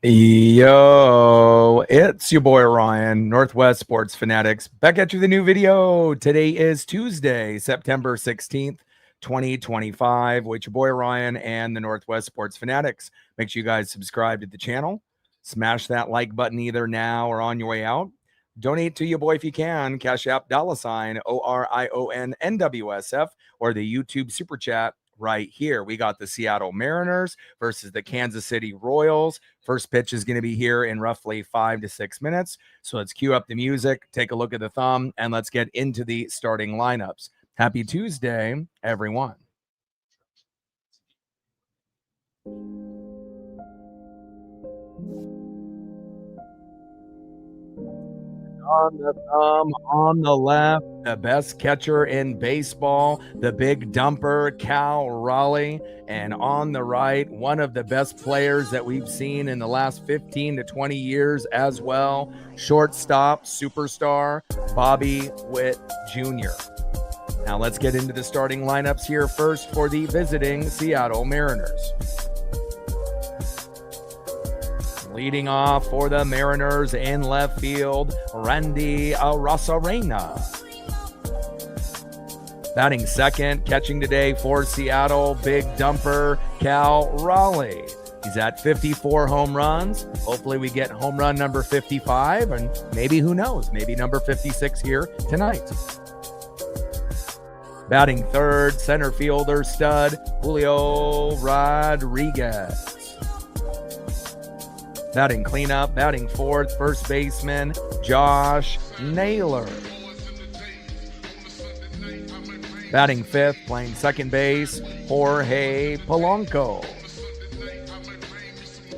Yo, it's your boy Ryan, Northwest Sports Fanatics, back at you with a new video. Today is Tuesday, September 16th, 2025, with your boy Ryan and the Northwest Sports Fanatics. Make sure you guys subscribe to the channel. Smash that like button either now or on your way out. Donate to your boy if you can. Cash App $ORIONNWSF or the YouTube Super Chat right here. We got the Seattle Mariners versus the Kansas City Royals. First pitch is going to be here in roughly 5 to 6 minutes. So let's cue up the music, take a look at the thumb, and let's get into the starting lineups. Happy Tuesday, everyone. On the thumb, on the left, the best catcher in baseball, the big dumper, Cal Raleigh. And on the right, one of the best players that we've seen in the last 15 to 20 years as well, shortstop, superstar, Bobby Witt Jr. Now let's get into the starting lineups here first for the visiting Seattle Mariners. Leading off for the Mariners in left field, Randy Arozarena. Batting second, catching today for Seattle, big dumper, Cal Raleigh. He's at 54 home runs. Hopefully we get home run number 55, and maybe, who knows, maybe number 56 here tonight. Batting third, center fielder stud, Julio Rodriguez. Batting cleanup, batting fourth, first baseman, Josh Naylor. Batting fifth, playing second base, Jorge Polanco.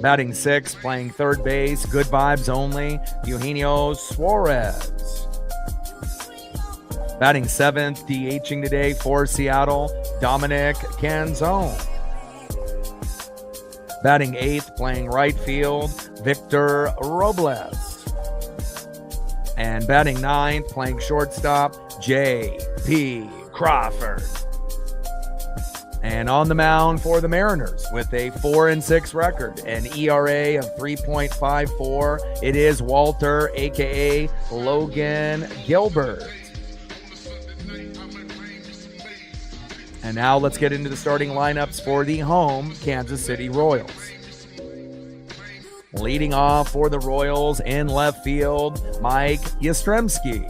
Batting sixth, playing third base, good vibes only, Eugenio Suarez. Batting seventh, DHing today for Seattle, Dominic Canzone. Batting eighth, playing right field, Victor Robles. And batting ninth, playing shortstop, J.P. Crawford. And on the mound for the Mariners with a 4-6 record, an ERA of 3.54, it is Walter, a.k.a. Logan Gilbert. And now let's get into the starting lineups for the home Kansas City Royals. Leading off for the Royals in left field, Mike Yastrzemski.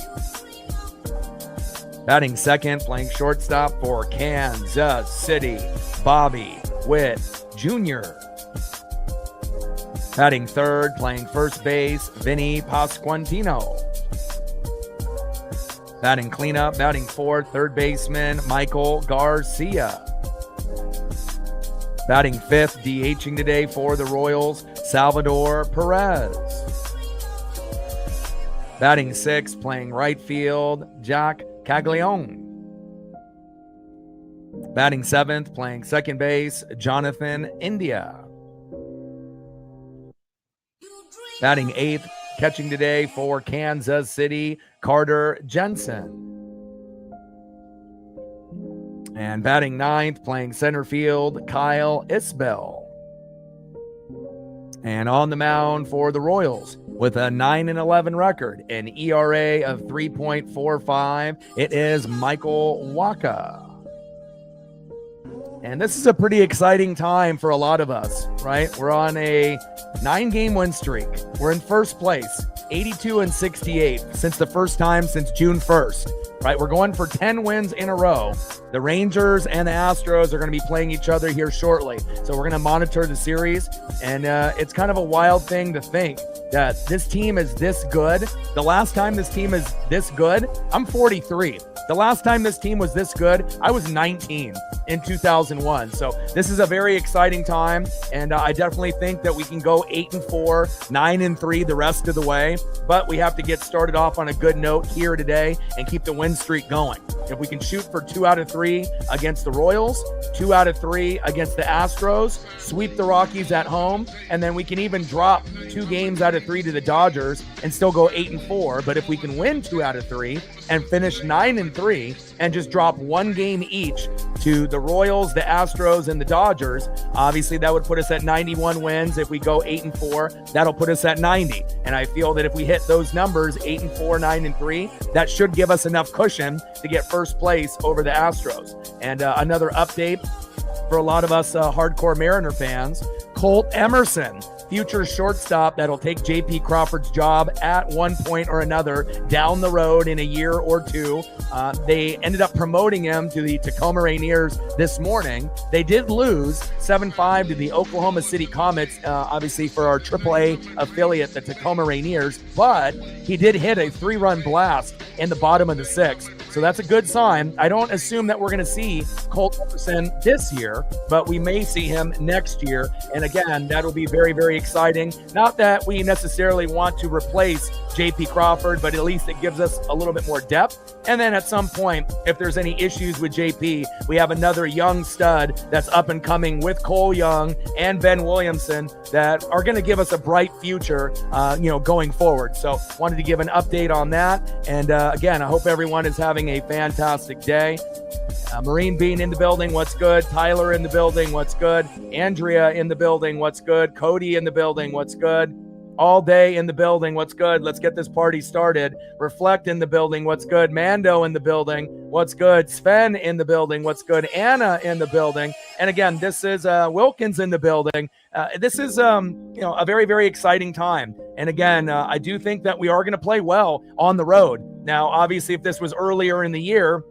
Batting second, playing shortstop for Kansas City, Bobby Witt Jr. Batting third, playing first base, Vinny Pasquantino. Batting cleanup, batting fourth, third baseman, Michael Garcia. Batting fifth, DHing today for the Royals, Salvador Perez. Batting sixth, playing right field, Jack Caglione. Batting seventh, playing second base, Jonathan India. Batting eighth, catching today for Kansas City, Carter Jensen. And batting ninth, playing center field, Kyle Isbell. And on the mound for the Royals with a 9-11 record, an ERA of 3.45, it is Michael Wacha. And this is a pretty exciting time for a lot of us, right? We're on a 9-game win streak. We're in first place, 82-68 since the first time since June 1st, right? We're going for 10 wins in a row. The Rangers and the Astros are going to be playing each other here shortly. So we're going to monitor the series. And it's kind of a wild thing to think that this team is this good. The last time this team is this good, I'm 43. The last time this team was this good, I was 19 in 2001. So this is a very exciting time, and I definitely think that we can go 8-4, 9-3 the rest of the way. But we have to get started off on a good note here today and keep the win streak going. If we can shoot for 2 out of 3 against the Royals, 2 out of 3 against the Astros, sweep the Rockies at home, and then we can even drop 2 games out of 3 to the Dodgers and still go 8-4. But if we can win 2 out of 3 and finish 9-3 and just drop 1 game each to the Royals, the Astros, and the Dodgers. Obviously, that would put us at 91 wins. If we go 8-4, that'll put us at 90. And I feel that if we hit those numbers, 8-4, 9-3, that should give us enough cushion to get first place over the Astros. And another update for a lot of us hardcore Mariner fans, Colt Emerson, future shortstop that'll take JP Crawford's job at one point or another down the road in a year or two. They ended up promoting him to the Tacoma Rainiers this morning. They did lose 7-5 to the Oklahoma City Comets, obviously for our AAA affiliate, the Tacoma Rainiers, but he did hit a 3-run blast in the bottom of the 6th. So that's a good sign. I don't assume that we're going to see Colt Emerson this year, but we may see him next year. And again, that'll be very, very exciting. Not that we necessarily want to replace JP Crawford, but at least it gives us a little bit more depth. And then at some point, if there's any issues with JP, we have another young stud that's up and coming with Cole Young and Ben Williamson that are going to give us a bright future, going forward. So wanted to give an update on that. And again, I hope everyone is having a fantastic day. Marine Bean in the building, what's good? Tyler in the building, what's good? Andrea in the building, what's good? Cody in the building, what's good? All day in the building, what's good? Let's get this party started. Reflect in the building, what's good? Mando in the building, what's good? Sven in the building, what's good? Anna in the building. And again, this is Wilkins in the building. This is a very, very exciting time. And again, I do think that we are going to play well on the road. Now, obviously, if this was earlier in the year,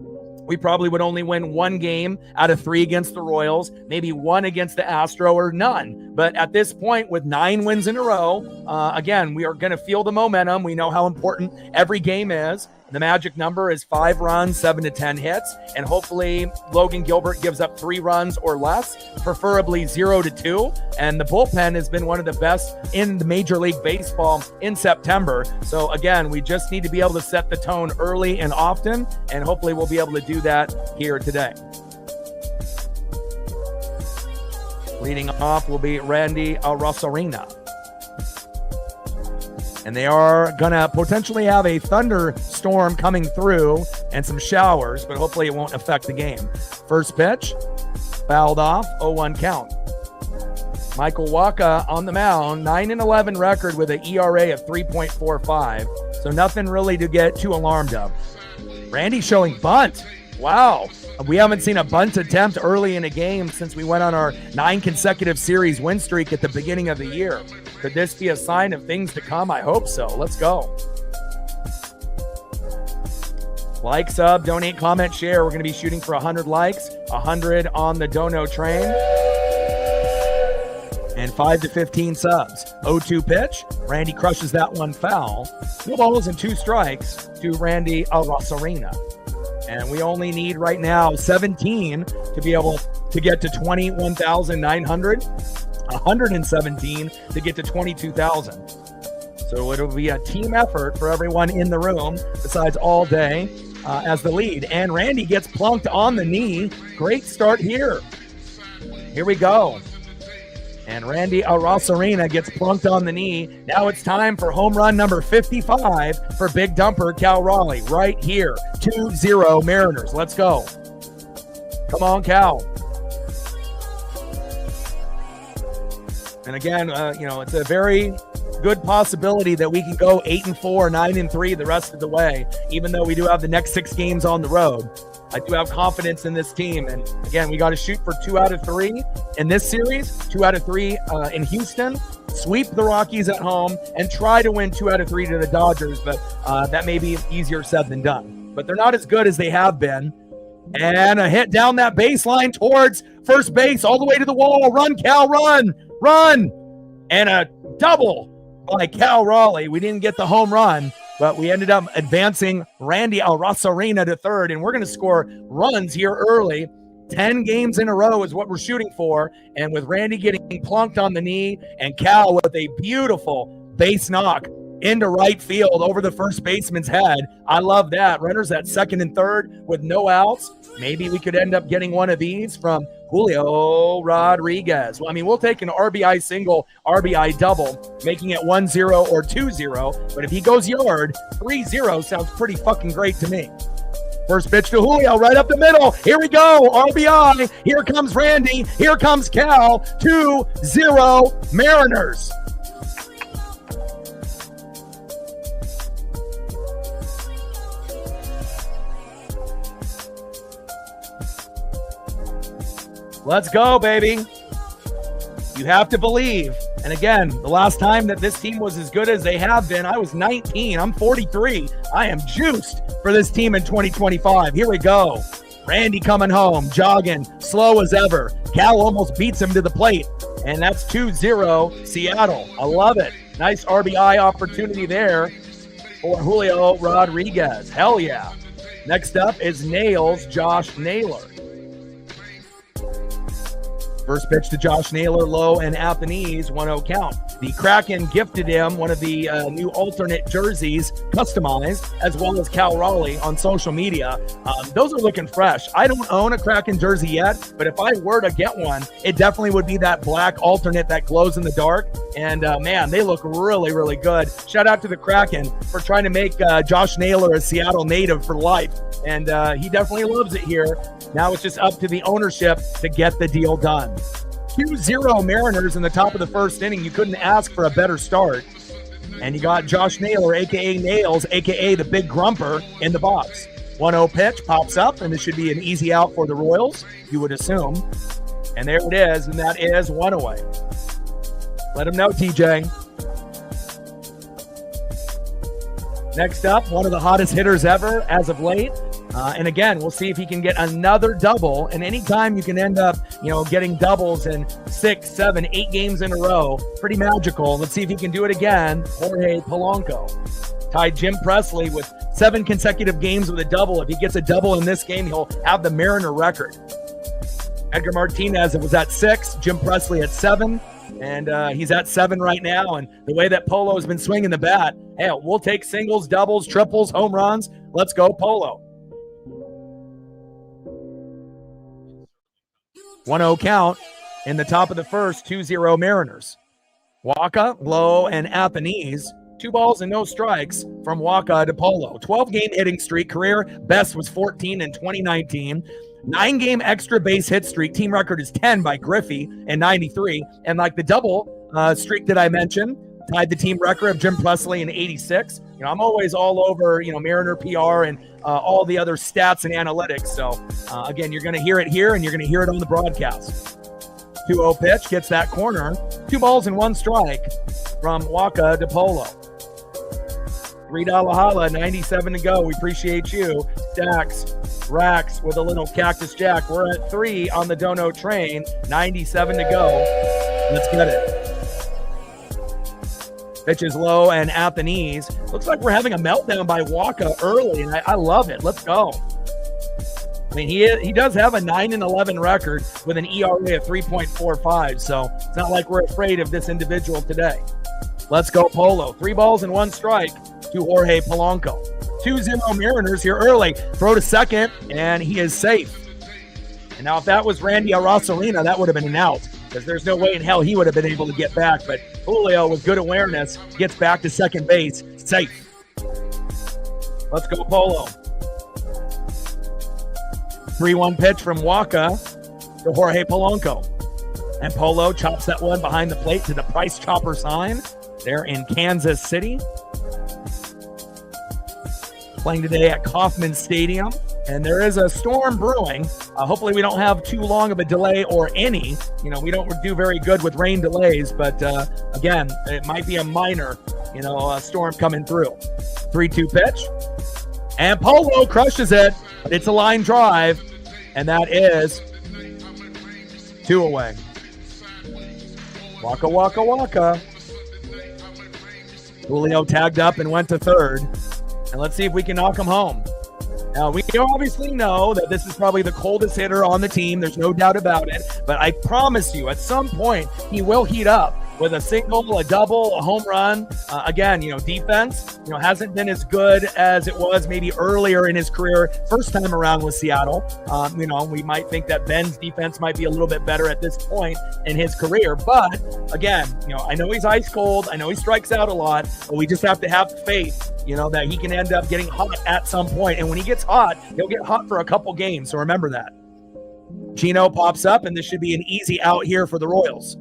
we probably would only win 1 game out of 3 against the Royals, maybe 1 against the Astro or none. But at this point, with 9 wins in a row, again, we are going to feel the momentum. We know how important every game is. The magic number is 5 runs, 7 to 10 hits, and hopefully Logan Gilbert gives up 3 runs or less, preferably 0 to 2. And the bullpen has been one of the best in the Major League Baseball in September. So again, we just need to be able to set the tone early and often, and hopefully we'll be able to do that here today. Leading off will be Randy Arozarena. And they are going to potentially have a thunderstorm coming through and some showers, but hopefully it won't affect the game. First pitch, fouled off, 0-1 count. Michael Wacha on the mound, 9-11 record with an ERA of 3.45, so nothing really to get too alarmed of. Randy showing bunt. Wow. We haven't seen a bunt attempt early in a game since we went on our 9 consecutive series win streak at the beginning of the year. Could this be a sign of things to come? I hope so. Let's go. Like, sub, donate, comment, share. We're going to be shooting for 100 likes, 100 on the dono train, and 5 to 15 subs. 0-2 pitch. Randy crushes that one foul. 2 balls and 2 strikes to Randy Arozarena. And we only need right now 17 to be able to get to 21,900, 117 to get to 22,000. So it'll be a team effort for everyone in the room besides All Day as the lead. And Randy gets plunked on the knee. Great start here. Here we go. And Randy Arozarena gets plunked on the knee. Now it's time for home run number 55 for Big Dumper Cal Raleigh right here. 2-0 Mariners. Let's go. Come on, Cal. And again, it's a very good possibility that we can go 8-4, 9-3 the rest of the way, even though we do have the next 6 games on the road. I do have confidence in this team. And again, we got to shoot for 2 out of 3 in this series, 2 out of 3 in Houston, sweep the Rockies at home, and try to win 2 out of 3 to the Dodgers. But that may be easier said than done. But they're not as good as they have been. And a hit down that baseline towards first base, all the way to the wall. Run, Cal, run, run. And a double by Cal Raleigh. We didn't get the home run, but we ended up advancing Randy Arozarena to third, and we're going to score runs here early. 10 games in a row is what we're shooting for, and with Randy getting plunked on the knee and Cal with a beautiful base knock into right field over the first baseman's head. I love that. Runners at second and third with no outs. Maybe we could end up getting one of these from Julio Rodriguez. Well, I mean, we'll take an RBI single, RBI double, making it 1-0 or 2-0. But if he goes yard, 3-0 sounds pretty fucking great to me. First pitch to Julio, right up the middle. Here we go. RBI. Here comes Randy. Here comes Cal. 2-0 Mariners. Let's go, baby. You have to believe. And again, the last time that this team was as good as they have been, I was 19. I'm 43. I am juiced for this team in 2025. Here we go. Randy coming home, jogging, slow as ever. Cal almost beats him to the plate. And that's 2-0 Seattle. I love it. Nice RBI opportunity there for Julio Rodriguez. Hell yeah. Next up is Nails, Josh Naylor. First pitch to Josh Naylor, low and at the knees, 1-0 count. The Kraken gifted him one of the new alternate jerseys, customized, as well as Cal Raleigh on social media. Those are looking fresh. I don't own a Kraken jersey yet, but if I were to get one, it definitely would be that black alternate that glows in the dark. And man, they look really, really good. Shout out to the Kraken for trying to make Josh Naylor a Seattle native for life. And he definitely loves it here. Now it's just up to the ownership to get the deal done. 2-0 Mariners in the top of the first inning. You couldn't ask for a better start. And you got Josh Naylor, a.k.a. Nails, a.k.a. the Big Grumper, in the box. 1-0 pitch pops up, and this should be an easy out for the Royals, you would assume. And there it is, and that is one away. Let him know, TJ. Next up, one of the hottest hitters ever as of late. And again, we'll see if he can get another double. And anytime you can end up, getting doubles in 6, 7, 8 games in a row, pretty magical. Let's see if he can do it again. Jorge Polanco tied Jim Presley with 7 consecutive games with a double. If he gets a double in this game, he'll have the Mariner record. Edgar Martinez, it was at 6. Jim Presley at 7. And he's at 7 right now. And the way that Polo has been swinging the bat, hey, we'll take singles, doubles, triples, home runs. Let's go, Polo. 1-0 count in the top of the first, 2-0 Mariners. Waka, low and at the knees. 2 balls and no strikes from Waka to Polo. 12-game hitting streak. Career best was 14 in 2019. 9-game extra base hit streak. Team record is 10 by Griffey in 93. And like the double streak that I mentioned, tied the team record of Jim Presley in 86. I'm always all over, Mariner PR and all the other stats and analytics. So, again, you're going to hear it here and you're going to hear it on the broadcast. 2-0 pitch gets that corner. 2 balls and 1 strike from Waka to Polo. $3 holla, 97 to go. We appreciate you. Stacks, Racks with a little Cactus Jack. We're at 3 on the Dono train. 97 to go. Let's get it. Pitch is low and at the knees. Looks like we're having a meltdown by Waka early, and I love it. Let's go. I mean, he does have a 9-11 record with an ERA of 3.45, so it's not like we're afraid of this individual today. Let's go, Polo. 3 balls and 1 strike to Jorge Polanco. 2-0 Mariners here early. Throw to second, and he is safe. And now if that was Randy Arozarena, that would have been an out, because there's no way in hell he would have been able to get back. But Julio, with good awareness, gets back to second base, safe. Let's go, Polo. 3-1 pitch from Waka to Jorge Polanco. And Polo chops that one behind the plate to the Price Chopper sign there in Kansas City. Playing today at Kauffman Stadium. And there is a storm brewing. Hopefully we don't have too long of a delay or any. We don't do very good with rain delays. But again, it might be a minor, storm coming through. 3-2 pitch. And Polo crushes it. But it's a line drive. And that is 2 away. Waka, Waka, Waka. Julio tagged up and went to third. And let's see if we can knock him home. Now, we obviously know that this is probably the coldest hitter on the team. There's no doubt about it. But I promise you, at some point, he will heat up. with a single, a double, a home run. Again, defense, hasn't been as good as it was maybe earlier in his career, first time around with Seattle. We might think that Ben's defense might be a little bit better at this point in his career. But again, I know he's ice cold. I know he strikes out a lot, but we just have to have faith, that he can end up getting hot at some point. And when he gets hot, he'll get hot for a couple games. So remember that. Gino pops up, and this should be an easy out here for the Royals.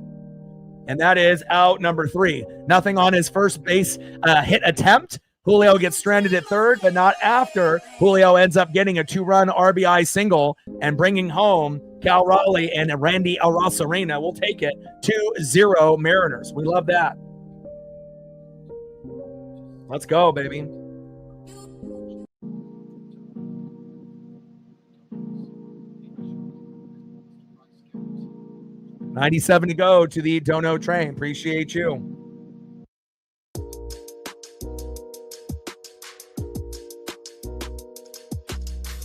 And that is out number 3. Nothing on his first base hit attempt. Julio gets stranded at third, but not after. Julio ends up getting a 2-run RBI single and bringing home Cal Raleigh and Randy Arozarena. We'll take it 2-0 Mariners. We love that. Let's go, baby. $97 to go to the Dono train. Appreciate you.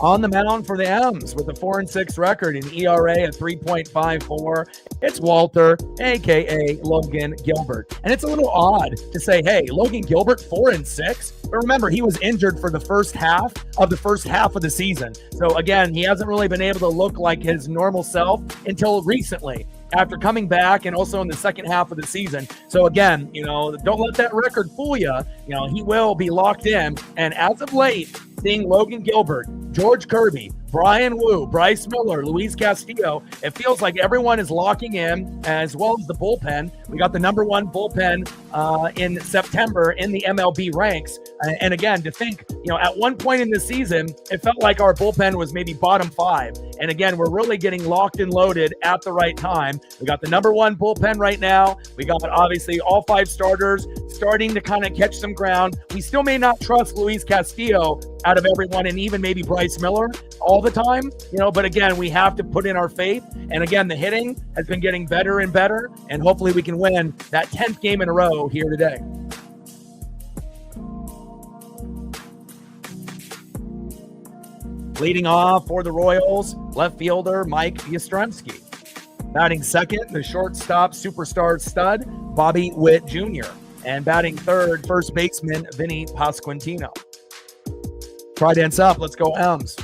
On the mound for the M's with a 4-6 record and ERA at 3.54. It's Walter, a.k.a. Logan Gilbert. And it's a little odd to say, hey, Logan Gilbert, 4-6. But remember, he was injured for the first half of the season. So again, he hasn't really been able to look like his normal self until recently, after coming back and also in the second half of the season. So again, don't let that record fool you. He will be locked in. And as of late, seeing Logan Gilbert, George Kirby, Brian Wu, Bryce Miller, Luis Castillo, it feels like everyone is locking in, as well as the bullpen. We got the number 1 bullpen in September in the MLB ranks. And again, to think, at one point in the season, it felt like our bullpen was maybe bottom 5. And again, we're really getting locked and loaded at the right time. We got the number 1 bullpen right now. We got obviously all 5 starters starting to kind of catch some ground. We still may not trust Luis Castillo out of everyone, and even maybe Bryce Miller all the time, but again, we have to put in our faith. And again, the hitting has been getting better and better, and hopefully we can win that 10th game in a row here today. Leading off for the Royals, left fielder Mike Yastrzemski. Batting second, the shortstop superstar stud Bobby Witt Jr. And batting third, first baseman Vinny Pasquantino. Tridents up, let's go M's.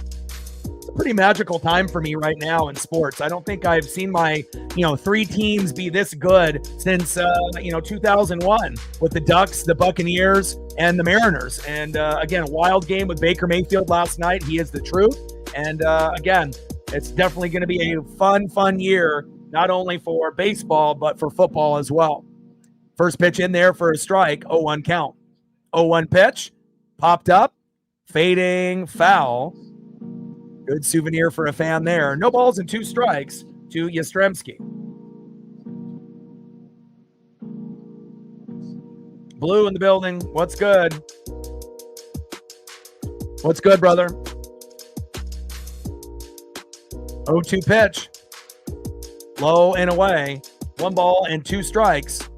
It's a pretty magical time for me right now in sports. I don't think I've seen my, 3 teams be this good since, 2001 with the Ducks, the Buccaneers, and the Mariners. And again, a wild game with Baker Mayfield last night. He is the truth. And again, it's definitely going to be a fun year, not only for baseball, but for football as well. First pitch in there for a strike, 0-1 count. 0-1 pitch, popped up, fading, foul. Good souvenir for a fan there. No balls and 2 strikes to Yastrzemski. Blue in the building. What's good? What's good, brother? 0-2 pitch. Low and away. 1 ball and 2 strikes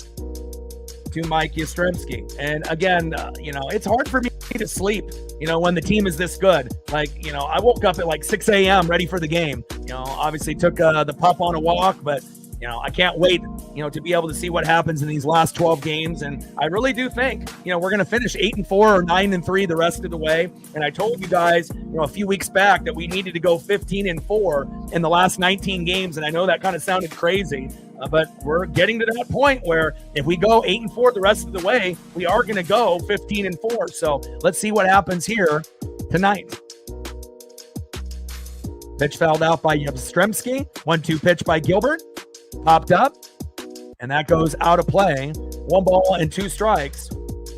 to Mike Yastrzemski. And again, it's hard for me to sleep, when the team is this good. Like, I woke up at like 6 a.m. ready for the game. Obviously took the pup on a walk, but, I can't wait, to be able to see what happens in these last 12 games. And I really do think, we're going to finish 8-4 or 9-3 the rest of the way. And I told you guys, a few weeks back that we needed to go 15-4 in the last 19 games. And I know that kind of sounded crazy. But we're getting to that point where if we go 8-4 the rest of the way, we are going to go 15-4. So let's see what happens here tonight. Pitch fouled out by Yastrzemski. 1-2 pitch by Gilbert. Popped up. And that goes out of play. 1 ball and 2 strikes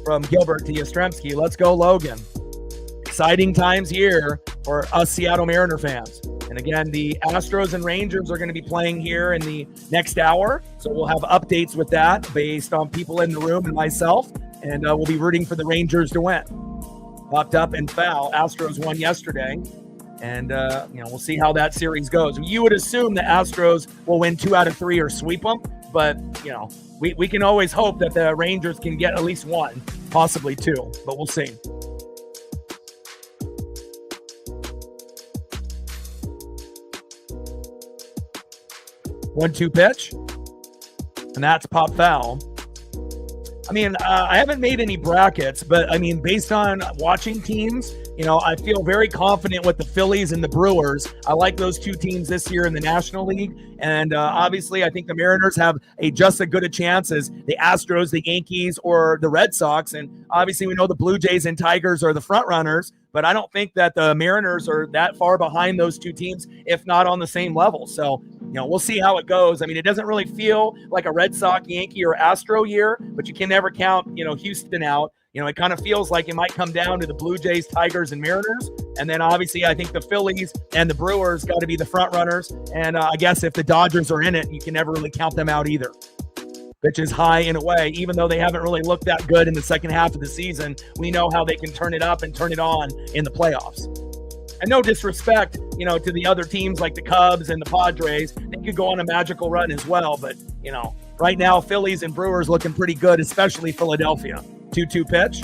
from Gilbert to Yastrzemski. Let's go, Logan. Exciting times here for us Seattle Mariner fans. And again, the Astros and Rangers are going to be playing here in the next hour. So we'll have updates with that based on people in the room and myself. And we'll be rooting for the Rangers to win. Popped up and foul. Astros won yesterday. And, we'll see how that series goes. You would assume the Astros will win 2 out of 3 or sweep them. But, we can always hope that the Rangers can get at least 1, possibly 2. But we'll see. One-two pitch. and that's pop foul. I mean, I haven't made any brackets, but I mean, based on watching teams, I feel very confident with the Phillies and the Brewers. I like those two teams this year in the National League. And obviously, I think the Mariners have just as good a chance as the Astros, the Yankees, or the Red Sox. And obviously, we know the Blue Jays and Tigers are the front runners, but I don't think that the Mariners are that far behind those two teams, if not on the same level. So, we'll see how it goes. I mean, it doesn't really feel like a Red Sox, Yankee, or Astro year, but you can never count, Houston out. It kind of feels like it might come down to the Blue Jays, Tigers, and Mariners. And then obviously I think the Phillies and the Brewers got to be the front runners. And I guess if the Dodgers are in it, you can never really count them out either. Pitch is high and away, even though they haven't really looked that good in the second half of the season. We know how they can turn it up and turn it on in the playoffs. And no disrespect, to the other teams like the Cubs and the Padres. They could go on a magical run as well. But, right now, Phillies and Brewers looking pretty good, especially Philadelphia. 2-2 pitch.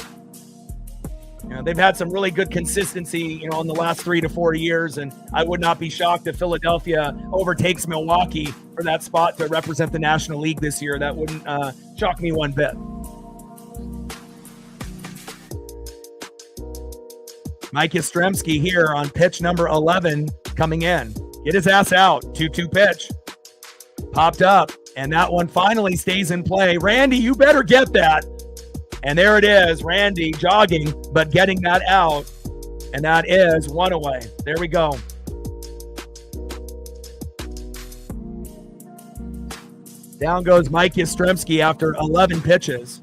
They've had some really good consistency, in the last 3 to 4 years, and I would not be shocked if Philadelphia overtakes Milwaukee for that spot to represent the National League this year. That wouldn't shock me one bit. Mike Yastrzemski here on pitch number 11 coming in. Get his ass out. 2-2 pitch. Popped up, and that one finally stays in play. Randy, you better get that. And there it is, Randy jogging, but getting that out. And that is one away. There we go. Down goes Mike Yastrzemski after 11 pitches.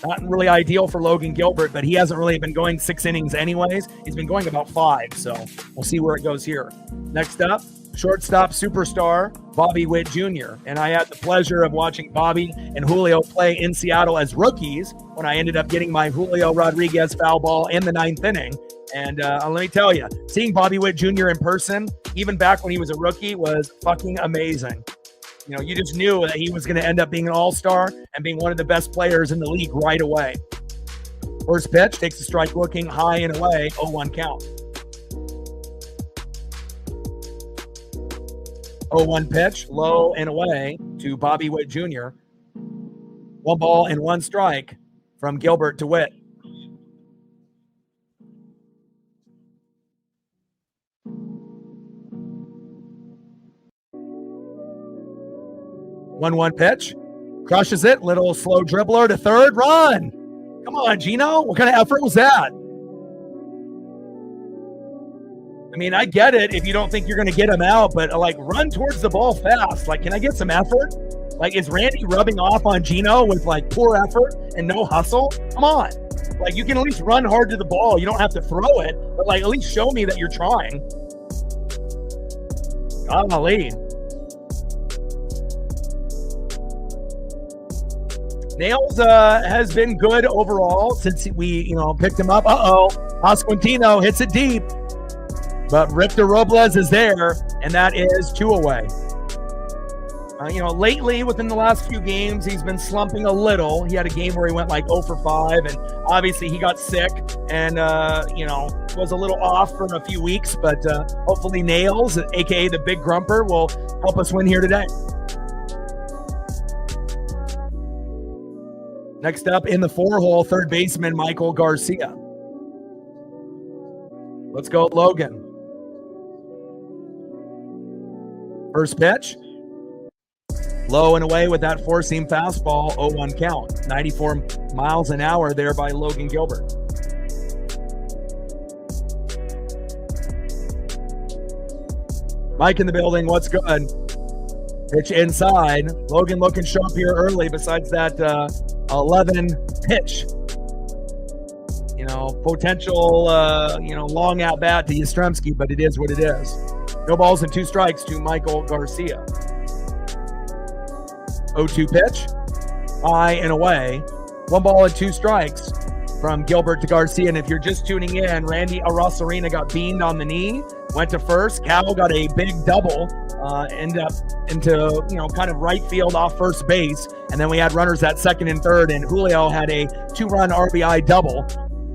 Not really ideal for Logan Gilbert, but he hasn't really been going 6 innings anyways. He's been going about 5, so we'll see where it goes here. Next up, shortstop superstar Bobby Witt Jr. And I had the pleasure of watching Bobby and Julio play in Seattle as rookies when I ended up getting my Julio Rodriguez foul ball in the 9th inning. And let me tell you, seeing Bobby Witt Jr. in person, even back when he was a rookie, was fucking amazing. You just knew that he was going to end up being an all-star and being one of the best players in the league right away. First pitch, takes a strike looking high and away, 0-1 count. 0-1 pitch, low and away to Bobby Witt Jr. 1 ball and 1 strike from Gilbert to Witt. One pitch, crushes it, little slow dribbler to third, run. Come on, Gino, what kind of effort was that? I mean, I get it if you don't think you're going to get him out, but run towards the ball fast. Can I get some effort? Is Randy rubbing off on Gino with poor effort and no hustle? Come on. You can at least run hard to the ball. You don't have to throw it, but at least show me that you're trying. Golly. Nails has been good overall since we, picked him up. Pasquantino hits it deep. But Richter Robles is there, and that is 2 away. Lately, within the last few games, he's been slumping a little. He had a game where he went 0 for 5, and obviously he got sick and, was a little off for a few weeks. But hopefully Nails, a.k.a. the Big Grumper, will help us win here today. Next up in the 4-hole, third baseman Michael Garcia. Let's go, Logan. First pitch. Low and away with that 4-seam fastball, 0-1 count. 94 miles an hour there by Logan Gilbert. Mike in the building, what's good? Pitch inside. Logan looking sharp here early besides that 11 pitch. Potential, long at bat to Yastrzemski, but it is what it is. No balls and 2 strikes to Michael Garcia. 0-2 pitch, high and away. 1 ball and 2 strikes from Gilbert to Garcia. And if you're just tuning in, Randy Arosarena got beamed on the knee, went to first. Cal got a big double, ended up into, kind of right field off first base. And then we had runners at second and third, and Julio had a 2-run RBI double.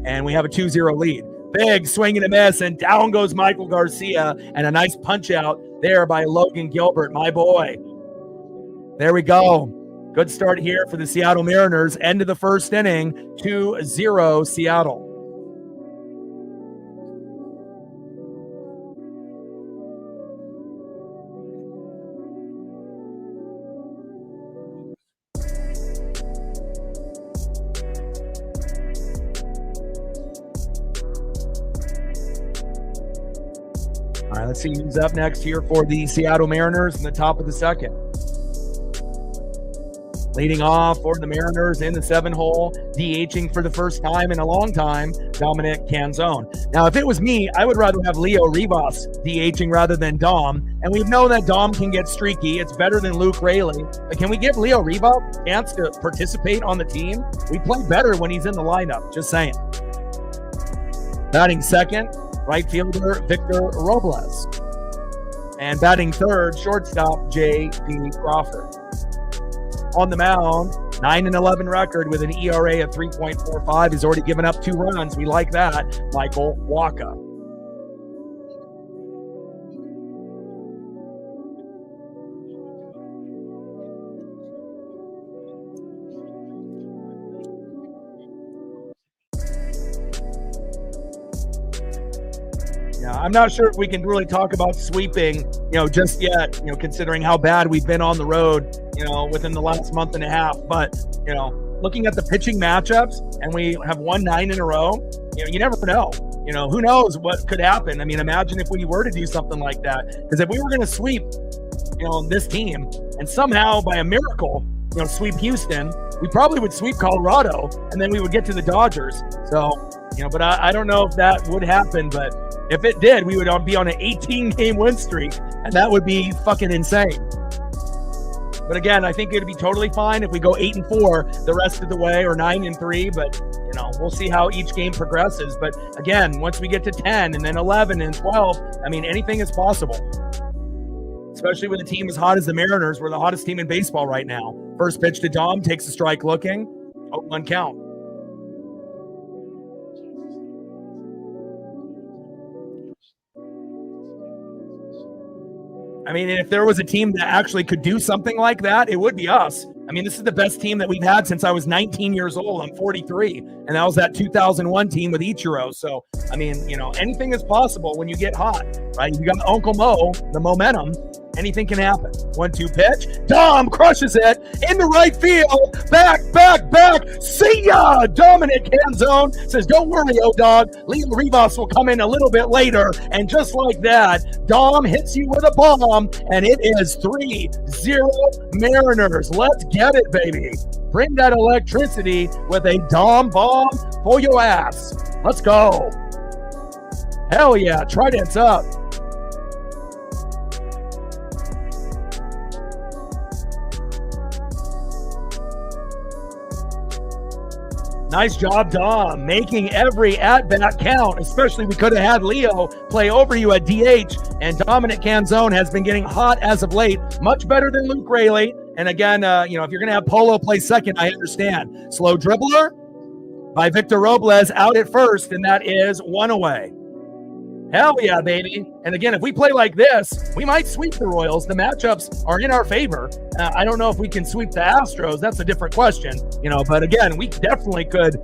And we have a 2-0 lead. Big swing and a miss, and down goes Michael Garcia, and a nice punch out there by Logan Gilbert, my boy. There we go. Good start here for the Seattle Mariners. End of the first inning, 2-0 Seattle. All right, let's see who's up next here for the Seattle Mariners in the top of the second. Leading off for the Mariners in the 7-hole, DHing for the first time in a long time, Dominic Canzone. Now, if it was me, I would rather have Leo Rivas DHing rather than Dom. And we've known that Dom can get streaky. It's better than Luke Raley. But can we give Leo Rivas a chance to participate on the team? We play better when he's in the lineup, just saying. Batting second, right fielder Victor Robles. And batting third, shortstop J.P. Crawford. On the mound, 9-11 record with an ERA of 3.45. He's already given up 2 runs. We like that. Michael Wacha. I'm not sure if we can really talk about sweeping, just yet, considering how bad we've been on the road, within the last month and a half. But, looking at the pitching matchups, and we have won 9 in a row, you never know. Who knows what could happen. I mean, imagine if we were to do something like that. Because if we were going to sweep, this team, and somehow by a miracle, sweep Houston, we probably would sweep Colorado, and then we would get to the Dodgers. So, but I don't know if that would happen, but if it did, we would be on an 18-game win streak, and that would be fucking insane. But again, I think it'd be totally fine if we go 8-4 the rest of the way, or 9-3. But we'll see how each game progresses. But again, once we get to 10 and then 11 and 12, I mean, anything is possible. Especially with a team as hot as the Mariners. We're the hottest team in baseball right now. First pitch to Dom, takes a strike looking. 0-1 count. I mean, if there was a team that actually could do something like that, it would be us. I mean, this is the best team that we've had since I was 19 years old. I'm 43, and that was that 2001 team with Ichiro. So, I mean, anything is possible when you get hot, right? You got Uncle Mo, the momentum. Anything can happen. 1-2 pitch. Dom crushes it in the right field. Back. See ya! Dominic Canzone says, don't worry, O-Dog. Leo Rivas will come in a little bit later. And just like that, Dom hits you with a bomb, and it is 3-0 Mariners. Let's get it, baby. Bring that electricity with a Dom bomb for your ass. Let's go. Hell yeah. Trident's up. Nice job, Dom, making every at-bat count, especially we could have had Leo play over you at DH, and Dominic Canzone has been getting hot as of late, much better than Luke Raley. And again, if you're going to have Polo play second, I understand. Slow dribbler by Victor Robles out at first, and that is 1 away. Hell yeah, baby. And again, if we play like this, we might sweep the Royals. The matchups are in our favor. I don't know if we can sweep the Astros. That's a different question, but again, we definitely could,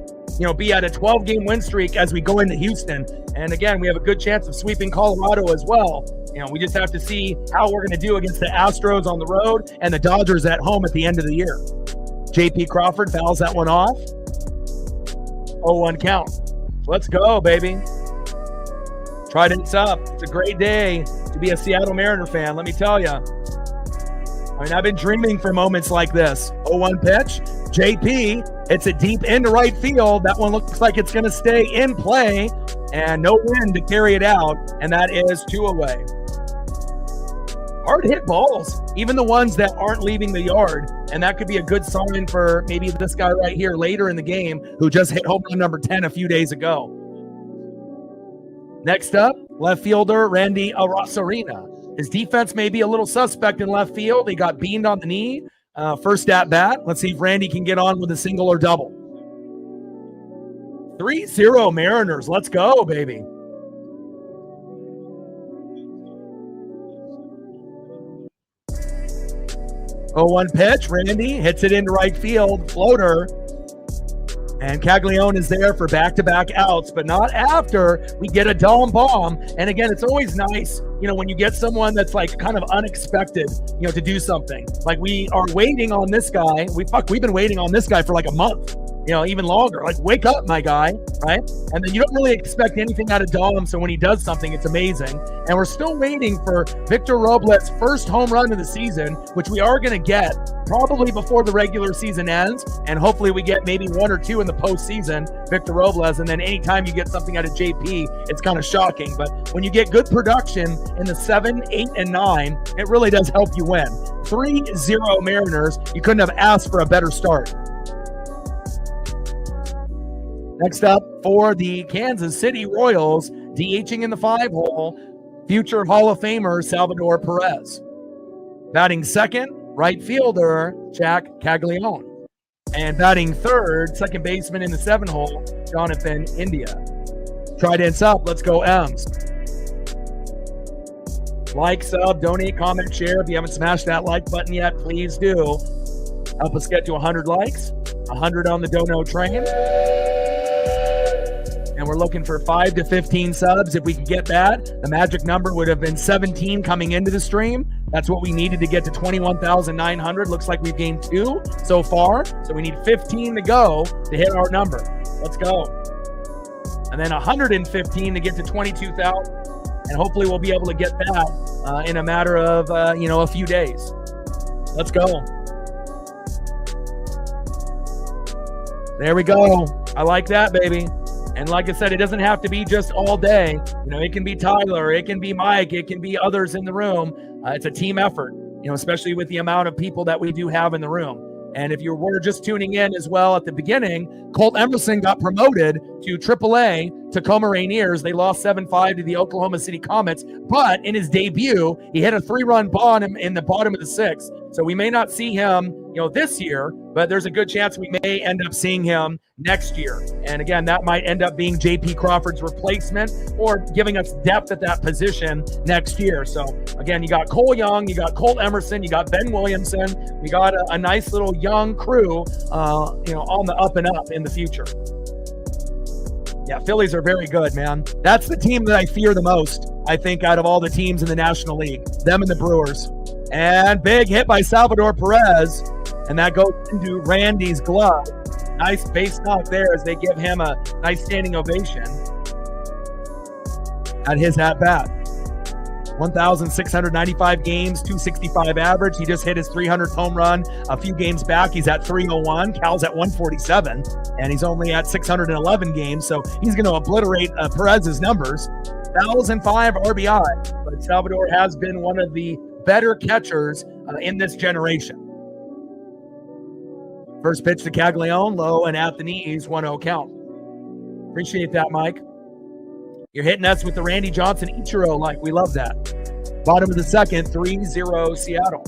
be at a 12-game win streak as we go into Houston. And again, we have a good chance of sweeping Colorado as well. We just have to see how we're going to do against the Astros on the road and the Dodgers at home at the end of the year. J.P. Crawford fouls that one off. 0-1 count. Let's go, baby. Trident's up. It's a great day to be a Seattle Mariner fan, let me tell you. I mean, I've been dreaming for moments like this. 0-1 pitch. JP, it's a deep into right field. That one looks like it's going to stay in play, and no wind to carry it out, and that is 2 away. Hard hit balls, even the ones that aren't leaving the yard, and that could be a good sign for maybe this guy right here later in the game who just hit home run number 10 a few days ago. Next up, left fielder Randy Arosarena. His defense may be a little suspect in left field. He got beamed on the knee. First at bat. Let's see if Randy can get on with a single or double. 3-0 Mariners. Let's go, baby. 0-1 pitch. Randy hits it into right field. Floater. And Caglione is there for back-to-back outs, but not after we get a Dom bomb. And again, it's always nice, when you get someone that's like kind of unexpected, to do something. Like we are waiting on this guy. We've been waiting on this guy for like a month, even longer. Like, wake up, my guy, right? And then you don't really expect anything out of Dom, so when he does something, it's amazing. And we're still waiting for Victor Robles' first home run of the season, which we are going to get probably before the regular season ends, and hopefully we get maybe 1 or 2 in the postseason, Victor Robles, and then anytime you get something out of JP, it's kind of shocking. But when you get good production in the 7, 8, and 9, it really does help you win. 3-0 Mariners. You couldn't have asked for a better start. Next up for the Kansas City Royals, DHing in the 5-hole, future Hall of Famer Salvador Perez. Batting second, right fielder Jack Caglione. And batting third, second baseman in the 7-hole, Jonathan India. Tridents up, let's go M's. Like, sub, donate, comment, share. If you haven't smashed that like button yet, please do. Help us get to 100 likes, 100 on the dono train. And we're looking for 5 to 15 subs. If we can get that, the magic number would have been 17 coming into the stream. That's what we needed to get to 21,900. Looks like we've gained 2 so far. So we need 15 to go to hit our number. Let's go. And then 115 to get to 22,000. And hopefully we'll be able to get that in a matter of, a few days. Let's go. There we go. I like that, baby. And like I said, it doesn't have to be just all day. It can be Tyler, it can be Mike, it can be others in the room. It's a team effort, especially with the amount of people that we do have in the room. And if you were just tuning in as well at the beginning, Colt Emerson got promoted to AAA Tacoma Rainiers. They lost 7-5 to the Oklahoma City Comets, but in his debut, he hit a 3-run bomb in the bottom of the 6th. So we may not see him, this year, but there's a good chance we may end up seeing him next year. And again, that might end up being JP Crawford's replacement or giving us depth at that position next year. So again, you got Cole Young, you got Colt Emerson, you got Ben Williamson. We got a nice little young crew, on the up and up in the future. Yeah, Phillies are very good, man. That's the team that I fear the most, I think, out of all the teams in the National League. Them and the Brewers. And big hit by Salvador Perez. And that goes into Randy's glove. Nice base knock there as they give him a nice standing ovation at his at-bat. 1,695 games, 265 average. He just hit his 300th home run a few games back. He's at 301. Cal's at 147, and he's only at 611 games, so he's going to obliterate Perez's numbers. 1,005 RBI, but Salvador has been one of the better catchers in this generation. First pitch to Caglione, low and at the knees, 1-0 count. Appreciate that, Mike. You're hitting us with the Randy Johnson Ichiro like. We love that. Bottom of the second, 3-0 Seattle.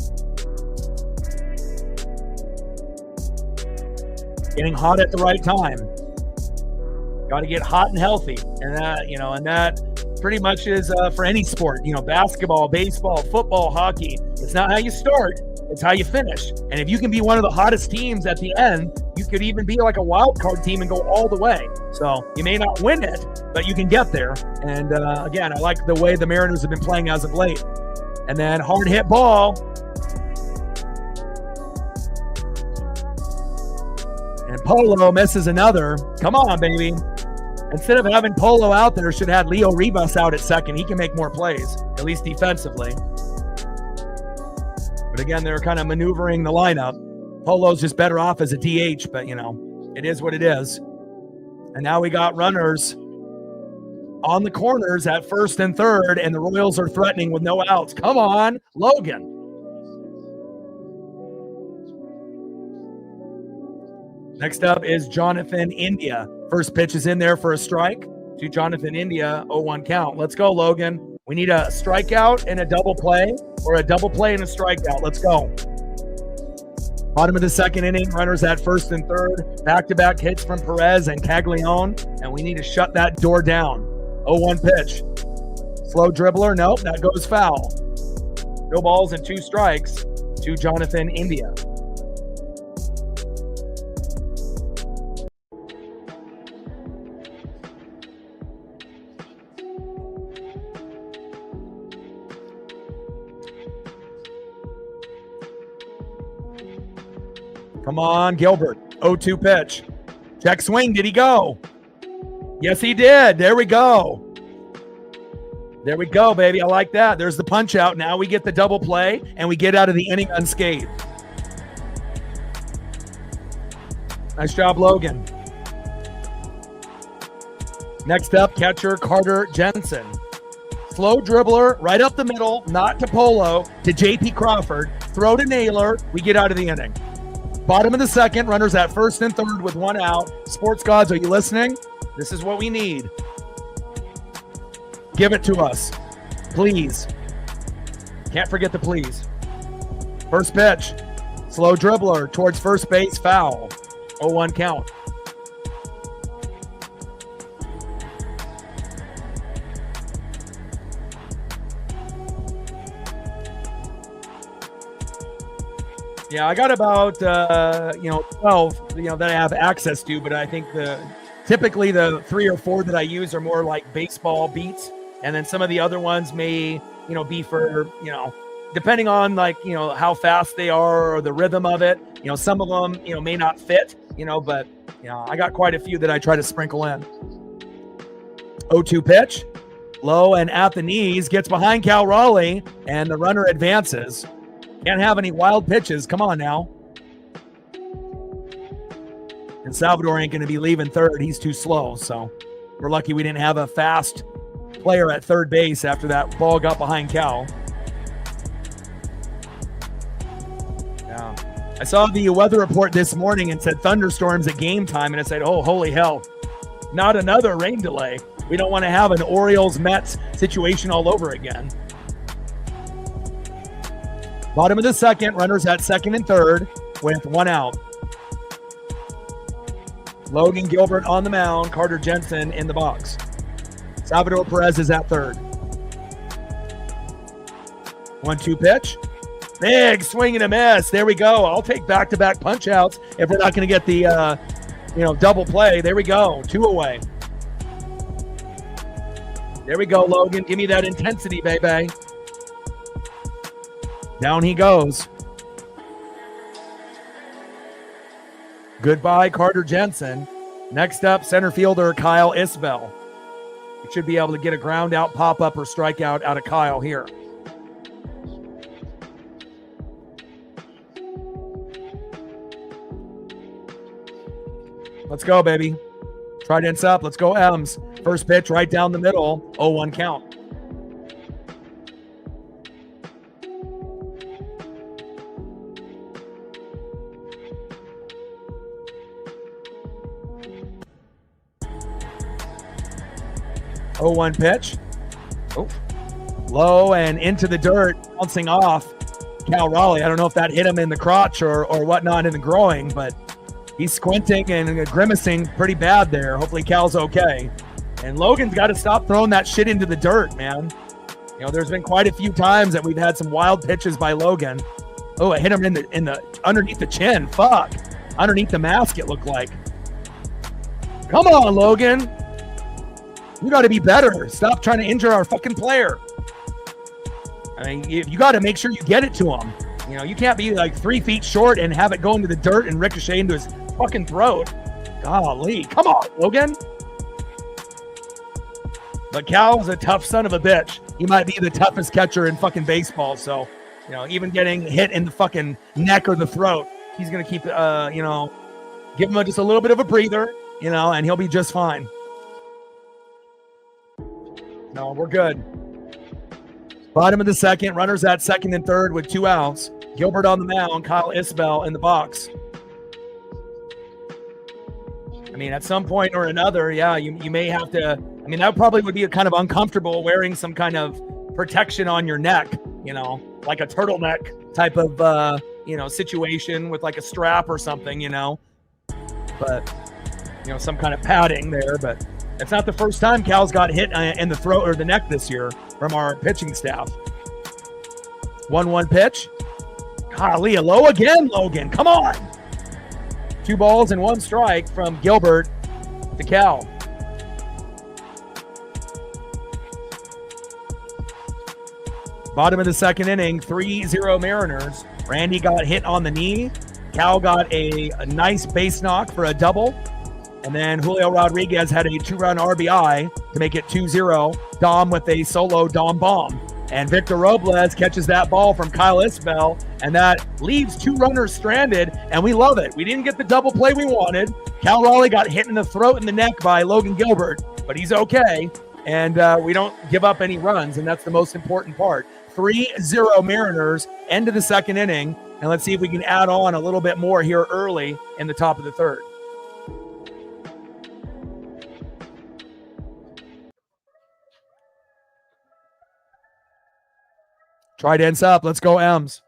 Getting hot at the right time. Got to get hot and healthy. And that pretty much is for any sport. Basketball, baseball, football, hockey. It's not how you start. It's how you finish. And if you can be one of the hottest teams at the end, you could even be like a wild card team and go all the way. So you may not win it, but you can get there. And again, I like the way the Mariners have been playing as of late. And then hard hit ball. And Polo misses another. Come on, baby. Instead of having Polo out there, should have had Leo Rivas out at second. He can make more plays, at least defensively. But again, they're kind of maneuvering the lineup. Polo's just better off as a DH, but it is what it is. And now we got runners on the corners at first and third, and the Royals are threatening with no outs. Come on, Logan. Next up is Jonathan India. First pitch is in there for a strike to Jonathan India, 0-1 count. Let's go, Logan. We need a strikeout and a double play, or a double play and a strikeout. Let's go. Bottom of the second inning, runners at first and third. Back-to-back hits from Perez and Caglione, and we need to shut that door down. 0-1 pitch. Slow dribbler. Nope, that goes foul. No balls and 2 strikes to Jonathan India. Come on, Gilbert. 0-2 pitch. Check swing. Did he go? Yes, he did. There we go. There we go, baby. I like that. There's the punch out. Now we get the double play, and we get out of the inning unscathed. Nice job, Logan. Next up, catcher Carter Jensen. Slow dribbler, right up the middle, not to Polo, to J.P. Crawford. Throw to Naylor. We get out of the inning. Bottom of the second, runners at first and third with one out. Sports gods, are you listening? This is what we need. Give it to us, please. Can't forget the please. First pitch, slow dribbler towards first base, foul. 0-1 count. Yeah, I got about 12 that I have access to, but I think typically the 3 or 4 that I use are more like baseball beats, and then some of the other ones may be for depending on how fast they are or the rhythm of it. Some of them may not fit, but I got quite a few that I try to sprinkle in. 0-2 pitch, low and at the knees, gets behind Cal Raleigh, and the runner advances. Can't have any wild pitches. Come on now. And Salvador ain't going to be leaving third. He's too slow. So we're lucky we didn't have a fast player at third base after that ball got behind Cal. Yeah. I saw the weather report this morning and said thunderstorms at game time. And I said, oh, holy hell. Not another rain delay. We don't want to have an Orioles-Mets situation all over again. Bottom of the second, runners at second and third with one out. Logan Gilbert on the mound, Carter Jensen in the box. Salvador Perez is at third. 1-2 pitch. Big swing and a miss. There we go. I'll take back-to-back punch-outs if we're not going to get the double play. There we go. 2 away. There we go, Logan. Give me that intensity, baby. Down he goes. Goodbye, Carter Jensen. Next up, center fielder Kyle Isbell. You should be able to get a ground out, pop up, or strikeout out of Kyle here. Let's go, baby. Trident's up. Let's go, M's. First pitch right down the middle. 0-1 count. Oh, 1 pitch. Oh, low and into the dirt, bouncing off Cal Raleigh. I don't know if that hit him in the crotch or whatnot in the groin, but he's squinting and grimacing pretty bad there. Hopefully Cal's okay. And Logan's got to stop throwing that shit into the dirt, man. There's been quite a few times that we've had some wild pitches by Logan. Oh, it hit him in the underneath the chin. Fuck. Underneath the mask, it looked like. Come on, Logan. You got to be better. Stop trying to injure our fucking player. I mean, you got to make sure you get it to him. You can't be like 3 feet short and have it go into the dirt and ricochet into his fucking throat. Golly. Come on, Logan. But Cal's a tough son of a bitch. He might be the toughest catcher in fucking baseball. So, even getting hit in the fucking neck or the throat, he's going to keep, give him just a little bit of a breather, and he'll be just fine. No, we're good. Bottom of the second, runners at second and third with 2 outs. Gilbert on the mound, Kyle Isbell in the box. I mean, at some point or another, yeah, you may have to. I mean, that probably would be kind of uncomfortable wearing some kind of protection on your neck, like a turtleneck type of, situation with like a strap or something, but, some kind of padding there, but. It's not the first time Cal's got hit in the throat or the neck this year from our pitching staff. 1-1 pitch. Golly, low again, Logan. Come on. 2 balls and 1 strike from Gilbert to Cal. Bottom of the second inning, 3-0 Mariners. Randy got hit on the knee. Cal got a nice base knock for a double. And then Julio Rodriguez had a 2-run RBI to make it 2-0. Dom with a solo Dom bomb. And Victor Robles catches that ball from Kyle Isbell, and that leaves 2 runners stranded, and we love it. We didn't get the double play we wanted. Cal Raleigh got hit in the throat and the neck by Logan Gilbert, but he's okay. And we don't give up any runs, and that's the most important part. 3-0 Mariners, end of the second inning, and let's see if we can add on a little bit more here early in the top of the third. Trident's up. Let's go, M's.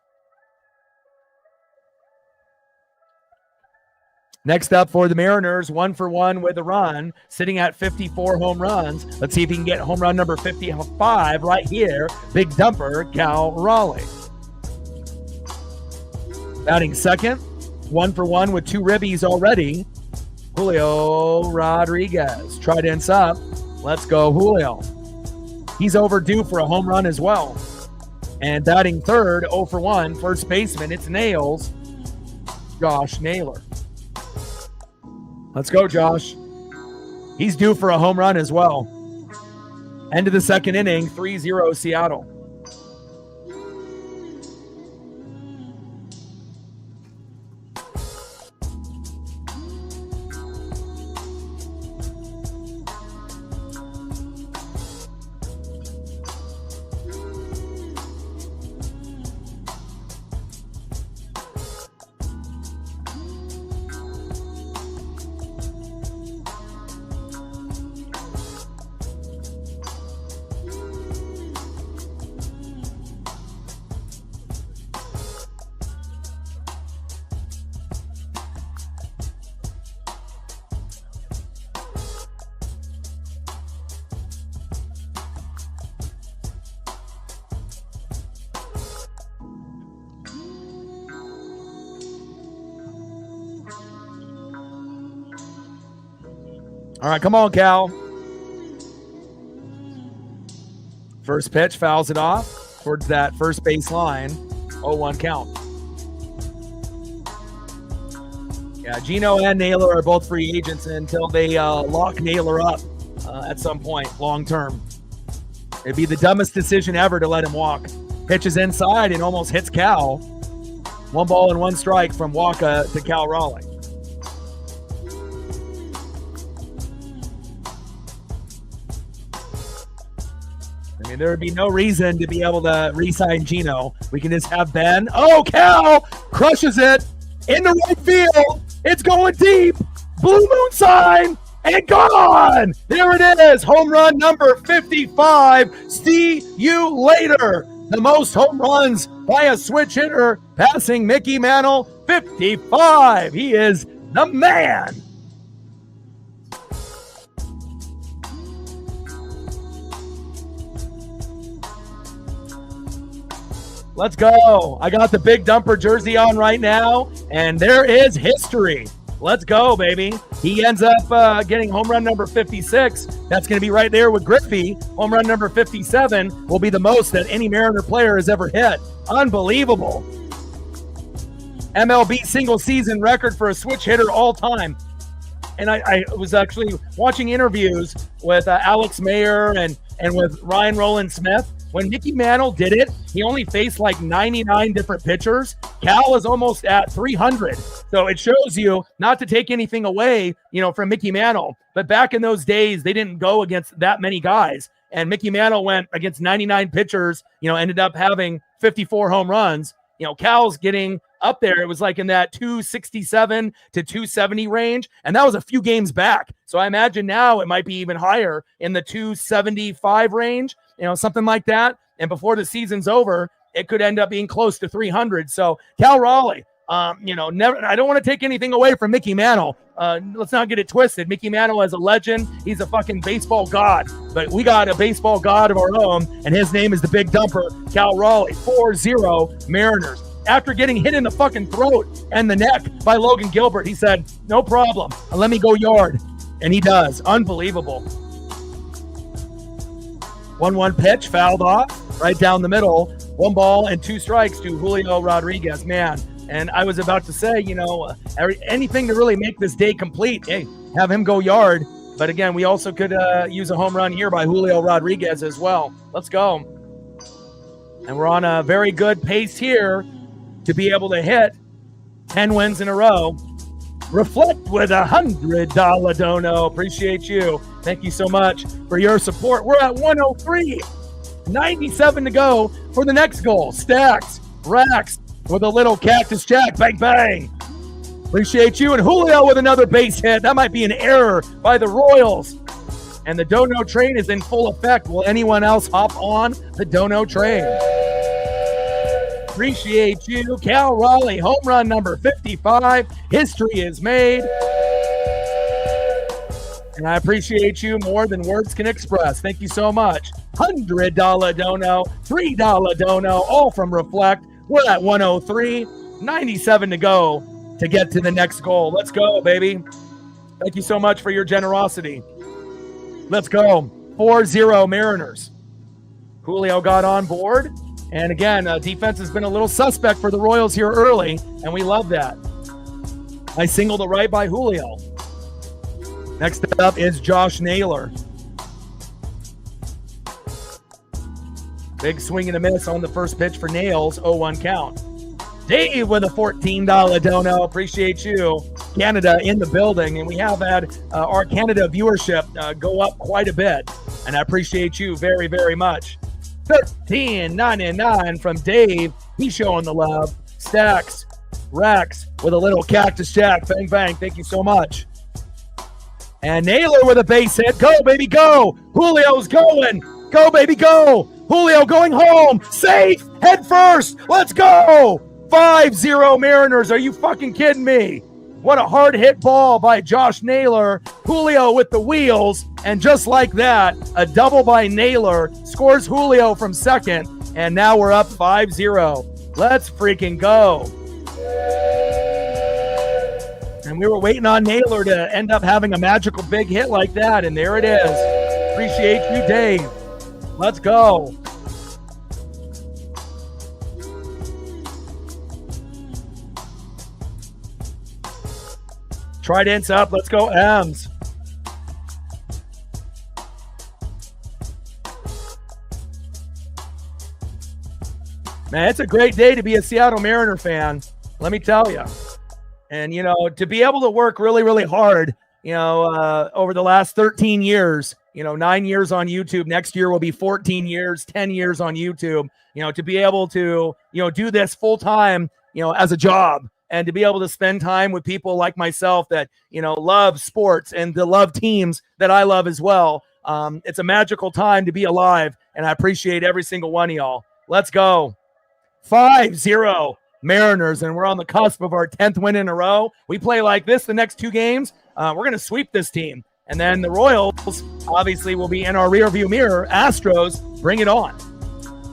Next up for the Mariners, 1-for-1 with a run, sitting at 54 home runs. Let's see if he can get home run number 55 right here. Big dumper, Cal Raleigh. Batting second, 1-for-1 with 2 ribbies already. Julio Rodriguez. Trident's up. Let's go, Julio. He's overdue for a home run as well. And batting third, 0-for-1, first baseman, it's Nails, Josh Naylor. Let's go, Josh. He's due for a home run as well. End of the second inning, 3-0 Seattle. All right, come on, Cal. First pitch, fouls it off towards that first base line. 0-1 count. Yeah, Gino and Naylor are both free agents until they lock Naylor up at some point long term. It'd be the dumbest decision ever to let him walk. Pitches inside and almost hits Cal. 1 ball and 1 strike from Waka to Cal Raleigh. I mean, there would be no reason to be able to re-sign Gino. We can just have Ben. Oh, Cal crushes it into right field. It's going deep. Blue moon sign and gone. There it is. Home run number 55. See you later. The most home runs by a switch hitter, passing Mickey Mantle, 55. He is the man. Let's go. I got the big dumper jersey on right now, and there is history. Let's go, baby. He ends up getting home run number 56. That's going to be right there with Griffey. Home run number 57 will be the most that any Mariner player has ever hit. Unbelievable. MLB single season record for a switch hitter all time. And I was actually watching interviews with Alex Mayer and with Ryan Rowland Smith. When Mickey Mantle did it, he only faced like 99 different pitchers. Cal is almost at 300. So it shows you, not to take anything away, from Mickey Mantle, but back in those days, they didn't go against that many guys. And Mickey Mantle went against 99 pitchers, ended up having 54 home runs. Cal's getting up there. It was like in that 267 to 270 range. And that was a few games back. So I imagine now it might be even higher in the 275 range, something like that. And before the season's over, it could end up being close to 300. So Cal Raleigh, never. I don't want to take anything away from Mickey Mantle. Let's not get it twisted. Mickey Mantle is a legend. He's a fucking baseball god. But we got a baseball god of our own, and his name is the big dumper, Cal Raleigh. 4-0 Mariners. after getting hit in the fucking throat and the neck by Logan Gilbert. He said, no problem. Let me go yard. And he does. Unbelievable. 1-1 pitch, fouled off, right down the middle. 1 ball and 2 strikes to Julio Rodriguez. Man, and I was about to say, anything to really make this day complete, hey, have him go yard. But again, we also could use a home run here by Julio Rodriguez as well. Let's go. And we're on a very good pace here to be able to hit 10 wins in a row. Reflect with $100 dono. Appreciate you. Thank you so much for your support. We're at 103. 97 to go for the next goal. Stacks, racks with a little cactus jack. Bang, bang. Appreciate you. And Julio with another base hit. That might be an error by the Royals. And the dono train is in full effect. Will anyone else hop on the dono train? Appreciate you. Cal Raleigh, home run number 55. History is made. And I appreciate you more than words can express. Thank you so much. $100 dono, $3 dono, all from Reflect. We're at 103, 97 to go to get to the next goal. Let's go, baby. Thank you so much for your generosity. Let's go. 4-0 Mariners. Julio got on board. And again, defense has been a little suspect for the Royals here early, and we love that. I single to right by Julio. Next up is Josh Naylor. Big swing and a miss on the first pitch for Nails, 0-1 count. Dave with a $14 dono. Appreciate you. Canada in the building, and we have had our Canada viewership go up quite a bit, and I appreciate you very, very much. $13.99 from Dave. He's showing the love. Stacks, racks with a little cactus jack. Bang, bang. Thank you so much. And Naylor with a base hit. Go, baby, go. Julio's going. Go, baby, go. Julio going home. Safe. Head first. Let's go. 5-0 Mariners. Are you fucking kidding me? What a hard hit ball by Josh Naylor. Julio with the wheels. And just like that, a double by Naylor scores Julio from second. And now we're up 5-0. Let's freaking go. And we were waiting on Naylor to end up having a magical big hit like that. And there it is. Appreciate you, Dave. Let's go. Trident's up. Let's go, M's. Man, it's a great day to be a Seattle Mariner fan. Let me tell you. And, to be able to work really, really hard, over the last 13 years, 9 years on YouTube. Next year will be 14 years, 10 years on YouTube, to be able to, do this full time, as a job. And to be able to spend time with people like myself that, love sports and to love teams that I love as well. It's a magical time to be alive, and I appreciate every single one of y'all. Let's go. 5-0 Mariners, and we're on the cusp of our 10th win in a row. We play like this the next 2 games. We're going to sweep this team. And then the Royals, obviously, will be in our rearview mirror. Astros, bring it on.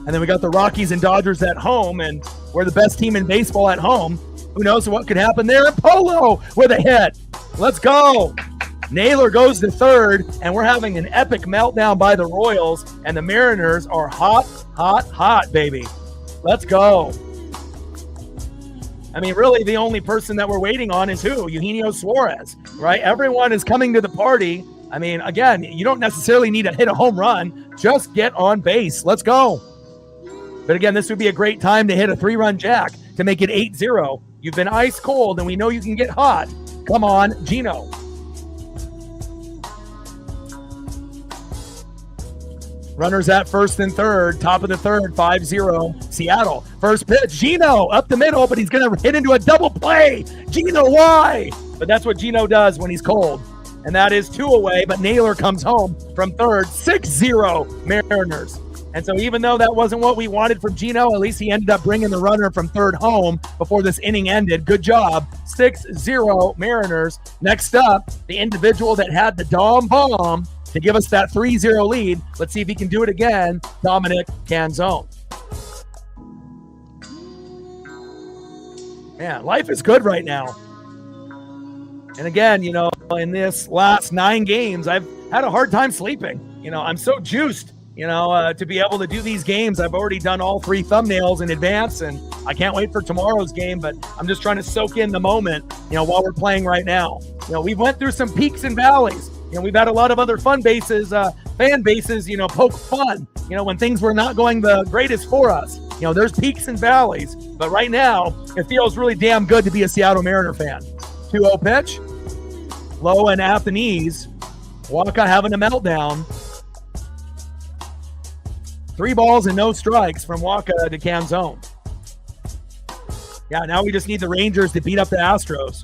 And then we got the Rockies and Dodgers at home, and we're the best team in baseball at home. Who knows what could happen there? Polo with a hit. Let's go. Naylor goes to third, and we're having an epic meltdown by the Royals, and the Mariners are hot, hot, hot, baby. Let's go. I mean, really, the only person that we're waiting on is who? Eugenio Suarez, right? Everyone is coming to the party. I mean, again, you don't necessarily need to hit a home run. Just get on base. Let's go. But again, this would be a great time to hit a 3-run jack to make it 8-0. You've been ice cold, and we know you can get hot. Come on, Gino. Runners at first and third, top of the third, 5-0, Seattle. First pitch, Gino up the middle, but he's going to hit into a double play. Gino, why? But that's what Gino does when he's cold. And that is 2 away, but Naylor comes home from third, 6-0 Mariners. And so even though that wasn't what we wanted from Gino, at least he ended up bringing the runner from third home before this inning ended. Good job. 6-0 Mariners. Next up, the individual that had the Dom bomb to give us that 3-0 lead. Let's see if he can do it again. Dominic Canzone. Man, life is good right now. And again, in this last 9 games, I've had a hard time sleeping. I'm so juiced, to be able to do these games. I've already done all 3 thumbnails in advance, and I can't wait for tomorrow's game, but I'm just trying to soak in the moment, while we're playing right now. We've went through some peaks and valleys. We've had a lot of other fan bases, poke fun, when things were not going the greatest for us. There's peaks and valleys, but right now it feels really damn good to be a Seattle Mariner fan. 2-0 pitch, low and at the knees. Waka having a meltdown. 3 balls and no strikes from Waka to Canzone. Yeah, now we just need the Rangers to beat up the Astros.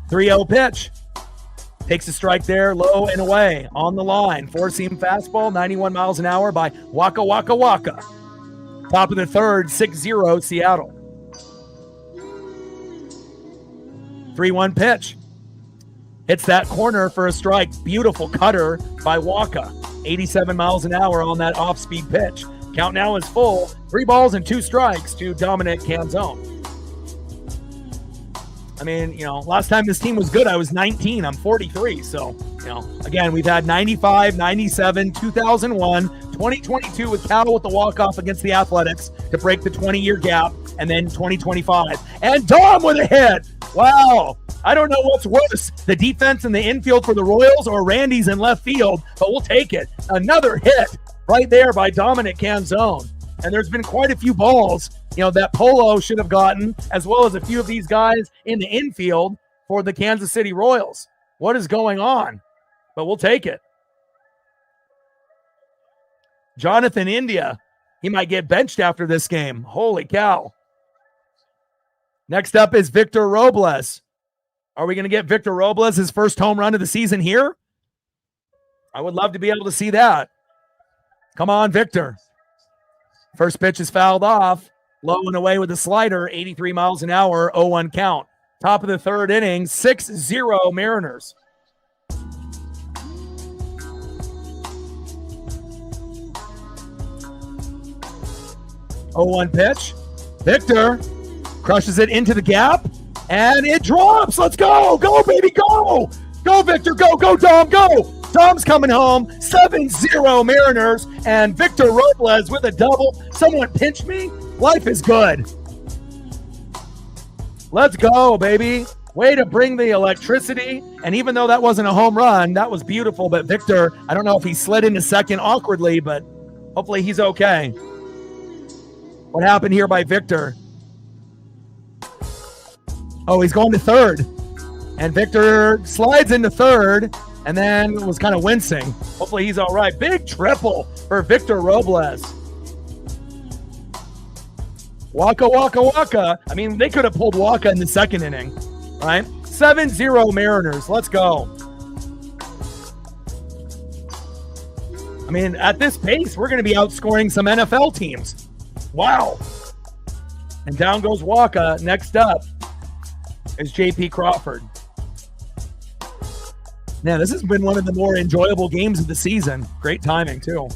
3-0 pitch. Takes a strike there, low and away, on the line. 4-seam fastball, 91 miles an hour by Waka Waka Waka. Top of the third, 6-0 Seattle. 3-1 pitch. Hits that corner for a strike. Beautiful cutter by Waka. 87 miles an hour on that off-speed pitch. Count now is full. 3 balls and 2 strikes to Dominic Canzone. I mean, last time this team was good, I was 19. I'm 43. So, again, we've had 95, 97, 2001, 2022 with Cal with the walk-off against the Athletics to break the 20-year gap, and then 2025. And Dom with a hit. Wow. I don't know what's worse, the defense in the infield for the Royals or Randy's in left field, but we'll take it. Another hit right there by Dominic Canzone. And there's been quite a few balls, that Polo should have gotten, as well as a few of these guys in the infield for the Kansas City Royals. What is going on? But we'll take it. Jonathan India, he might get benched after this game. Holy cow. Next up is Victor Robles. Are we going to get Victor Robles his first home run of the season here? I would love to be able to see that. Come on, Victor. First pitch is fouled off. Low and away with a slider, 83 miles an hour, 0-1 count. Top of the third inning, 6-0 Mariners. Oh, 1 pitch. Victor crushes it into the gap, and it drops. Let's go. Go, baby, go. Go, Victor. Go, go, Dom, go. Dom's coming home. 7-0 Mariners, and Victor Robles with a double. Someone pinch me. Life is good. Let's go, baby. Way to bring the electricity. And even though that wasn't a home run, that was beautiful. But Victor, I don't know if he slid into second awkwardly, but hopefully he's okay. What happened here by Victor? Oh, he's going to third. And Victor slides into third and then was kind of wincing. Hopefully he's all right. Big triple for Victor Robles. Waka, Waka, Waka. I mean, they could have pulled Waka in the second inning, right? 7-0 Mariners. Let's go. I mean, at this pace, we're going to be outscoring some NFL teams. Wow. And down goes Waka. Next up is J.P. Crawford. Man, this has been one of the more enjoyable games of the season. Great timing, too.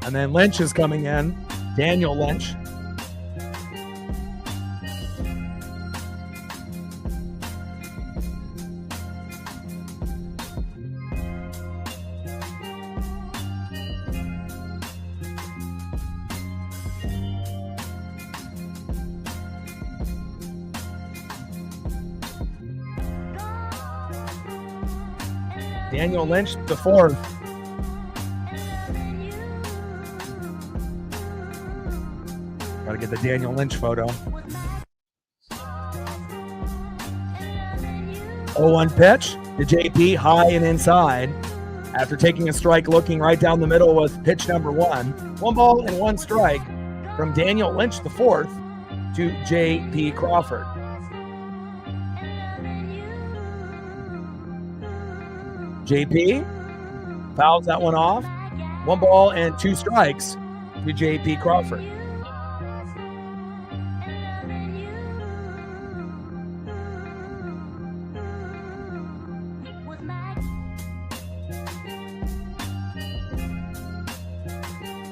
And then Lynch is coming in. Daniel Lynch. Daniel Lynch, the fourth. Gotta get the Daniel Lynch photo. 0-1 pitch to JP, high and inside. After taking a strike, looking right down the middle was pitch number 1. 1 ball and 1 strike from Daniel Lynch, the fourth, to JP Crawford. JP fouls that one off. 1 ball and 2 strikes to JP Crawford.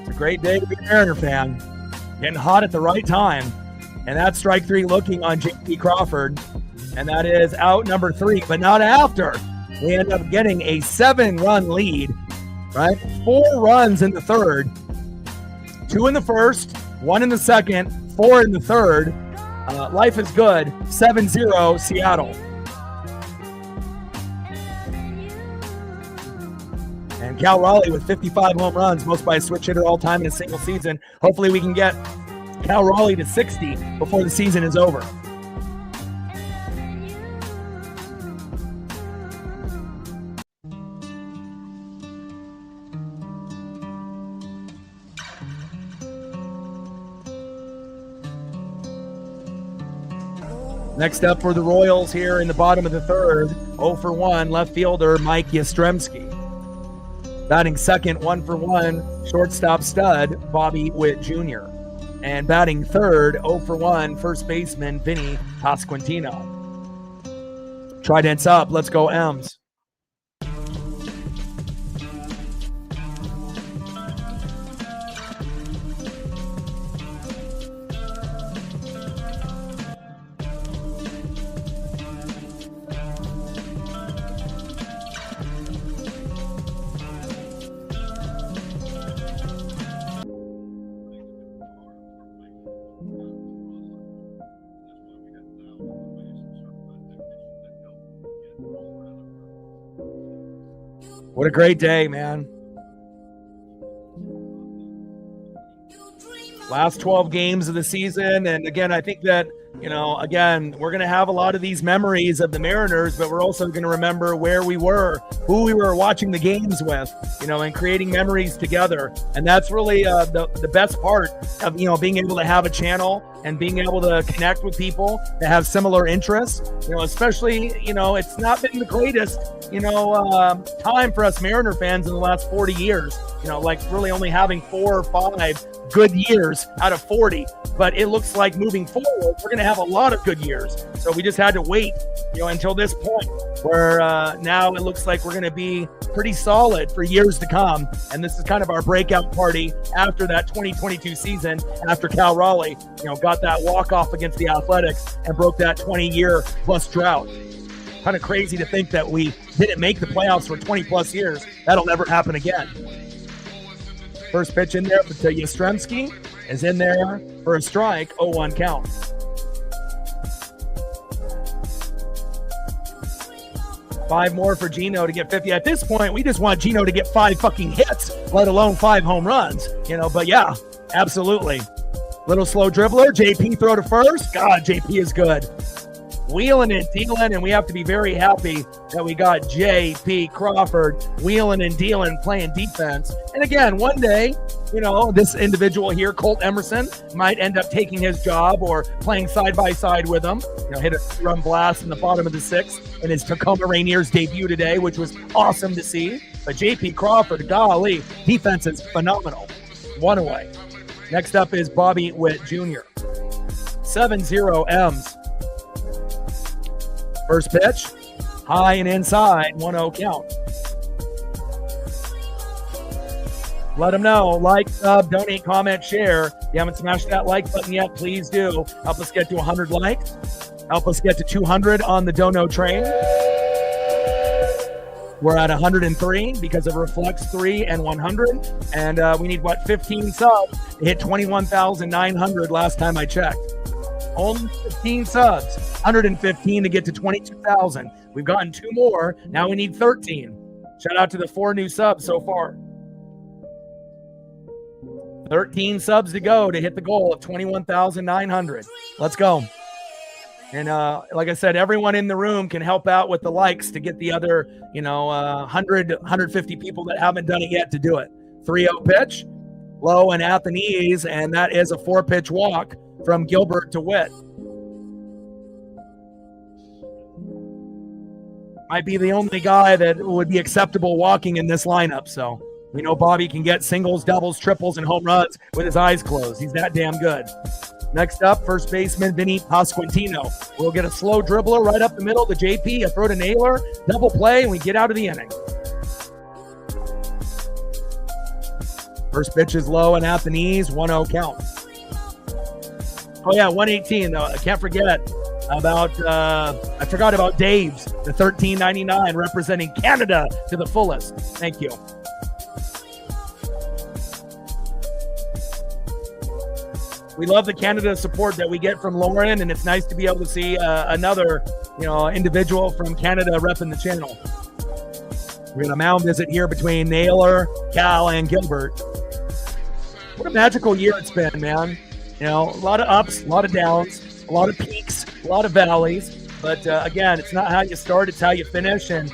It's a great day to be a Mariner fan. Getting hot at the right time. And that's strike 3 looking on JP Crawford. And that is out number 3, but not after. We end up getting a 7-run lead, right? 4 runs in the third, 2 in the first, 1 in the second, 4 in the third. Life is good. 7-0 Seattle. And Cal Raleigh with 55 home runs, most by a switch hitter all time in a single season. Hopefully we can get Cal Raleigh to 60 before the season is over. Next up for the Royals here in the bottom of the third, 0 for 1, left fielder Mike Yastrzemski. Batting second, 1 for 1, shortstop stud Bobby Witt Jr. And batting third, 0 for 1, first baseman Vinny Pasquantino. Trident's up, let's go M's. What a great day, man. Last 12 games of the season. And again, I think that, again, we're going to have a lot of these memories of the Mariners, but we're also going to remember where we were, who we were watching the games with, and creating memories together. And that's really the best part of, being able to have a channel and being able to connect with people that have similar interests, especially, it's not been the greatest, time for us Mariner fans in the last 40 years, like really only having 4 or 5 good years out of 40. But it looks like moving forward, we're going to have a lot of good years. So we just had to wait, until this point where now it looks like we're going to be pretty solid for years to come. And this is kind of our breakout party after that 2022 season, after Cal Raleigh, got that walk-off against the Athletics and broke that 20-year plus drought. Kind of crazy to think that we didn't make the playoffs for 20 plus years. That'll never happen again. First pitch in there for Yastrzemski is in there for a strike, 0-1 count. Five more for Gino to get 50. At this point, we just want Gino to get 5 fucking hits, let alone 5 home runs. But yeah, absolutely. Little slow dribbler, JP throw to first. God, JP is good. Wheeling and dealing, and we have to be very happy that we got JP Crawford wheeling and dealing, playing defense. And again, one day, this individual here, Colt Emerson, might end up taking his job or playing side by side with him. Hit a run blast in the bottom of the 6th in his Tacoma Rainiers debut today, which was awesome to see. But JP Crawford, golly, defense is phenomenal. 1 away. Next up is Bobby Witt Jr. 7-0 M's. First pitch, high and inside, 1-0 count. Let them know. Like, sub, donate, comment, share. If you haven't smashed that like button yet, please do. Help us get to 100 likes. Help us get to 200 on the Dono train. We're at 103 because of Reflex 3 and 100. And we need, 15 subs to hit 21,900 last time I checked. Only 15 subs, 115 to get to 22,000. We've gotten 2 more. Now we need 13. Shout out to the 4 new subs so far. 13 subs to go to hit the goal of 21,900. Let's go. And like I said, everyone in the room can help out with the likes to get the other, 100, 150 people that haven't done it yet to do it. 3-0 pitch, low and at the knees, and that is a 4-pitch walk from Gilbert to Witt. Might be the only guy that would be acceptable walking in this lineup. So we know Bobby can get singles, doubles, triples, and home runs with his eyes closed. He's that damn good. Next up, first baseman Vinny Pasquantino. We'll get a slow dribbler right up the middle to JP, a throw to Naylor, double play, and we get out of the inning. First pitch is low and at the knees, 1-0 count. Oh yeah, 118 though. I can't forget about, I forgot about Dave's, the 13.99 representing Canada to the fullest. Thank you. We love the Canada support that we get from Lauren, and it's nice to be able to see another, individual from Canada repping the channel. We're going to mound visit here between Naylor, Cal, and Gilbert. What a magical year it's been, man. A lot of ups, a lot of downs, a lot of peaks, a lot of valleys. But again, it's not how you start, it's how you finish. And,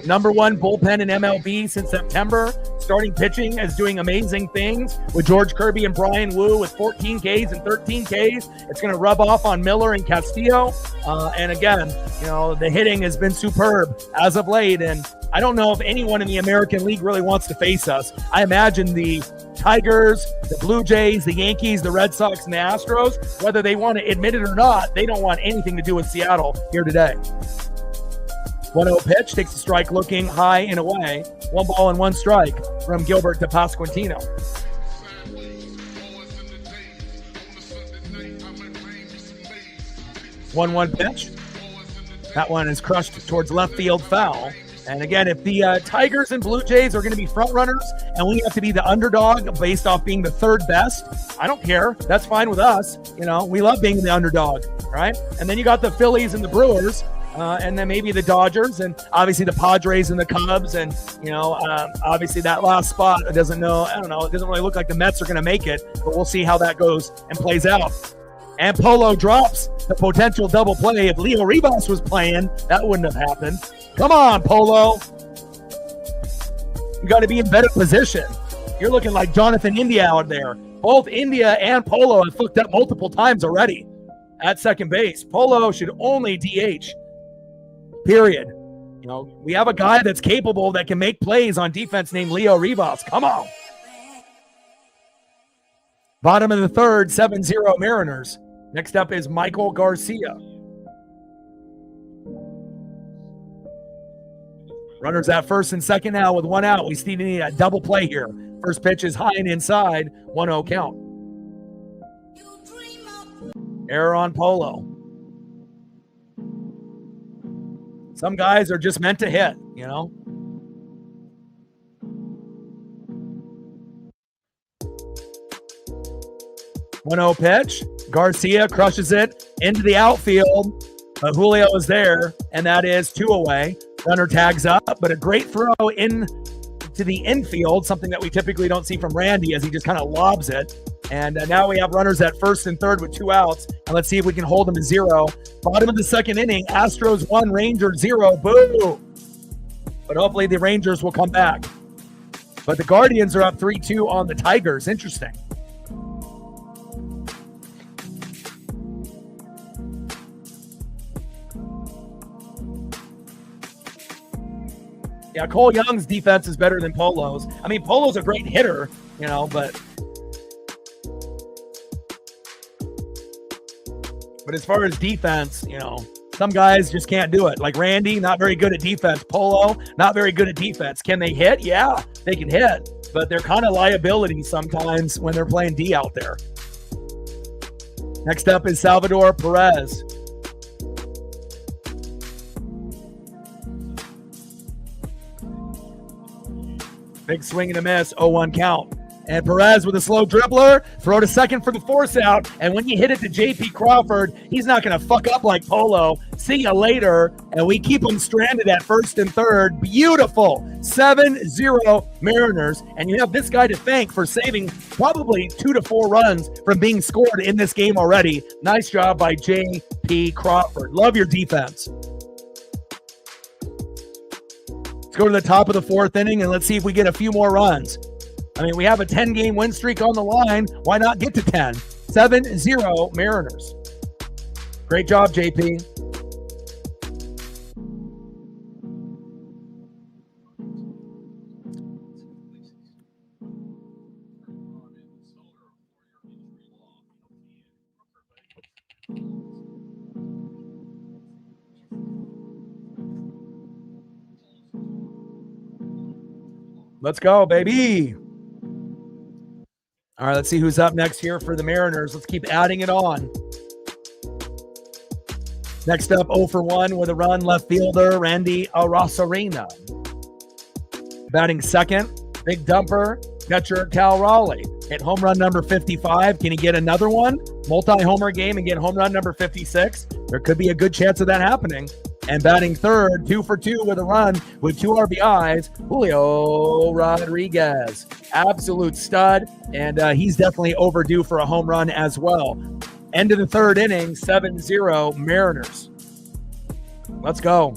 number 1 bullpen in MLB since September. Starting pitching is doing amazing things with George Kirby and Brian Wu with 14 Ks and 13 Ks. It's going to rub off on Miller and Castillo. And again, the hitting has been superb as of late. And I don't know if anyone in the American League really wants to face us. I imagine the Tigers, the Blue Jays, the Yankees, the Red Sox, and the Astros, whether they want to admit it or not, they don't want anything to do with Seattle here today. 1-0 pitch, takes a strike looking high and away. 1 ball and 1 strike from Gilbert to Pasquantino. 1-1 pitch. That one is crushed towards left field foul. And again, if the Tigers and Blue Jays are going to be front runners and we have to be the underdog based off being the 3rd best, I don't care. That's fine with us. We love being the underdog, right? And then you got the Phillies and the Brewers. And then maybe the Dodgers and obviously the Padres and the Cubs. And, obviously that last spot, it doesn't really look like the Mets are going to make it, but we'll see how that goes and plays out. And Polo drops the potential double play. If Leo Rivas was playing, that wouldn't have happened. Come on, Polo. You got to be in better position. You're looking like Jonathan India out there. Both India and Polo have fucked up multiple times already at second base. Polo should only DH. Period. We have a guy that's capable that can make plays on defense named Leo Rivas. Come on. Bottom of the 3rd, 7-0 Mariners. Next up is Michael Garcia. Runners at first and second now with 1 out. We still need a double play here. First pitch is high and inside. 1-0 count. Error on Polo. Some guys are just meant to hit, 1-0 pitch. Garcia crushes it into the outfield. But Julio is there, and that is 2 away. Runner tags up, but a great throw in to the infield, something that we typically don't see from Randy as he just kind of lobs it. And now we have runners at first and third with 2 outs. And let's see if we can hold them to 0. Bottom of the 2nd inning, Astros 1, Rangers 0. Boo! But hopefully the Rangers will come back. But the Guardians are up 3-2 on the Tigers. Interesting. Yeah, Cole Young's defense is better than Polo's. I mean, Polo's a great hitter, but as far as defense, some guys just can't do it. Like Randy, not very good at defense. Polo, not very good at defense. Can they hit? Yeah, they can hit, but they're kind of liabilities sometimes when they're playing D out there. Next up is Salvador Perez. Big swing and a miss, 0-1 count. And Perez with a slow dribbler, throw to second for the force out. And when you hit it to J.P. Crawford, he's not going to fuck up like Polo. See you later. And we keep him stranded at first and third. Beautiful. 7-0 Mariners. And you have this guy to thank for saving probably 2 to 4 runs from being scored in this game already. Nice job by J.P. Crawford. Love your defense. Let's go to the top of the 4th inning and let's see if we get a few more runs. I mean, we have a 10-game win streak on the line. Why not get to 10? 7-0 Mariners. Great job, JP. Let's go, baby. All right, let's see who's up next here for the Mariners. Let's keep adding it on. Next up, 0 for 1 with a run, left fielder, Randy Arozarena. Batting second, big dumper, catcher Cal Raleigh. Hit home run number 55. Can he get another one? Multi-homer game and get home run number 56? There could be a good chance of that happening. And batting third, 2 for 2 with a run with 2 RBIs, Julio Rodriguez. Absolute stud, and he's definitely overdue for a home run as well. End of the 3rd inning, 7-0 Mariners. Let's go.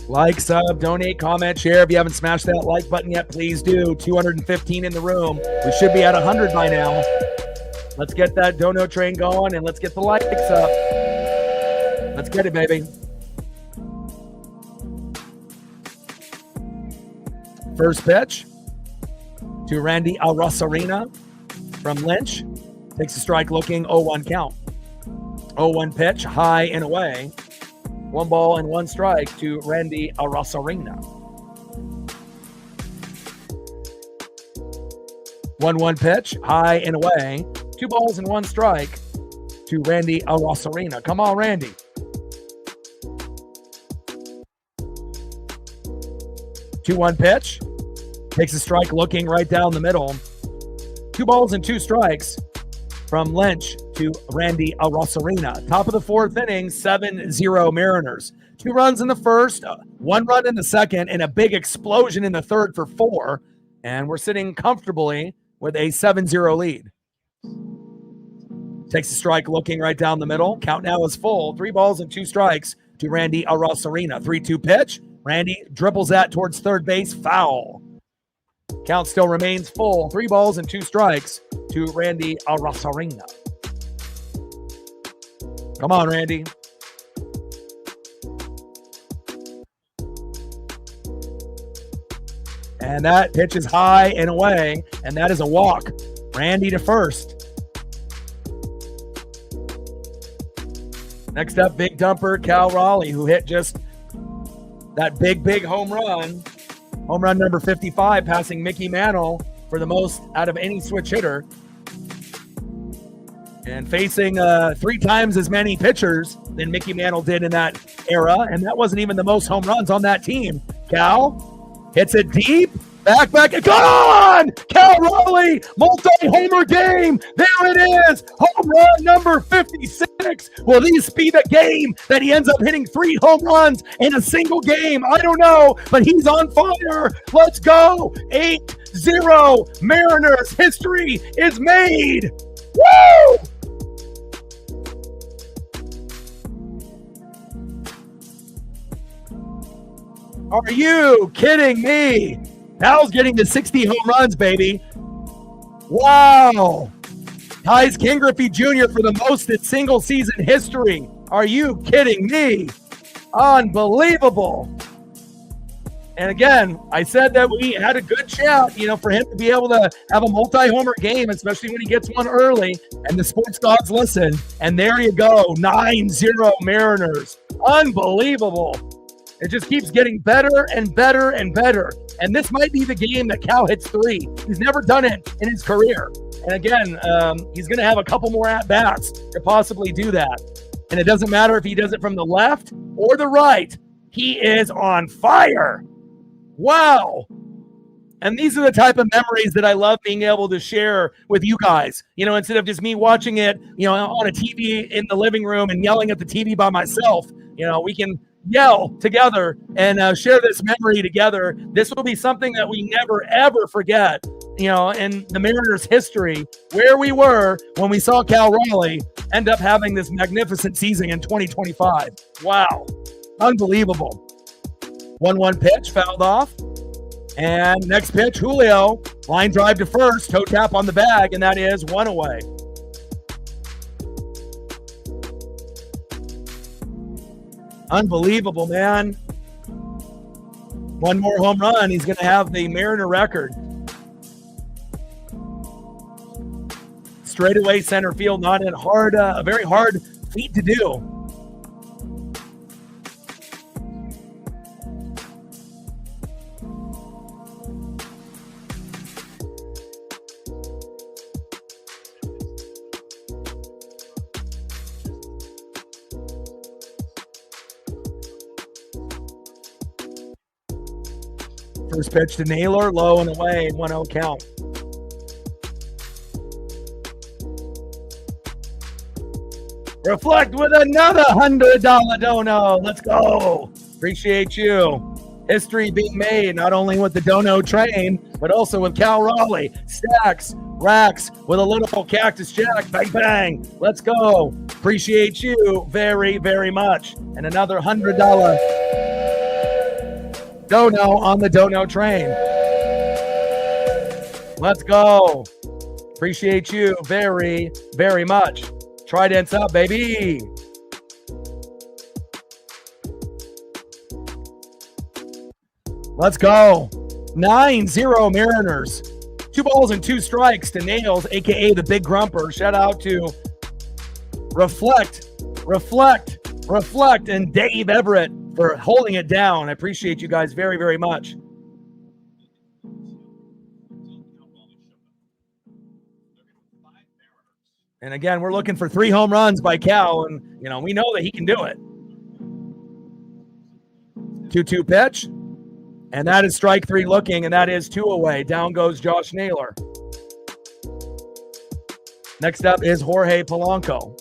Like, sub, donate, comment, share. If you haven't smashed that like button yet, please do. 215 in the room. We should be at 100 by now. Let's get that dono train going and let's get the likes up. Let's get it, baby. First pitch to Randy Arozarena from Lynch. Takes a strike looking, 0-1 count. 0-1 pitch, high and away. 1 ball and 1 strike to Randy Arozarena. 1-1 pitch, high and away. 2 balls and 1 strike to Randy Arozarena. Come on, Randy. Two 2-1 pitch. Takes a strike looking right down the middle. 2 balls and 2 strikes from Lynch to Randy Arozarena. Top of the 4th inning, 7-0 Mariners. 2 runs in the first, 1 run in the second, and a big explosion in the third for 4. And we're sitting comfortably with a 7-0 lead. Takes a strike looking right down the middle. Count now is full. 3 balls and 2 strikes to Randy Arozarena. 3-2 pitch. Randy dribbles that towards third base. Foul. Count still remains full. 3 balls and 2 strikes to Randy Arozarena. Come on, Randy. And that pitch is high and away, and that is a walk. Randy to first. Next up, big dumper, Cal Raleigh, who hit just that big home run. Home run number 55, passing Mickey Mantle for the most out of any switch hitter. And facing 3 times as many pitchers than Mickey Mantle did in that era. And that wasn't even the most home runs on that team. Cal hits it deep. Back, gone! Cal Raleigh, multi-homer game. There it is. Home run number 56. Will this be the game that he ends up hitting 3 home runs in a single game? I don't know, but he's on fire. Let's go. 8-0 Mariners. History is made. Woo! Are you kidding me? Cal's getting to 60 home runs, baby. Wow. Ties King Griffey Jr. for the most in single season history. Are you kidding me? Unbelievable. And again, I said that we had a good shot, for him to be able to have a multi-homer game, especially when he gets one early, and the sports gods listen. And there you go, 9-0 Mariners. Unbelievable. It just keeps getting better and better and better. And this might be the game that Cal hits 3. He's never done it in his career. And again, he's going to have a couple more at-bats to possibly do that. And it doesn't matter if he does it from the left or the right. He is on fire. Wow. And these are the type of memories that I love being able to share with you guys. You know, instead of just me watching it, you know, on a TV in the living room and yelling at the TV by myself, you know, we can yell together and share this memory together. This will be something that we never, ever forget, you know, in the Mariners' history, where we were when we saw Cal Raleigh end up having this magnificent season in 2025. Wow. Unbelievable. 1-1 pitch, fouled off. And next pitch, Julio, line drive to first, toe tap on the bag, and that is 1 away. Unbelievable, man. One more home run, he's going to have the Mariner record. Straightaway center field, not in hard, a very hard feat to do. First pitch to Naylor, low and away, 1-0 count. Reflect with another $100 dono. Let's go. Appreciate you. History being made not only with the dono train, but also with Cal Raleigh. Stacks, racks with a little cactus jack. Bang, bang. Let's go. Appreciate you very, very much. And another $100 dono on the dono train. Let's go. Appreciate you very, very much. Trident's up, baby. Let's go. 9-0 Mariners. 2 balls and 2 strikes to Nails, a.k.a. the Big Grumper. Shout out to Reflect, and Dave Everett for holding it down. I appreciate you guys very, very much. And again, we're looking for 3 home runs by Cal, and you know we know that he can do it. 2-2 pitch, and that is strike 3 looking, and that is 2 away. Down goes Josh Naylor. Next up is Jorge Polanco.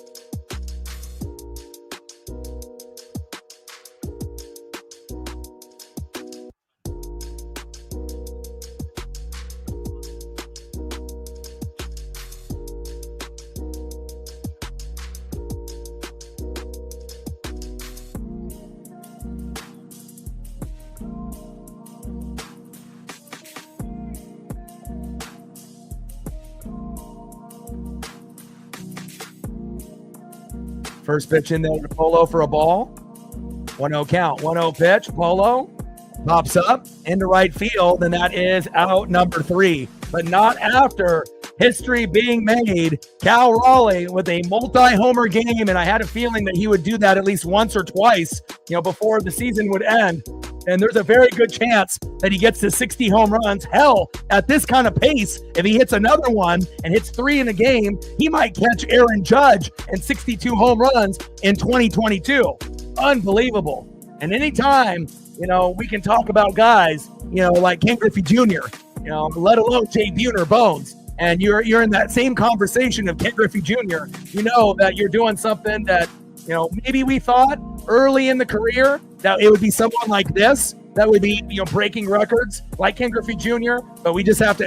First pitch in there to Polo for a ball. 1-0 count. 1-0 pitch. Polo pops up into right field, and that is out number 3. But not after history being made. Cal Raleigh with a multi-homer game, and I had a feeling that he would do that at least once or twice, you know, before the season would end. And there's a very good chance that he gets to 60 home runs. Hell, at this kind of pace, if he hits another one and hits 3 in a game, he might catch Aaron Judge and 62 home runs in 2022. Unbelievable. And anytime, you know, we can talk about guys, you know, like Ken Griffey Jr., you know, let alone Jay Buhner Bones, and you're in that same conversation of Ken Griffey Jr., you know that you're doing something that, you know, maybe we thought early in the career that it would be someone like this that would be, you know, breaking records like Ken Griffey Jr., but we just have to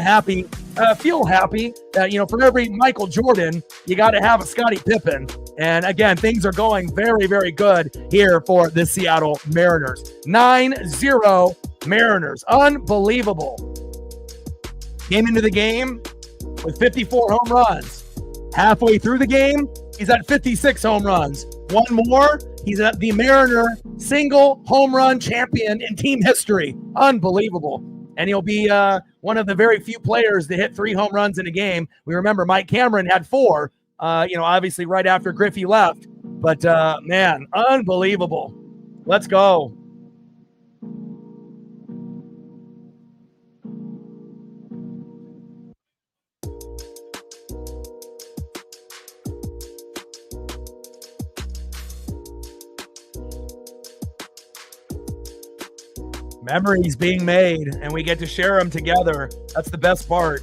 feel happy that, you know, for every Michael Jordan, you got to have a Scottie Pippen. And again, things are going very, very good here for the Seattle Mariners. 9-0 Mariners. Unbelievable. Came into the game with 54 home runs. Halfway through the game, he's at 56 home runs. One more, he's at the Mariner single home run champion in team history. Unbelievable. And he'll be one of the very few players to hit 3 home runs in a game. We remember Mike Cameron had 4, you know, obviously right after Griffey left. But, man, unbelievable. Let's go. Memories being made, and we get to share them together. That's the best part.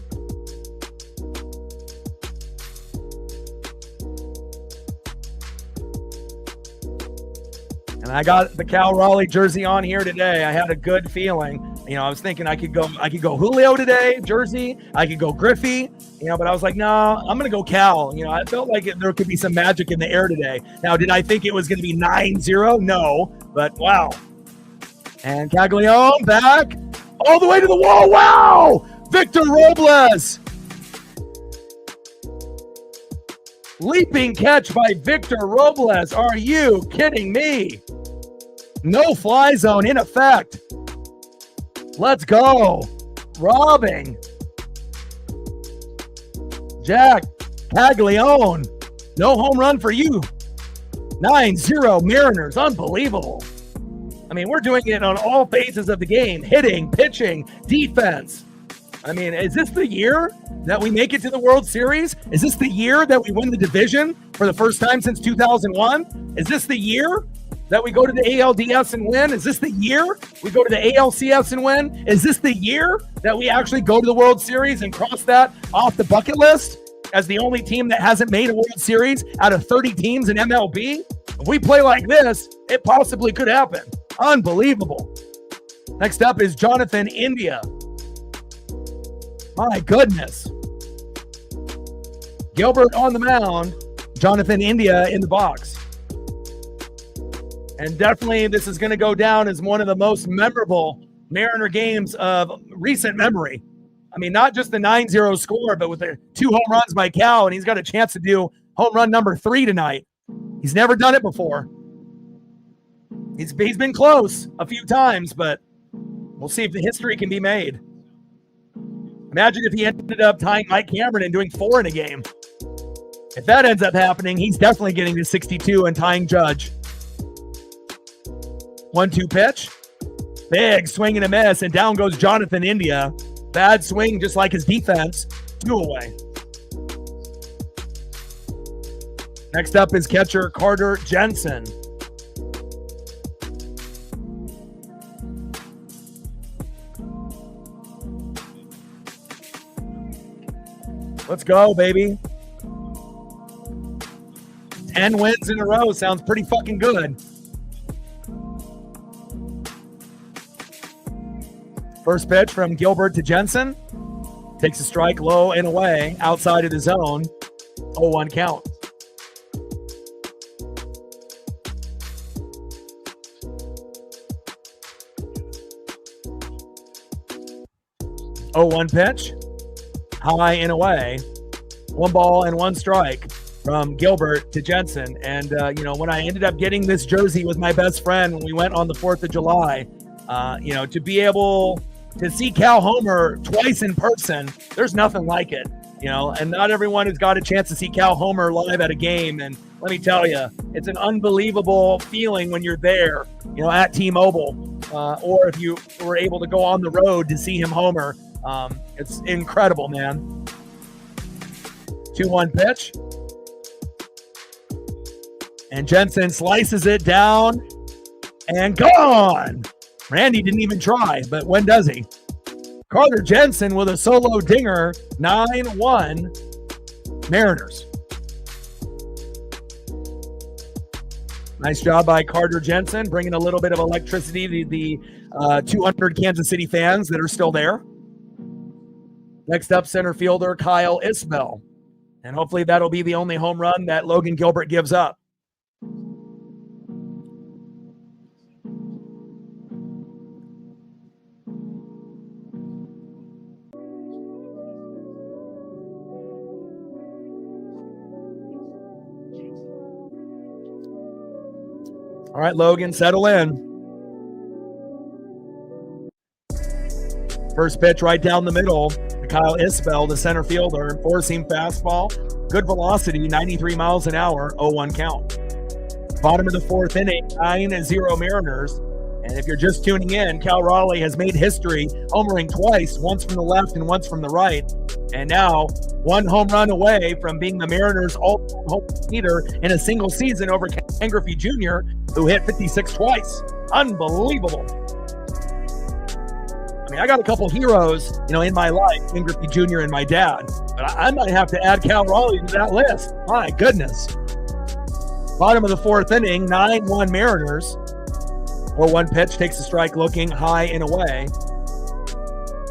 And I got the Cal Raleigh jersey on here today. I had a good feeling. You know, I was thinking I could go Julio today, jersey. I could go Griffey, but I was like, no, I'm going to go Cal. I felt like there could be some magic in the air today. Now, did I think it was going to be 9-0? No, but wow. And Caglione back all the way to the wall. Wow! Victor Robles. Leaping catch by Victor Robles. Are you kidding me? No fly zone in effect. Let's go. Robbing. Jack Caglione. No home run for you. 9-0 Mariners. Unbelievable. I mean, we're doing it on all phases of the game. Hitting, pitching, defense. I mean, is this the year that we make it to the World Series? Is this the year that we win the division for the first time since 2001? Is this the year that we go to the ALDS and win? Is this the year we go to the ALCS and win? Is this the year that we actually go to the World Series and cross that off the bucket list as the only team that hasn't made a World Series out of 30 teams in MLB? If we play like this, it possibly could happen. Unbelievable. Next up is Jonathan India. My goodness. Gilbert on the mound, Jonathan India in the box. And definitely this is going to go down as one of the most memorable Mariner games of recent memory. I mean, not just the 9-0 score, but with the 2 home runs by Cal, and he's got a chance to do home run number 3 tonight. He's never done it before. He's been close a few times, but we'll see if the history can be made. Imagine if he ended up tying Mike Cameron and doing 4 in a game. If that ends up happening, he's definitely getting to 62 and tying Judge. 1-2 pitch. Big swing and a miss, and down goes Jonathan India. Bad swing, just like his defense. 2 away. Next up is catcher Carter Jensen. Let's go, baby. 10 wins in a row sounds pretty fucking good. First pitch from Gilbert to Jensen. Takes a strike low and away, outside of the zone. 0-1 count. Oh, 1 pitch. High and away. 1 ball and 1 strike from Gilbert to Jensen. And, when I ended up getting this jersey with my best friend when we went on the 4th of July, to be able to see Cal Homer twice in person, there's nothing like it, and not everyone has got a chance to see Cal Homer live at a game. And let me tell you, it's an unbelievable feeling when you're there, at T-Mobile, or if you were able to go on the road to see him homer. It's incredible, man. 2-1 pitch. And Jensen slices it down and gone. Randy didn't even try, but when does he? Carter Jensen with a solo dinger. 9-1 Mariners. Nice job by Carter Jensen, bringing a little bit of electricity to the 200 Kansas City fans that are still there. Next up, center fielder Kyle Isbell. And hopefully that'll be the only home run that Logan Gilbert gives up. All right, Logan, settle in. First pitch right down the middle. Kyle Isbell, the center fielder, 4-seam fastball. Good velocity, 93 miles an hour, 0-1 count. Bottom of the 4th inning, 9-0 Mariners. And if you're just tuning in, Cal Raleigh has made history, homering twice, once from the left and once from the right. And now 1 home run away from being the Mariners' all-time home leader in a single season over Ken Griffey Jr., who hit 56 twice. Unbelievable. I got a couple heroes, in my life, Ken Griffey Jr. and my dad, but I might have to add Cal Raleigh to that list. My goodness. Bottom of the fourth inning, 9-1 Mariners. 0-1 pitch, takes a strike looking high and away.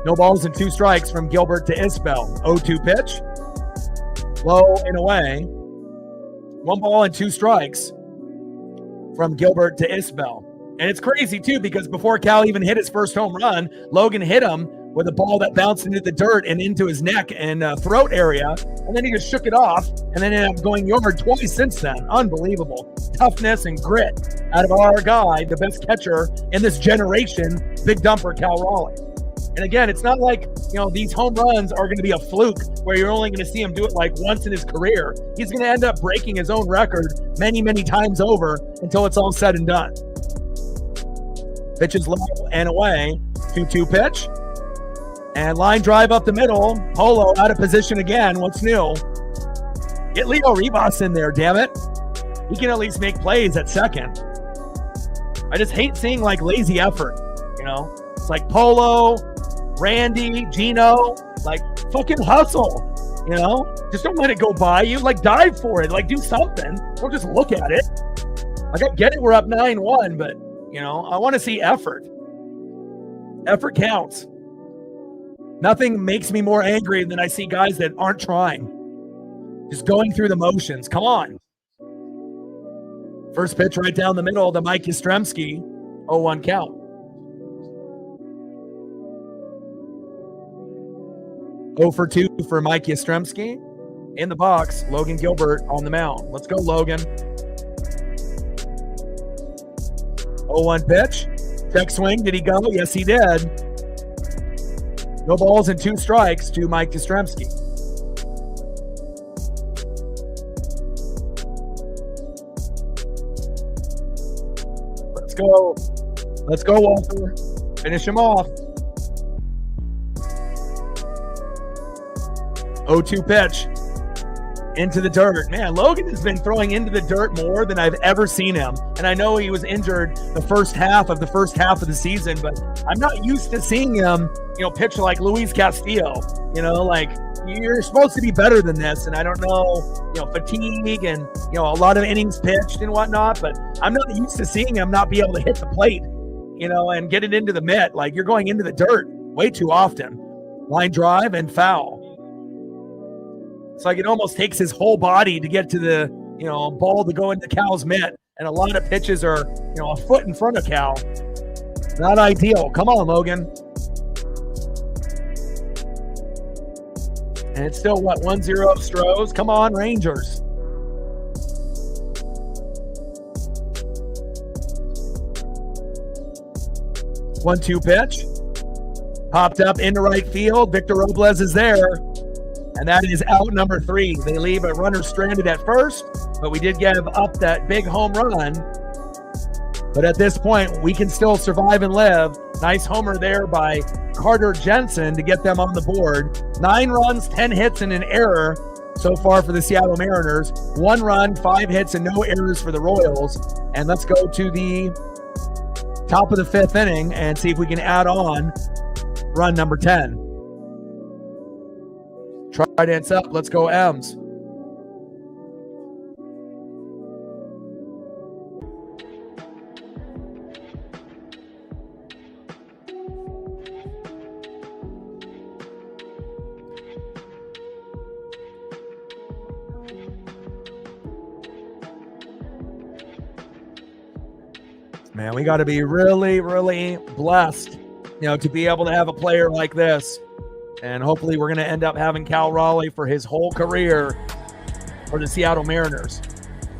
No balls and 2 strikes from Gilbert to Isbell. 0-2 pitch, low and away. 1 ball and 2 strikes from Gilbert to Isbell. And it's crazy, too, because before Cal even hit his first home run, Logan hit him with a ball that bounced into the dirt and into his neck and throat area. And then he just shook it off and then ended up going yard twice since then. Unbelievable. Toughness and grit out of our guy, the best catcher in this generation, big dumper Cal Raleigh. And again, it's not like, these home runs are going to be a fluke where you're only going to see him do it like once in his career. He's going to end up breaking his own record many, many times over until it's all said and done. Pitches low and away. 2-2 pitch. And line drive up the middle. Polo out of position again. What's new? Get Leo Ribas in there, damn it. He can at least make plays at second. I just hate seeing lazy effort, It's like Polo, Randy, Gino, fucking hustle, Just don't let it go by you. Dive for it. Do something. Don't just look at it. I get it, we're up 9-1, but, I want to see effort. Effort counts. Nothing makes me more angry than I see guys that aren't trying. Just going through the motions. Come on. First pitch right down the middle to Mike Yastrzemski. 0-1 count. 0-for-2 for Mike Yastrzemski. In the box, Logan Gilbert on the mound. Let's go, Logan. 0-1 pitch. Check swing. Did he go? Yes, he did. No balls and 2 strikes to Mike Yastrzemski. Let's go. Let's go, Walter. Finish him off. 0-2 pitch. Into the dirt. Man, Logan has been throwing into the dirt more than I've ever seen him. And I know he was injured the first half of the season, but I'm not used to seeing him, pitch like Luis Castillo. You're supposed to be better than this. And I don't know, fatigue and, a lot of innings pitched and whatnot, but I'm not used to seeing him not be able to hit the plate, and get it into the mitt. You're going into the dirt way too often. Line drive and foul. It's it almost takes his whole body to get to the, ball to go into Cal's mitt. And a lot of pitches are, a foot in front of Cal. Not ideal. Come on, Logan. And it's still, 1-0 Stros? Come on, Rangers. One-two pitch. Popped up into right field. Victor Robles is there. And that is out number 3. They leave a runner stranded at first, but we did give up that big home run. But at this point, we can still survive and live. Nice homer there by Carter Jensen to get them on the board. 9 runs, 10 hits, and an error so far for the Seattle Mariners. 1 run, 5 hits, and no errors for the Royals. And let's go to the top of the 5th inning and see if we can add on run number 10. Trident's up. Let's go, M's. Man, we got to be really, really blessed, to be able to have a player like this. And hopefully we're going to end up having Cal Raleigh for his whole career for the Seattle Mariners.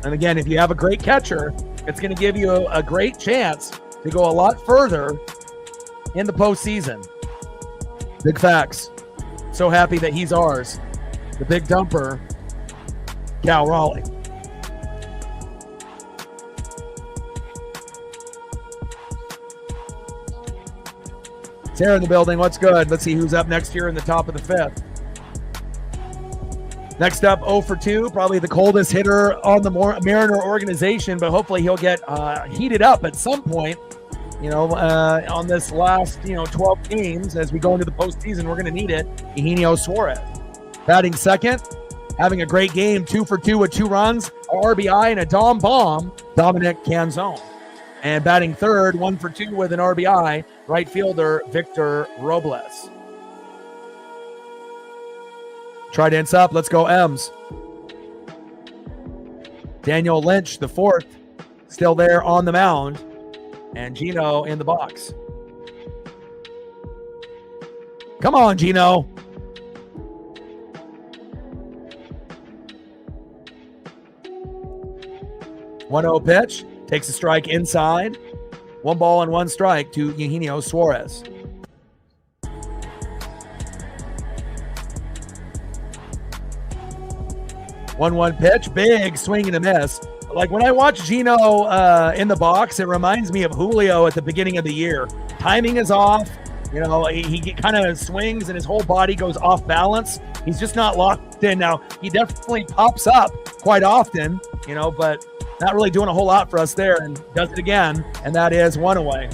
And again, if you have a great catcher, it's going to give you a great chance to go a lot further in the postseason. Big facts. So happy that he's ours. The big dumper, Cal Raleigh. Sarah in the building. What's good? Let's see who's up next here in the top of the 5th. Next up, 0-for-2, probably the coldest hitter on the Mariner organization, but hopefully he'll get heated up at some point on this last, 12 games as we go into the postseason. We're going to need it. Eugenio Suarez. Batting second, having a great game, 2 for 2 with 2 runs, a RBI, and a Dom bomb, Dominic Canzone. And batting third, 1 for 2 with an RBI, right fielder Victor Robles. Trident's up. Let's go, M's. Daniel Lynch, the fourth, still there on the mound. And Gino in the box. Come on, Gino. One 0 pitch. Takes a strike inside. 1 ball and 1 strike to Eugenio Suarez. One pitch. Big swing and a miss. Like when I watch Gino in the box, it reminds me of Julio at the beginning of the year. Timing is off. He kind of swings and his whole body goes off balance. He's just not locked in. Now, he definitely pops up quite often, but not really doing a whole lot for us there, and does it again, and that is 1 away.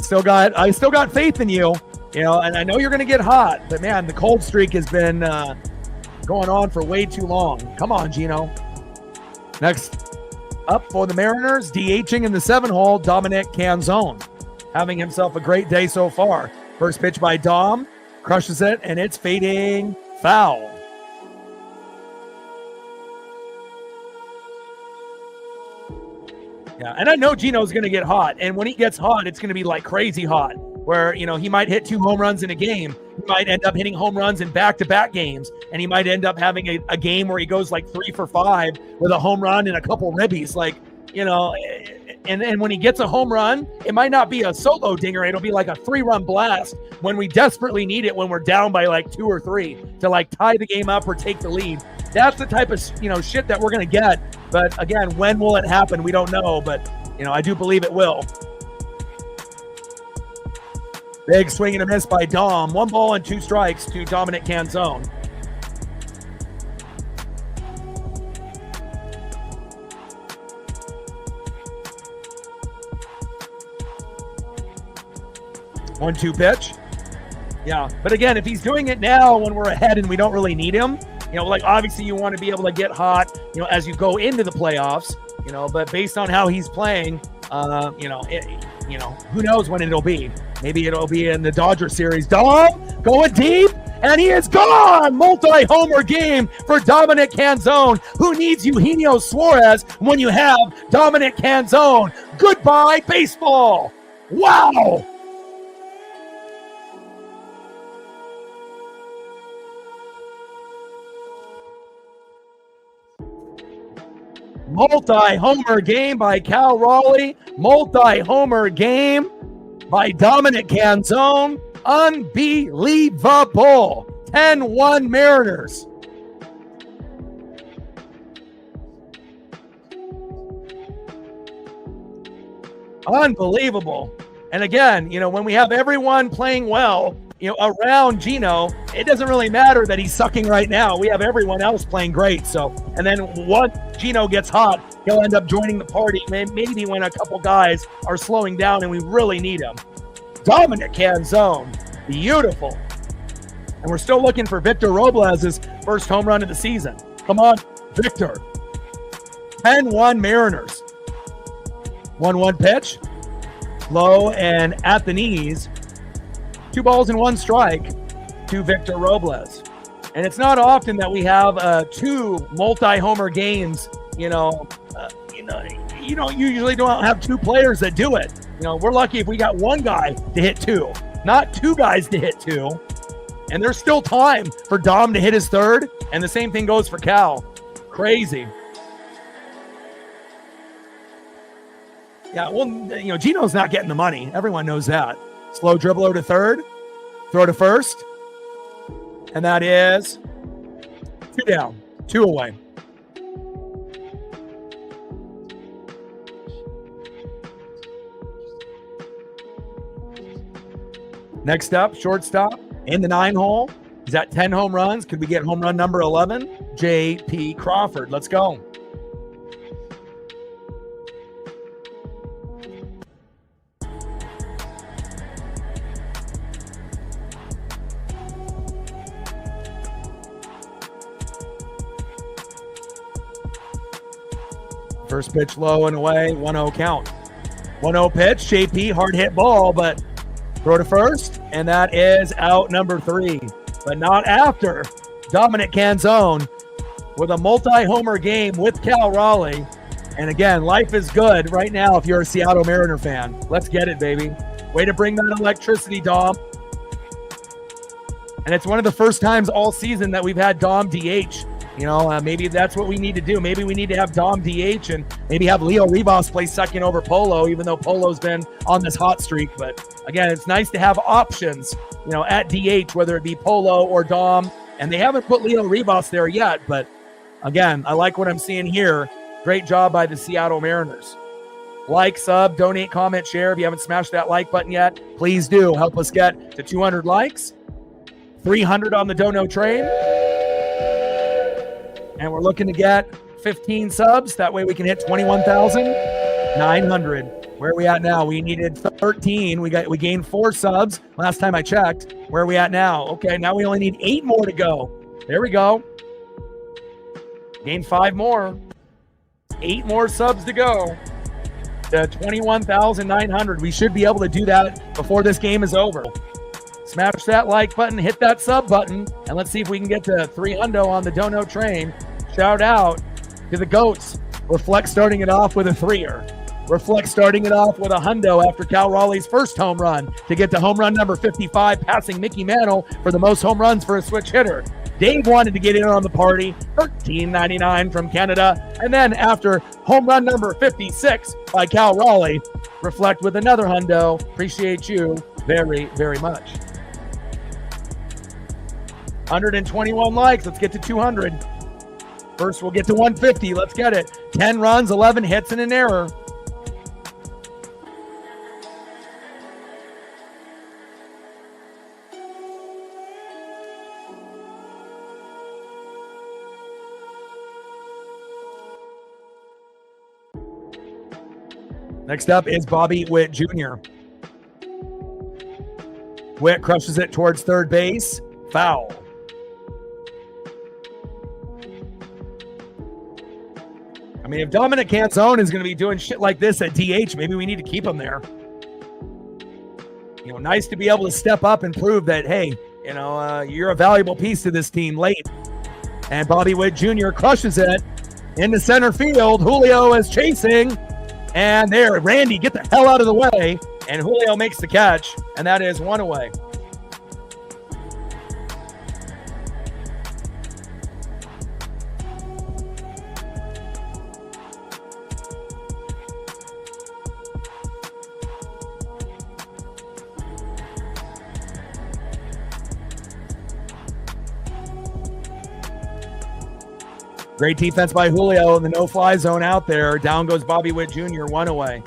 I still got faith in you. And I know you're going to get hot, but man, the cold streak has been going on for way too long. Come on, Gino. Next up for the Mariners, DHing in the 7-hole, Dominic Canzone. Having himself a great day so far. First pitch by Dom, crushes it, and it's fading foul. Yeah, and I know Gino's going to get hot, and when he gets hot, it's going to be like crazy hot. Where, he might hit 2 home runs in a game. He might end up hitting home runs in back-to-back games. And he might end up having a game where he goes like 3 for 5 with a home run and a couple ribbies. And when he gets a home run, it might not be a solo dinger. It'll be like a 3-run blast when we desperately need it, when we're down by like 2 or 3 to like tie the game up or take the lead. That's the type of, shit that we're going to get. But again, when will it happen? We don't know. But, I do believe it will. Big swing and a miss by Dom. 1 ball and 2 strikes to Dominic Canzone. One 2 pitch. Yeah, but again, if he's doing it now when we're ahead and we don't really need him, obviously you want to be able to get hot, as you go into the playoffs, but based on how he's playing, who knows when it'll be. Maybe it'll be in the Dodger series. Dom going deep, and he is gone. Multi-homer game for Dominic Canzone. Who needs Eugenio Suarez when you have Dominic Canzone? Goodbye, baseball. Wow. Multi-homer game by Cal Raleigh. Multi-homer game by Dominic Canzone. Unbelievable. 10-1 Mariners. Unbelievable. And again, when we have everyone playing well, around Gino, it doesn't really matter that he's sucking right now. We have everyone else playing great. So, and then once Gino gets hot, he'll end up joining the party. Maybe when a couple guys are slowing down and we really need him. Dominic Canzone, beautiful. And we're still looking for Victor Robles' first home run of the season. Come on, Victor. 10-1 Mariners. 1-1 pitch. Low and at the knees. 2 balls and 1 strike to Victor Robles. And it's not often that we have 2 multi-homer games. You usually don't have 2 players that do it. We're lucky if we got 1 guy to hit 2, not 2 guys to hit 2. And there's still time for Dom to hit his 3rd, and the same thing goes for Cal. Crazy. Yeah, well, Gino's not getting the money. Everyone knows that. Slow dribbler to 3rd, throw to 1st, and that is 2 down, 2 away. Next up, shortstop in the 9-hole, He's at 10 home runs. Could we get home run number 11? J.P. Crawford. Let's go. First pitch low and away, 1-0 count. 1-0 pitch, JP, hard hit ball, but throw to first, and that is out number 3. But not after Dominic Canzone with a multi-homer game with Cal Raleigh. And again, life is good right now if you're a Seattle Mariner fan. Let's get it, baby. Way to bring that electricity, Dom. And it's one of the first times all season that we've had Dom DH. You know, maybe that's what we need to do. Maybe we need to have Dom DH and maybe have Leo Rivas play second over Polo, even though Polo's been on this hot streak. But again, it's nice to have options, you know, at DH, whether it be Polo or Dom. And they haven't put Leo Rivas there yet. But again, I like what I'm seeing here. Great job by the Seattle Mariners. Like, sub, donate, comment, share. If you haven't smashed that like button yet, please do. Help us get to 200 likes, 300 on the dono train. And we're looking to get 15 subs. That way we can hit 21,900. Where are we at now? We needed 13. We gained 4 subs last time I checked. Where are we at now? Okay, now we only need 8 more to go. There we go. Gain 5 more. 8 more subs to go to 21,900. We should be able to do that before this game is over. Smash that like button, hit that sub button, and let's see if we can get to 300 on the dono train. Shout out to the GOATs. Reflect starting it off with a 3-er. Reflect starting it off with a hundo after Cal Raleigh's first home run to get to home run number 55, passing Mickey Mantle for the most home runs for a switch hitter. Dave wanted to get in on the party, $13.99 from Canada. And then after home run number 56 by Cal Raleigh, reflect with another hundo. Appreciate you very, very much. 121 likes. Let's get to 200. First, we'll get to 150. Let's get it. 10 runs, 11 hits, and an error. Next up is Bobby Witt Jr. Witt crushes it towards third base. Foul. I mean, if Dominic Canzone is going to be doing shit like this at DH, maybe we need to keep him there. You know, nice to be able to step up and prove that, hey, you know, you're a valuable piece to this team late. And Bobby Witt Jr. crushes it into center field. Julio is chasing. And there, Randy, get the hell out of the way. And Julio makes the catch. And that is 1 away. Great defense by Julio in the no-fly zone out there. Down goes Bobby Witt Jr., 1 away.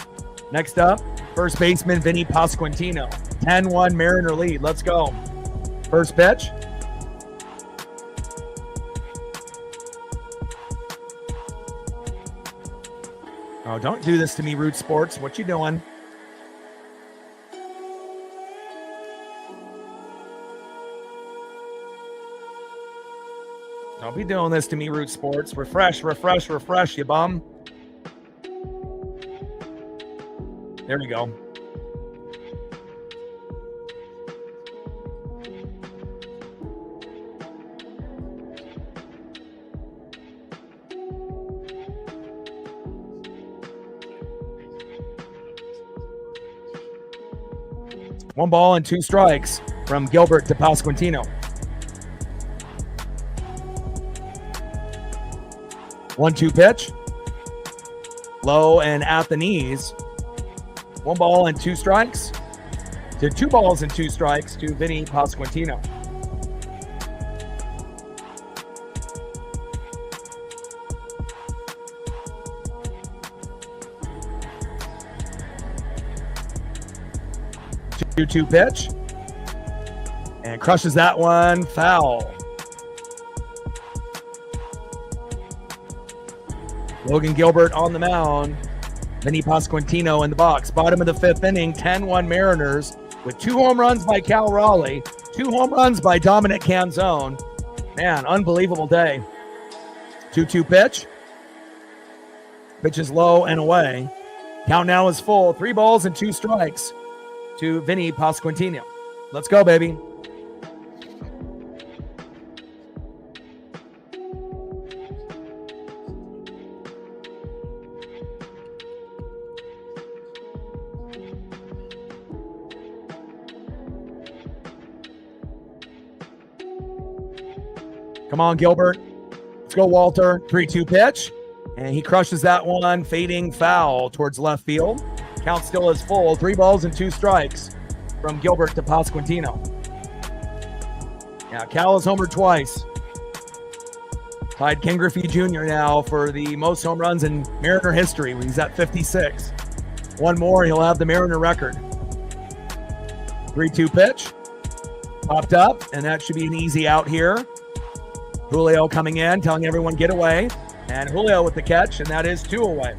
Next up, first baseman Vinny Pasquantino. 10-1 Mariner lead. Let's go. First pitch. Oh, don't do this to me, Root Sports. What you doing? Don't be doing this to me, Root Sports. Refresh, refresh, refresh, you bum. There we go. One ball and 2 strikes from Gilbert to Pasquantino. 1-2 pitch. Low and at the knees. 1 ball and 2 strikes. To 2 balls and 2 strikes to Vinny Pasquantino. Two pitch. and crushes that one. Foul. Logan Gilbert on the mound. Vinny Pasquantino in the box. Bottom of the fifth inning, 10-1 Mariners with 2 home runs by Cal Raleigh, 2 home runs by Dominic Canzone. Man, unbelievable day. 2-2 pitch. Pitch is low and away. Count now is full. 3 balls and 2 strikes to Vinny Pasquantino. Let's go, baby. Come on, Gilbert. Let's go, Walter. 3-2 pitch. And he crushes that one, fading foul towards left field. Count still is full. 3 balls and 2 strikes from Gilbert to Pasquantino. Yeah, Cal has homered twice. Tied Ken Griffey Jr. now for the most home runs in Mariner history. He's at 56. One more, he'll have the Mariner record. 3-2 pitch. Popped up, and that should be an easy out here. Julio coming in, telling everyone get away. And Julio with the catch, and that is 2 away.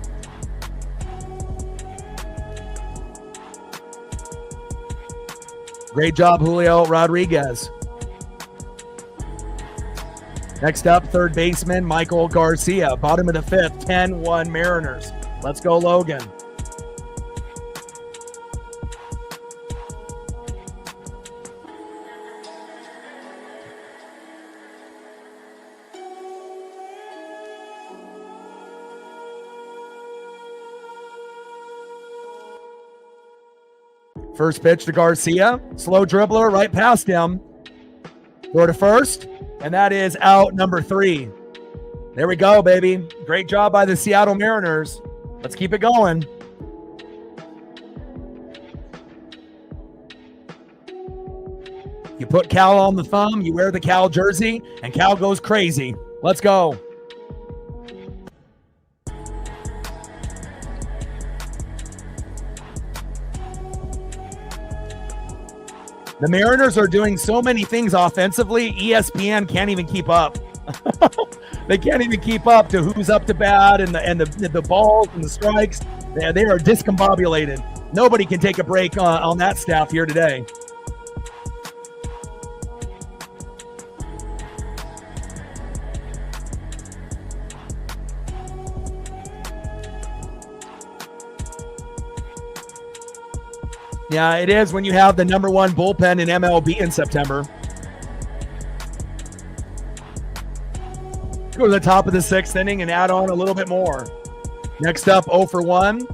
Great job, Julio Rodriguez. Next up, third baseman Michael Garcia. Bottom of the fifth, 10-1 Mariners. Let's go, Logan. First pitch to Garcia. Slow dribbler right past him. Throw to first. And that is out number 3. There we go, baby. Great job by the Seattle Mariners. Let's keep it going. You put Cal on the thumb, you wear the Cal jersey, and Cal goes crazy. Let's go. The Mariners are doing so many things offensively, ESPN can't even keep up. They can't even keep up to who's up to bat and the balls and the strikes. They are discombobulated. Nobody can take a break on that staff here today. Yeah, it is when you have the number 1 bullpen in MLB in September. Let's go to the top of the 6th inning and add on a little bit more. Next up, 0 for 1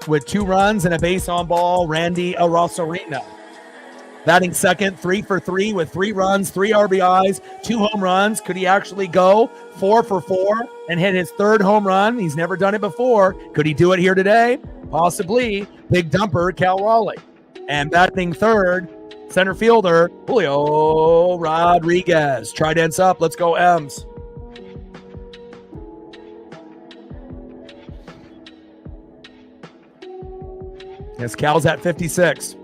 with 2 runs and a base on ball, Randy Arozarena. Batting second, 3 for 3 with 3 runs, 3 RBIs, 2 home runs. Could he actually go 4 for 4 and hit his 3rd home run? He's never done it before. Could he do it here today? Possibly. Big dumper, Cal Raleigh. And batting third, center fielder, Julio Rodriguez. Tridents up. Let's go, M's. Yes, Cal's at 56.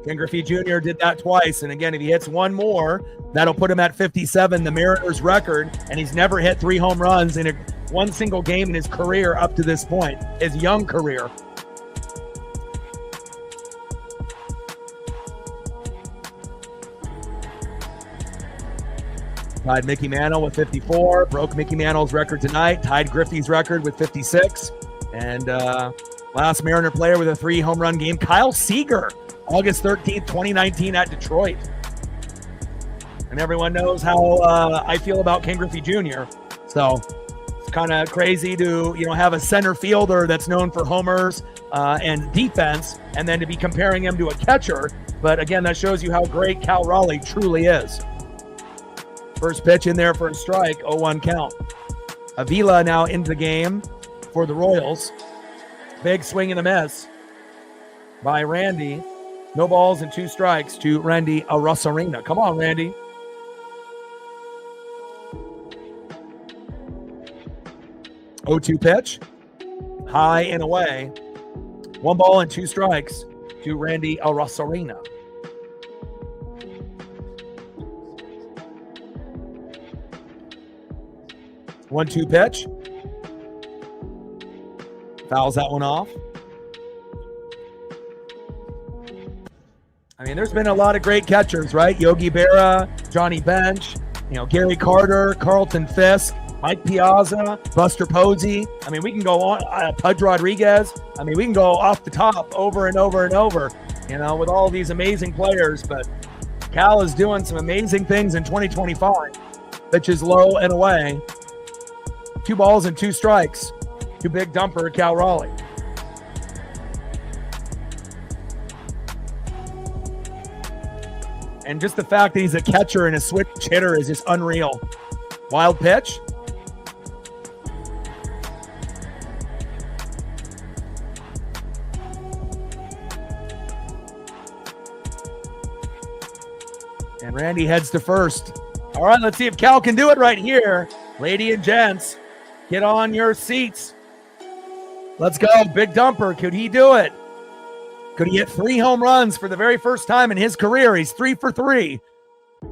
Ken Griffey Jr. did that twice. And again, if he hits one more, that'll put him at 57, the Mariners record. And he's never hit 3 home runs in one single game in his career up to this point, his young career. Tied Mickey Mantle with 54. Broke Mickey Mantle's record tonight. Tied Griffey's record with 56. And last Mariner player with a 3 home run game, Kyle Seager, August 13th, 2019 at Detroit. And everyone knows how I feel about Ken Griffey Jr. So it's kind of crazy to have a center fielder that's known for homers and defense, and then to be comparing him to a catcher. But again, that shows you how great Cal Raleigh truly is. First pitch in there for a strike, 0-1 count. Avila now into the game for the Royals. Big swing and a miss by Randy. No balls and 2 strikes to Randy Arozarena. Come on, Randy. Oh-2 pitch. High and away. 1 ball and 2 strikes to Randy Arozarena. 1-2 pitch. Fouls that one off. I mean, there's been a lot of great catchers, right? Yogi Berra, Johnny Bench, Gary Carter, Carlton Fisk, Mike Piazza, Buster Posey. I mean, we can go on. Pudge Rodriguez. I mean, we can go off the top over and over and over, with all these amazing players. But Cal is doing some amazing things in 2025. Pitches low and away. 2 balls and 2 strikes. To big dumper, Cal Raleigh. And just the fact that he's a catcher and a switch hitter is just unreal. Wild pitch. And Randy heads to first. All right, let's see if Cal can do it right here. Ladies and gents, get on your seats. Let's go. Big dumper. Could he do it? Could he hit 3 home runs for the very first time in his career? He's 3 for 3.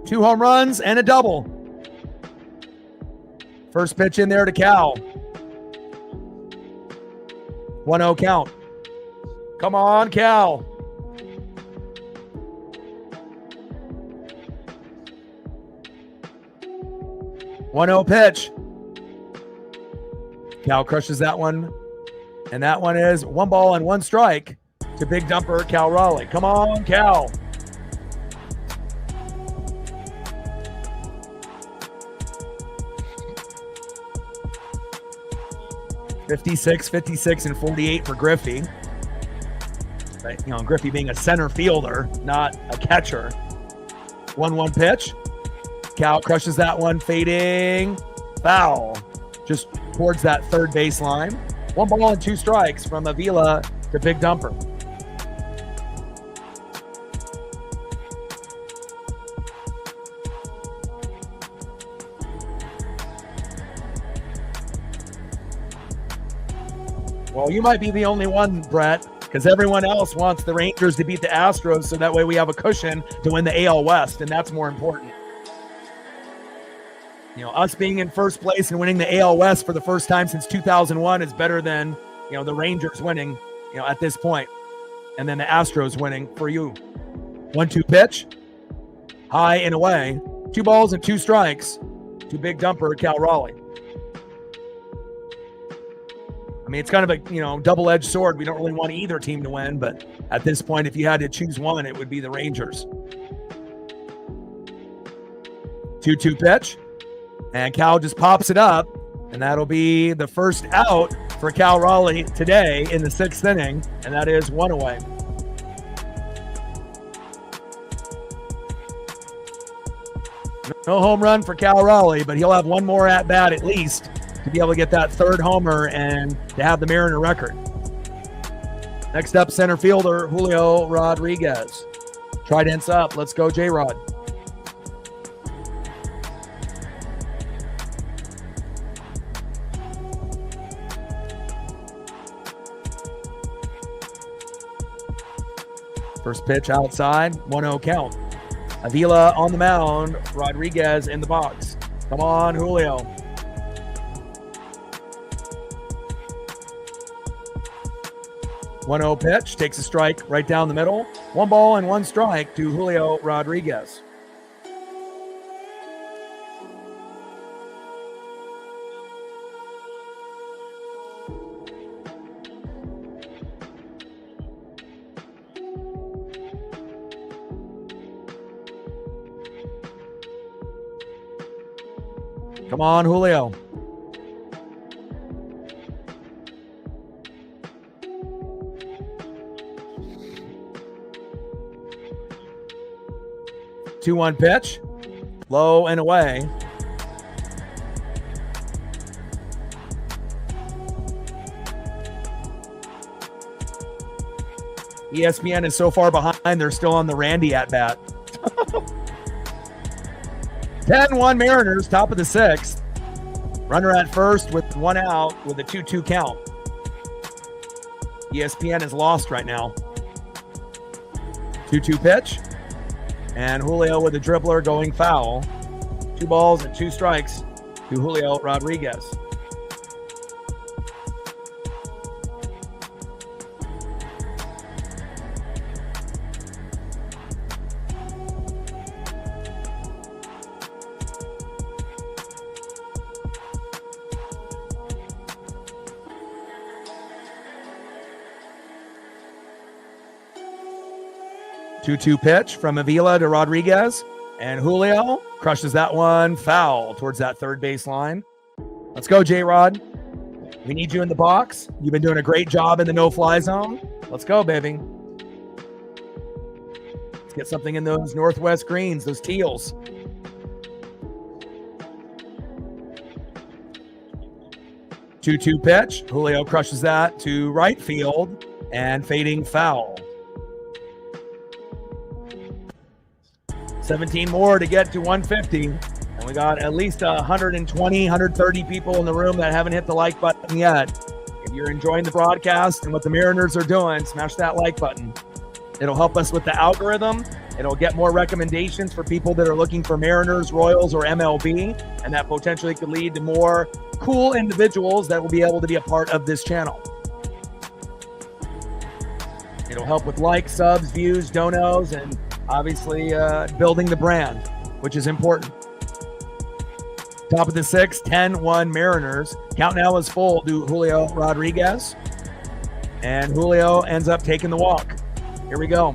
2 home runs and a double. First pitch in there to Cal. 1-0 count. Come on, Cal. One-0 pitch. Cal crushes that one. And that one is 1 ball and 1 strike to big dumper Cal Raleigh. Come on, Cal. $56, and 48 for Griffey. But, Griffey being a center fielder, not a catcher. 1-1 pitch. Cal crushes that one, fading. Foul. Just towards that third baseline. 1 ball and 2 strikes from Avila to big dumper. Well, you might be the only one, Brett, because everyone else wants the Rangers to beat the Astros so that way we have a cushion to win the AL West, and that's more important. Us being in first place and winning the AL West for the first time since 2001 is better than, the Rangers winning, at this point, and then the Astros winning for you. 1-2 pitch. High and away. 2 balls and 2 strikes to big dumper Cal Raleigh. I mean, it's kind of a, double-edged sword. We don't really want either team to win, but at this point, if you had to choose one, it would be the Rangers. 2-2 pitch. And Cal just pops it up, and that'll be the first out for Cal Raleigh today in the 6th inning, and that is 1 away. No home run for Cal Raleigh, but he'll have 1 more at-bat at least to be able to get that 3rd homer and to have the Mariner record. Next up, center fielder Julio Rodriguez. Trident's up. Let's go, J-Rod. First pitch outside, 1-0 count. Avila on the mound, Rodriguez in the box. Come on, Julio. One 0 pitch, takes a strike right down the middle. 1 ball and 1 strike to Julio Rodriguez. Come on, Julio. Two 2-1 pitch. Low and away. ESPN is so far behind, they're still on the Randy at bat. 10-1 Mariners, top of the 6th. Runner at first with 1 out with a 2-2 count. ESPN is lost right now. 2-2 pitch. And Julio with a dribbler going foul. 2 balls and 2 strikes to Julio Rodriguez. Two-two pitch from Avila to Rodriguez, and Julio crushes that one foul towards that third base line. Let's go, J-Rod. We need you in the box. You've been doing a great job in the no-fly zone. Let's go, baby. Let's get something in those northwest greens, those teals. Two-two pitch. Julio crushes that to right field and fading foul. 17 more to get to 150. And we got at least 120, 130 people in the room that haven't hit the like button yet. If you're enjoying the broadcast and what the Mariners are doing, smash that like button. It'll help us with the algorithm. It'll get more recommendations for people that are looking for Mariners, Royals, or MLB. And that potentially could lead to more cool individuals that will be able to be a part of this channel. It'll help with likes, subs, views, donos, and obviously building the brand, which is important. Top of the sixth, 10-1 Mariners. Count now is full to Julio Rodriguez. And Julio ends up taking the walk. Here we go.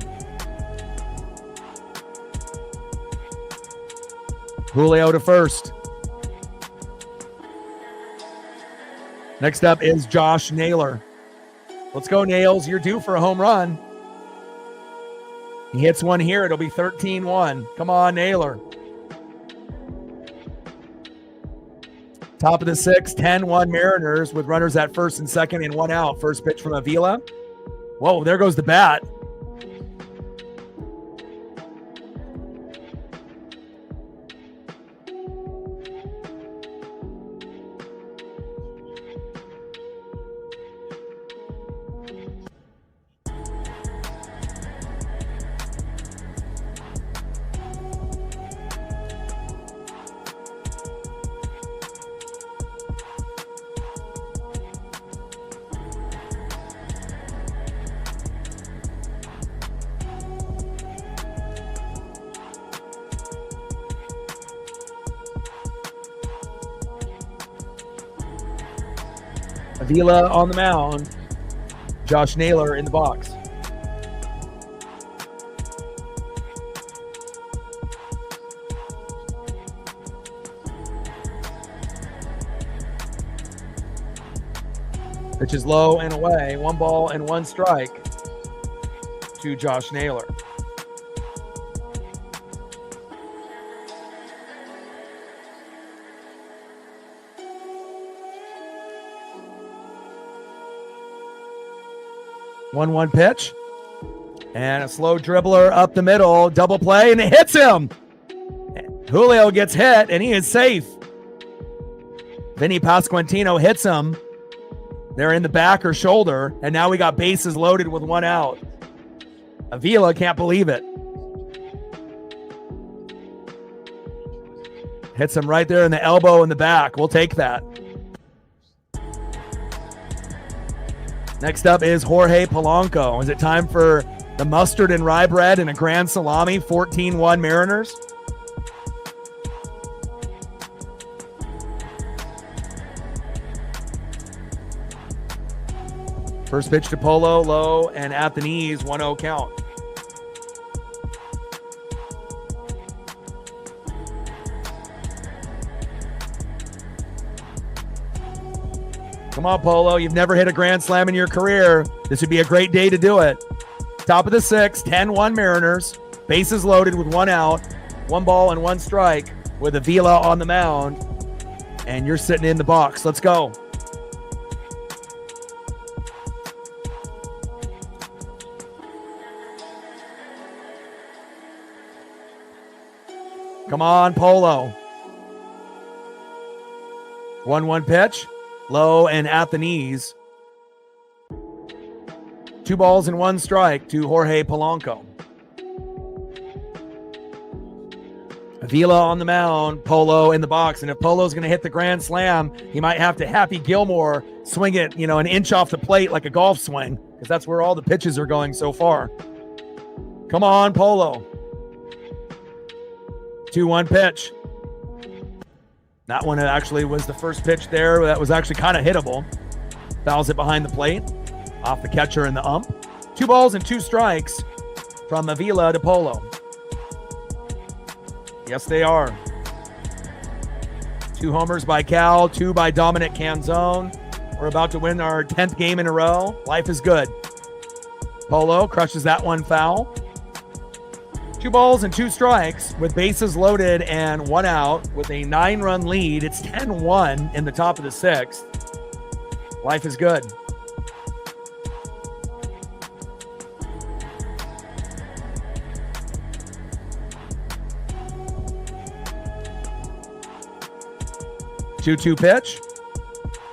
Julio to first. Next up is Josh Naylor. Let's go, Nails. You're due for a home run. He hits one here. It'll be 13-1. Come on, Naylor. Top of the sixth, 10-1 Mariners with runners at first and second and one out. First pitch from Avila. Whoa, there goes the bat. Avila on the mound. Josh Naylor in the box. Pitch is low and away. 1 ball and 1 strike to Josh Naylor. One pitch and a slow dribbler up the middle, double play, and it hits him. Julio gets hit and he is safe. Vinny Pasquantino hits him. They're in the back or shoulder, and now we got bases loaded with 1 out. Avila can't believe it. Hits him right there in the elbow in the back. We'll take that. Next up is Jorge Polanco. Is it time for the mustard and rye bread and a grand salami? 14-1 Mariners. First pitch to Polo, low and at the knees, 1-0 count. Come on, Polo. You've never hit a grand slam in your career. This would be a great day to do it. Top of the sixth, 10-1 Mariners. Bases loaded with 1 out. 1 ball and 1 strike with Avila on the mound. And you're sitting in the box. Let's go. Come on, Polo. 1-1 pitch. Low and at the knees. 2 balls and 1 strike to Jorge Polanco. Avila on the mound, Polo in the box. And if Polo's going to hit the grand slam, he might have to Happy Gilmore swing it, an inch off the plate like a golf swing, because that's where all the pitches are going so far. Come on, Polo. 2-1 pitch. That one actually was the first pitch there. That was actually kind of hittable. Fouls it behind the plate, off the catcher and the ump. 2 balls and 2 strikes from Avila to Polo. Yes, they are. 2 homers by Cal, 2 by Dominic Canzone. We're about to win our 10th game in a row. Life is good. Polo crushes that one foul. 2 balls and 2 strikes with bases loaded and 1 out with a 9-run lead. It's 10-1 in the top of the 6th. Life is good. Two-two pitch.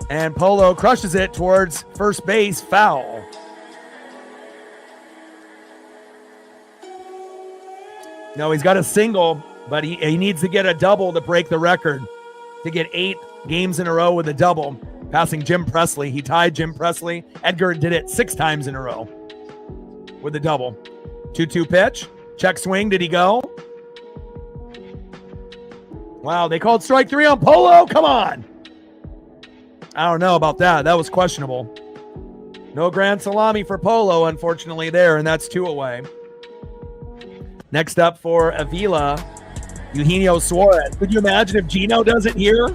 And Polo crushes it towards first base, foul. No, he's got a single, but he needs to get a double to break the record, to get 8 games in a row with a double, passing Jim Presley. He tied Jim Presley. Edgar did it 6 times in a row with a double. 2-2 pitch. Check swing. Did he go? Wow, they called strike 3 on Polo. Come on. I don't know about that. That was questionable. No grand salami for Polo, unfortunately, there, and that's 2 away. Next up for Avila, Eugenio Suarez. Could you imagine if Gino does it here?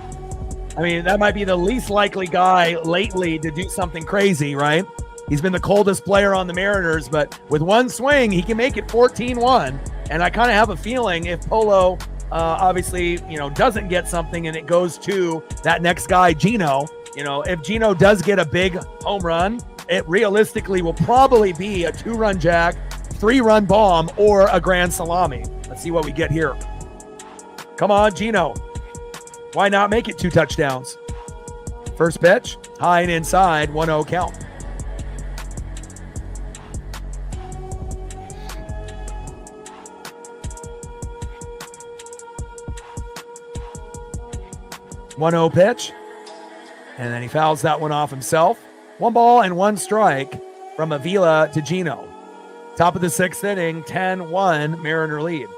I mean, that might be the least likely guy lately to do something crazy, right? He's been the coldest player on the Mariners, but with 1 swing, he can make it 14-1. And I kind of have a feeling if Polo obviously, doesn't get something and it goes to that next guy, Gino, if Gino does get a big home run, it realistically will probably be a 2-run jack, 3-run bomb, or a grand salami. Let's see what we get here. Come on, Gino. Why not make it 2 touchdowns? First pitch, high and inside, 1-0 count. One-0 pitch, and then he fouls that one off himself. 1 ball and 1 strike from Avila to Gino. Top of the 6th inning, 10-1 Mariner lead.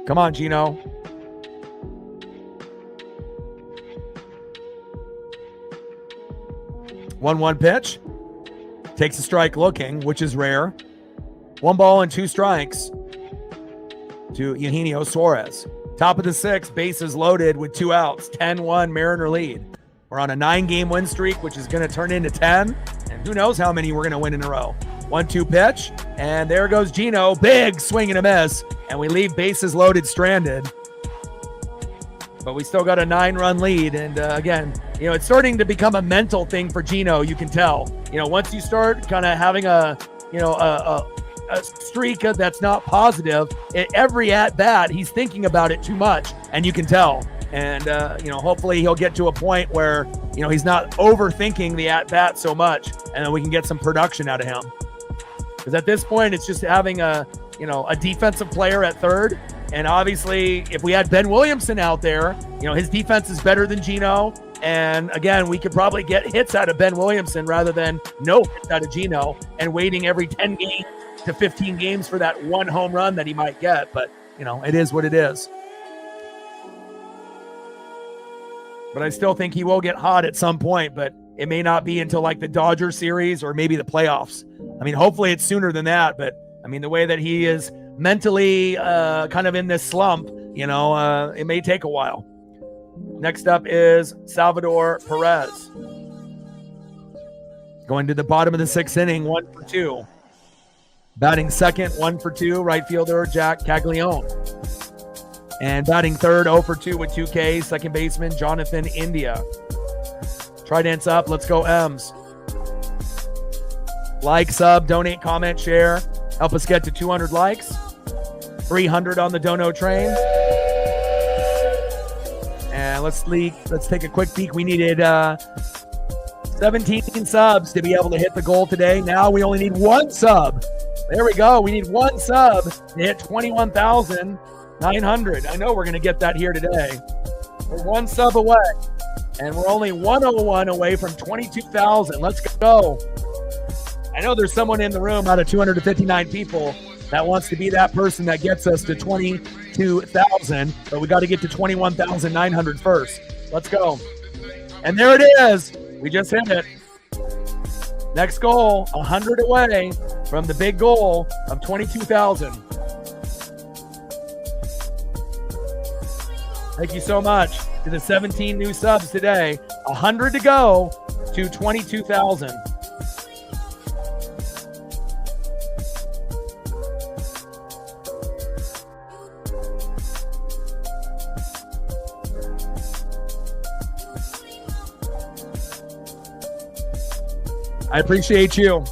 Come on, Gino. One pitch. Takes a strike looking, which is rare. 1 ball and 2 strikes to Eugenio Suarez. Top of the 6th, bases loaded with 2 outs. 10-1 Mariner lead. We're on a 9-game win streak, which is going to turn into 10. And who knows how many we're going to win in a row. 1-2 pitch. And there goes Gino. Big swing and a miss. And we leave bases loaded stranded. But we still got a 9-run lead. And again, it's starting to become a mental thing for Gino. You can tell. Once you start kind of having a streak that's not positive, every at-bat, he's thinking about it too much. And you can tell. And, hopefully he'll get to a point where, he's not overthinking the at-bat so much, and then we can get some production out of him. Because at this point, it's just having a defensive player at third. And obviously, if we had Ben Williamson out there, his defense is better than Gino. And again, we could probably get hits out of Ben Williamson rather than no hits out of Gino and waiting every 10 games to 15 games for that 1 home run that he might get. But, it is what it is. But I still think he will get hot at some point, but it may not be until like the Dodger series or maybe the playoffs. I mean, hopefully it's sooner than that, but I mean, the way that he is mentally kind of in this slump, it may take a while. Next up is Salvador Perez. Going to the bottom of the 6th inning, 1 for 2. Batting second, 1 for 2, right fielder Jack Caglione. And batting third, 0 for 2 with 2 Ks, second baseman Jonathan India. Trident's up. Let's go, M's. Like, sub, donate, comment, share. Help us get to 200 likes. 300 on the dono train. And let's take a quick peek. We needed 17 subs to be able to hit the goal today. Now we only need 1 sub There we go. We need one sub to hit 21,900. I know we're going to get that here today. We're one sub away, and we're only 101 away from 22,000. Let's go. I know there's someone in the room out of 259 people that wants to be that person that gets us to 22,000, but we got to get to 21,900 first. Let's go. And there it is. We just hit it. Next goal, 100 away from the big goal of 22,000. Thank you so much to the 17 new subs today. 100 to go to 22,000. I appreciate you.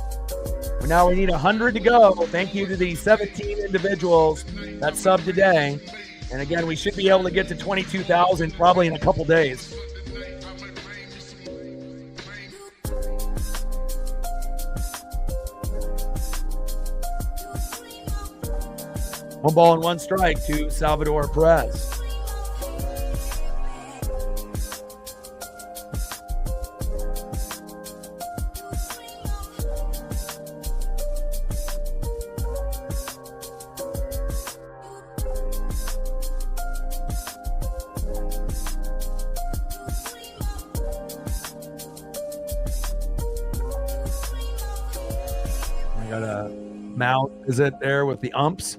Now we need 100 to go. Thank you to the 17 individuals that subbed today. And again, we should be able to get to 22,000 probably in a couple days. One ball and one strike to Salvador Perez. Mount is it there with the umps?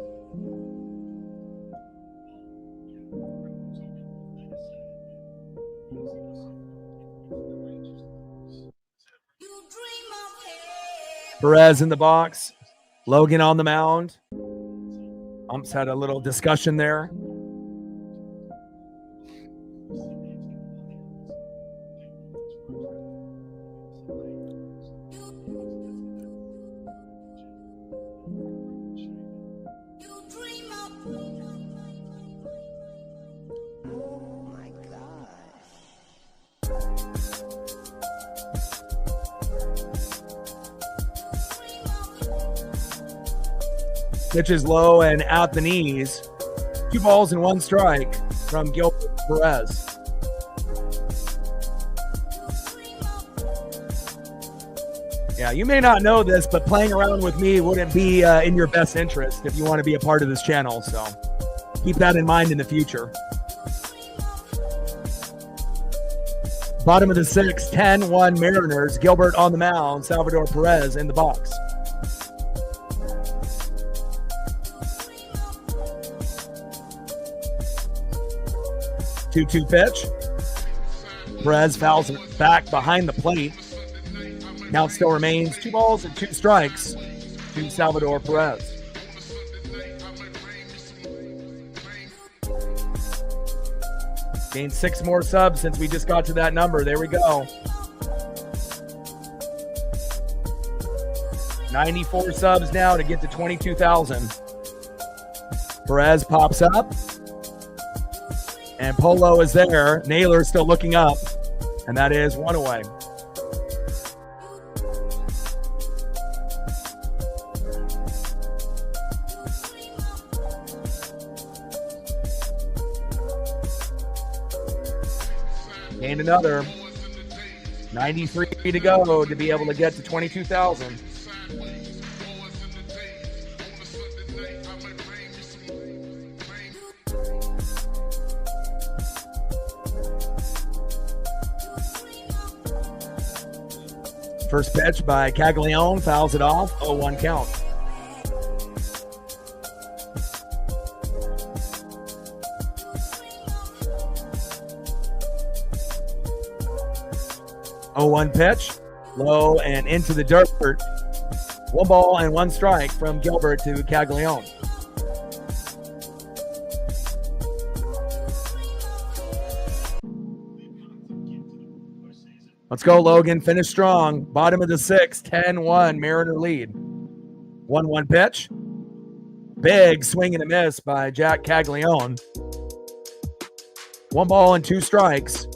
Perez in the box, Logan on the mound. Umps had a little discussion there. Pitch is low and at the knees. 2 balls and 1 strike from Gilbert Perez. Yeah, you may not know this, but playing around with me wouldn't be in your best interest if you want to be a part of this channel. So keep that in mind in the future. Bottom of the 6th, 10-1 Mariners. Gilbert on the mound. Salvador Perez in the box. Two pitch. Perez fouls it back behind the plate. Count still remains 2 balls and 2 strikes to Salvador Perez. Gained 6 more subs since we just got to that number. There we go. 94 subs now to get to 22,000. Perez pops up. And Polo is there. Naylor's still looking up. And that is 1 away. Gained another. 93 to go to be able to get to 22,000. First pitch by Caglione, fouls it off, 0-1 count. Oh, 0-1 pitch, low and into the dirt. 1 ball and 1 strike from Gilbert to Caglione. Let's go, Logan. Finish strong. Bottom of the 6th, 10-1, Mariner lead. 1-1 pitch. Big swing and a miss by Jack Caglione. 1 ball and 2 strikes.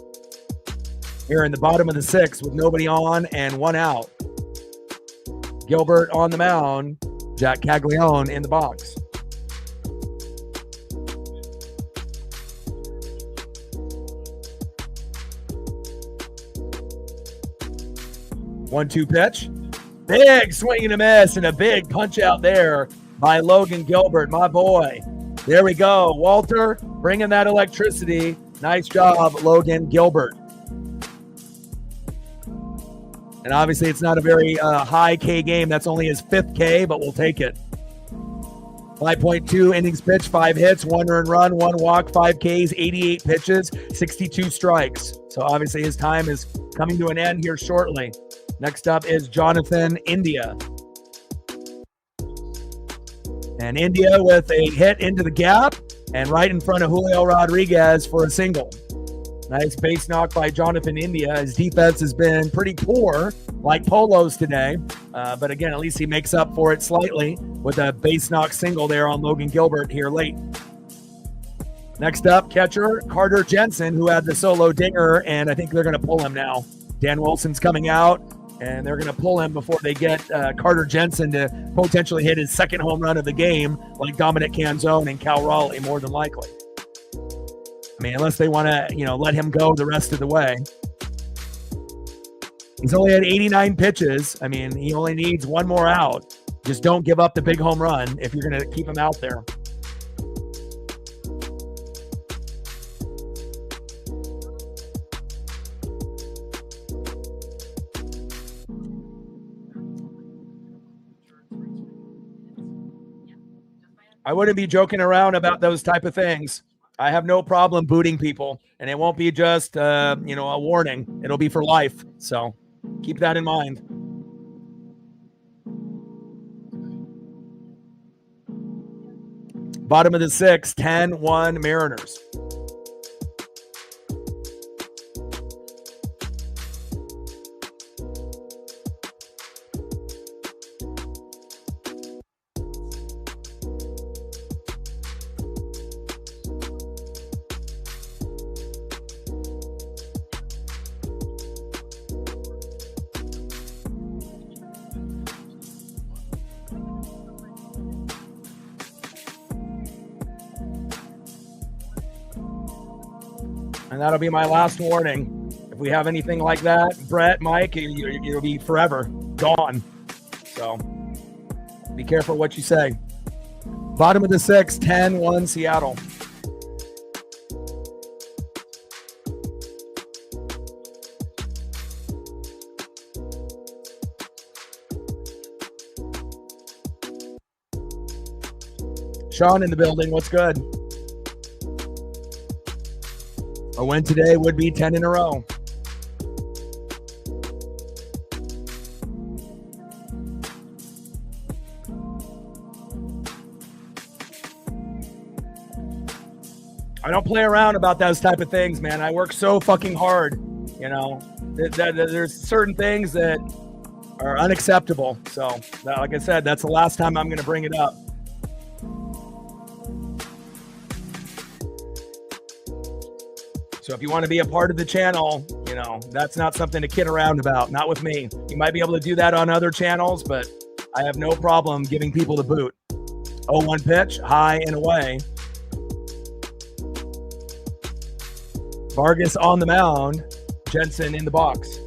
Here in the bottom of the 6th with nobody on and 1 out. Gilbert on the mound. Jack Caglione in the box. One-two pitch. Big swing and a miss, and a big punch out there by Logan Gilbert, my boy. There we go. Walter bringing that electricity. Nice job, Logan Gilbert. And obviously it's not a very high K game. That's only his 5th K, but we'll take it. 5.2 innings pitched, 5 hits, 1 earned run, 1 walk, 5 Ks, 88 pitches, 62 strikes. So obviously his time is coming to an end here shortly. Next up is Jonathan India. And India with a hit into the gap and right in front of Julio Rodriguez for a single. Nice base knock by Jonathan India. His defense has been pretty poor, like Polo's today. But again, at least he makes up for it slightly with a base knock single there on Logan Gilbert here late. Next up, catcher Carter Jensen, who had the solo dinger, and I think they're going to pull him now. Dan Wilson's coming out, and they're going to pull him before they get Carter Jensen to potentially hit his 2nd home run of the game, like Dominic Canzone and Cal Raleigh, more than likely. I mean, unless they want to, let him go the rest of the way. He's only had 89 pitches. I mean, he only needs 1 more out. Just don't give up the big home run if you're going to keep him out there. I wouldn't be joking around about those type of things. I have no problem booting people, and it won't be just, a warning. It'll be for life. So keep that in mind. Bottom of the 6th, 10-1 Mariners. And that'll be my last warning. If we have anything like that, Brett, Mike, it'll be forever gone. So be careful what you say. Bottom of the 6th, 10-1 Seattle. Sean in the building, what's good? A win today would be 10 in a row. I don't play around about those type of things, man. I work so fucking hard, There's certain things that are unacceptable. So, like I said, that's the last time I'm going to bring it up. So if you want to be a part of the channel, that's not something to kid around about. Not with me. You might be able to do that on other channels, but I have no problem giving people the boot. 0-1 pitch, high and away. Vargas on the mound. Jensen in the box.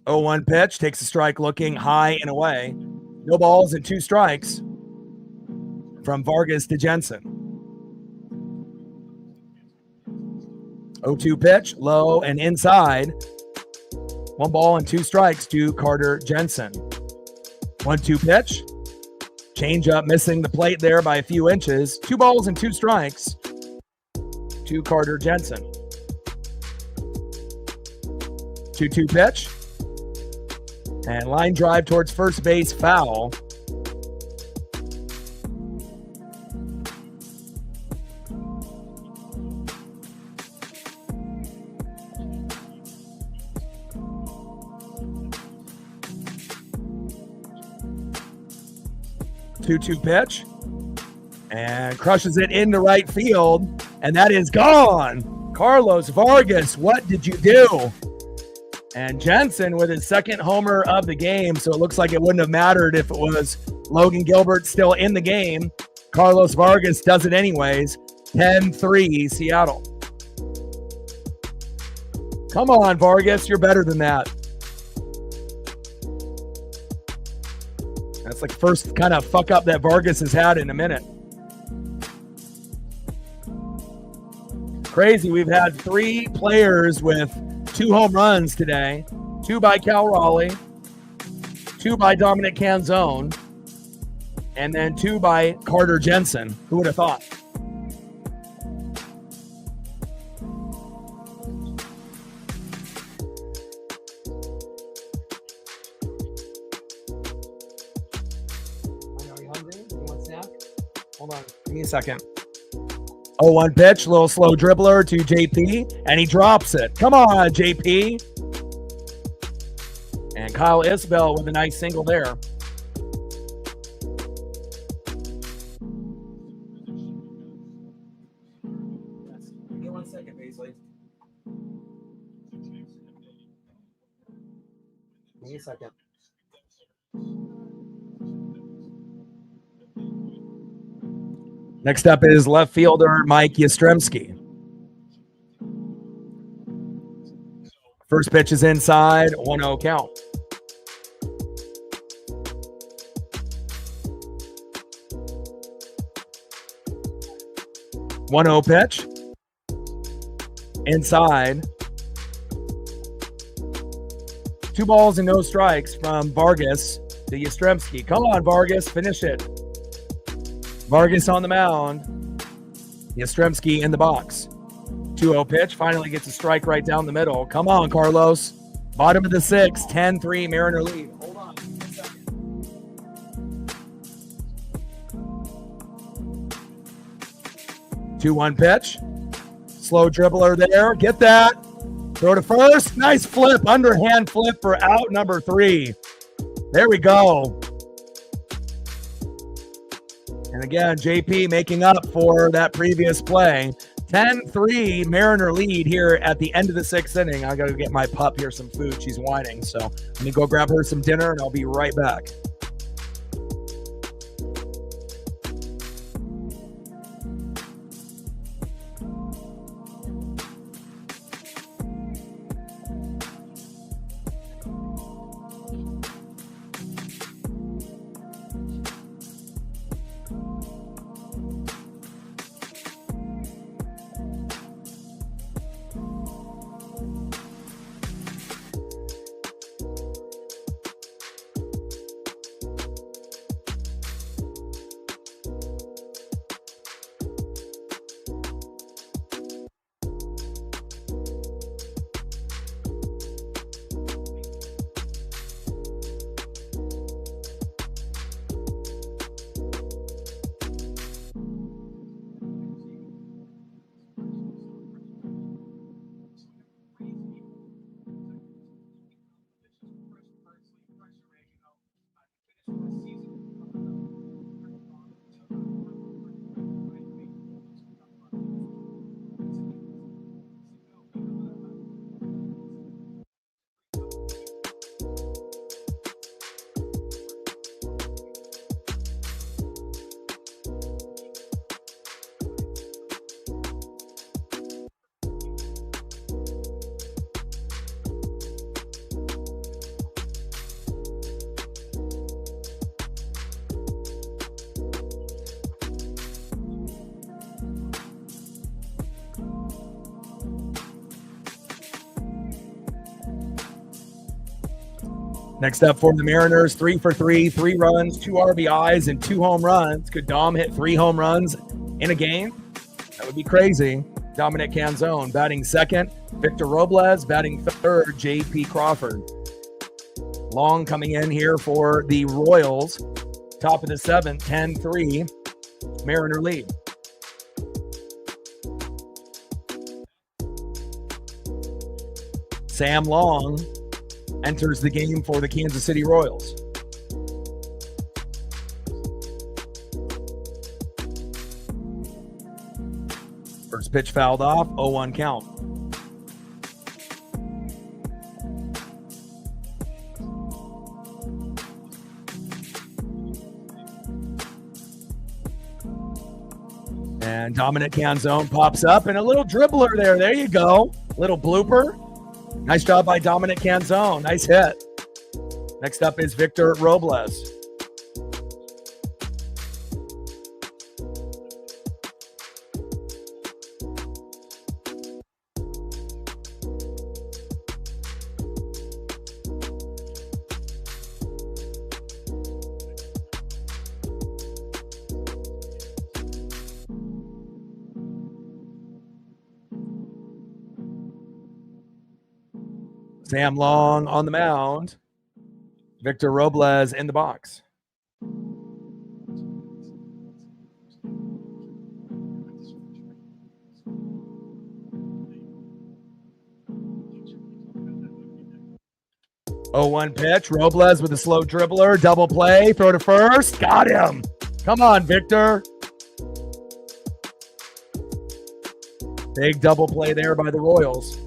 Oh, 1 pitch, takes a strike looking high and away. No balls and 2 strikes from Vargas to Jensen. 0-2 pitch, low and inside. 1 ball and 2 strikes to Carter Jensen. 1-2 pitch, change up, missing the plate there by a few inches. 2 balls and 2 strikes to Carter Jensen. 2-2 pitch. And line drive towards first base, foul. Two-two pitch. And crushes it into right field. And that is gone. Carlos Vargas, what did you do? And Jensen with his second homer of the game. So it looks like it wouldn't have mattered if it was Logan Gilbert still in the game. Carlos Vargas does it anyways. 10-3 Seattle. Come on, Vargas. You're better than that. That's like first kind of fuck up that Vargas has had in a minute. Crazy. We've had 3 players with 2 home runs today. 2 by Cal Raleigh, 2 by Dominic Canzone, and then 2 by Carter Jensen. Who would have thought? Are you hungry? You want a snack? Hold on. Give me a second. 0-1 pitch, little slow dribbler to JP, and he drops it. Come on, JP. And Kyle Isbell with a nice single there. Give me 1 second, Paisley. Give me a second. Next up is left fielder Mike Yastrzemski. First pitch is inside, 1-0 count. One 0 pitch. Inside. 2 balls and no strikes from Vargas to Yastrzemski. Come on, Vargas, finish it. Vargas on the mound. Yastrzemski in the box. 2-0 pitch. Finally gets a strike right down the middle. Come on, Carlos. Bottom of the 6th. 10-3 Mariner lead. Hold on. 2-1 pitch. Slow dribbler there. Get that. Throw to first. Nice flip. Underhand flip for out number 3. There we go. And again, JP making up for that previous play. 10-3 Mariner lead here at the end of the 6th inning. I got to get my pup here some food. She's whining. So let me go grab her some dinner and I'll be right back. Next up for the Mariners, 3 for 3, 3 runs, 2 RBIs, and 2 home runs. Could Dom hit 3 home runs in a game? That would be crazy. Dominic Canzone batting second. Victor Robles batting third. J.P. Crawford. Long coming in here for the Royals. Top of the 7th, 10-3. Mariner lead. Sam Long enters the game for the Kansas City Royals. First pitch fouled off, 0-1 count. And Dominic Canzone pops up and a little dribbler there. There you go. Little blooper. Nice job by Dominic Canzone. Nice hit. Next up is Victor Robles. Sam Long on the mound. Victor Robles in the box. Oh, 1 pitch. Robles with a slow dribbler. Double play. Throw to first. Got him. Come on, Victor. Big double play there by the Royals.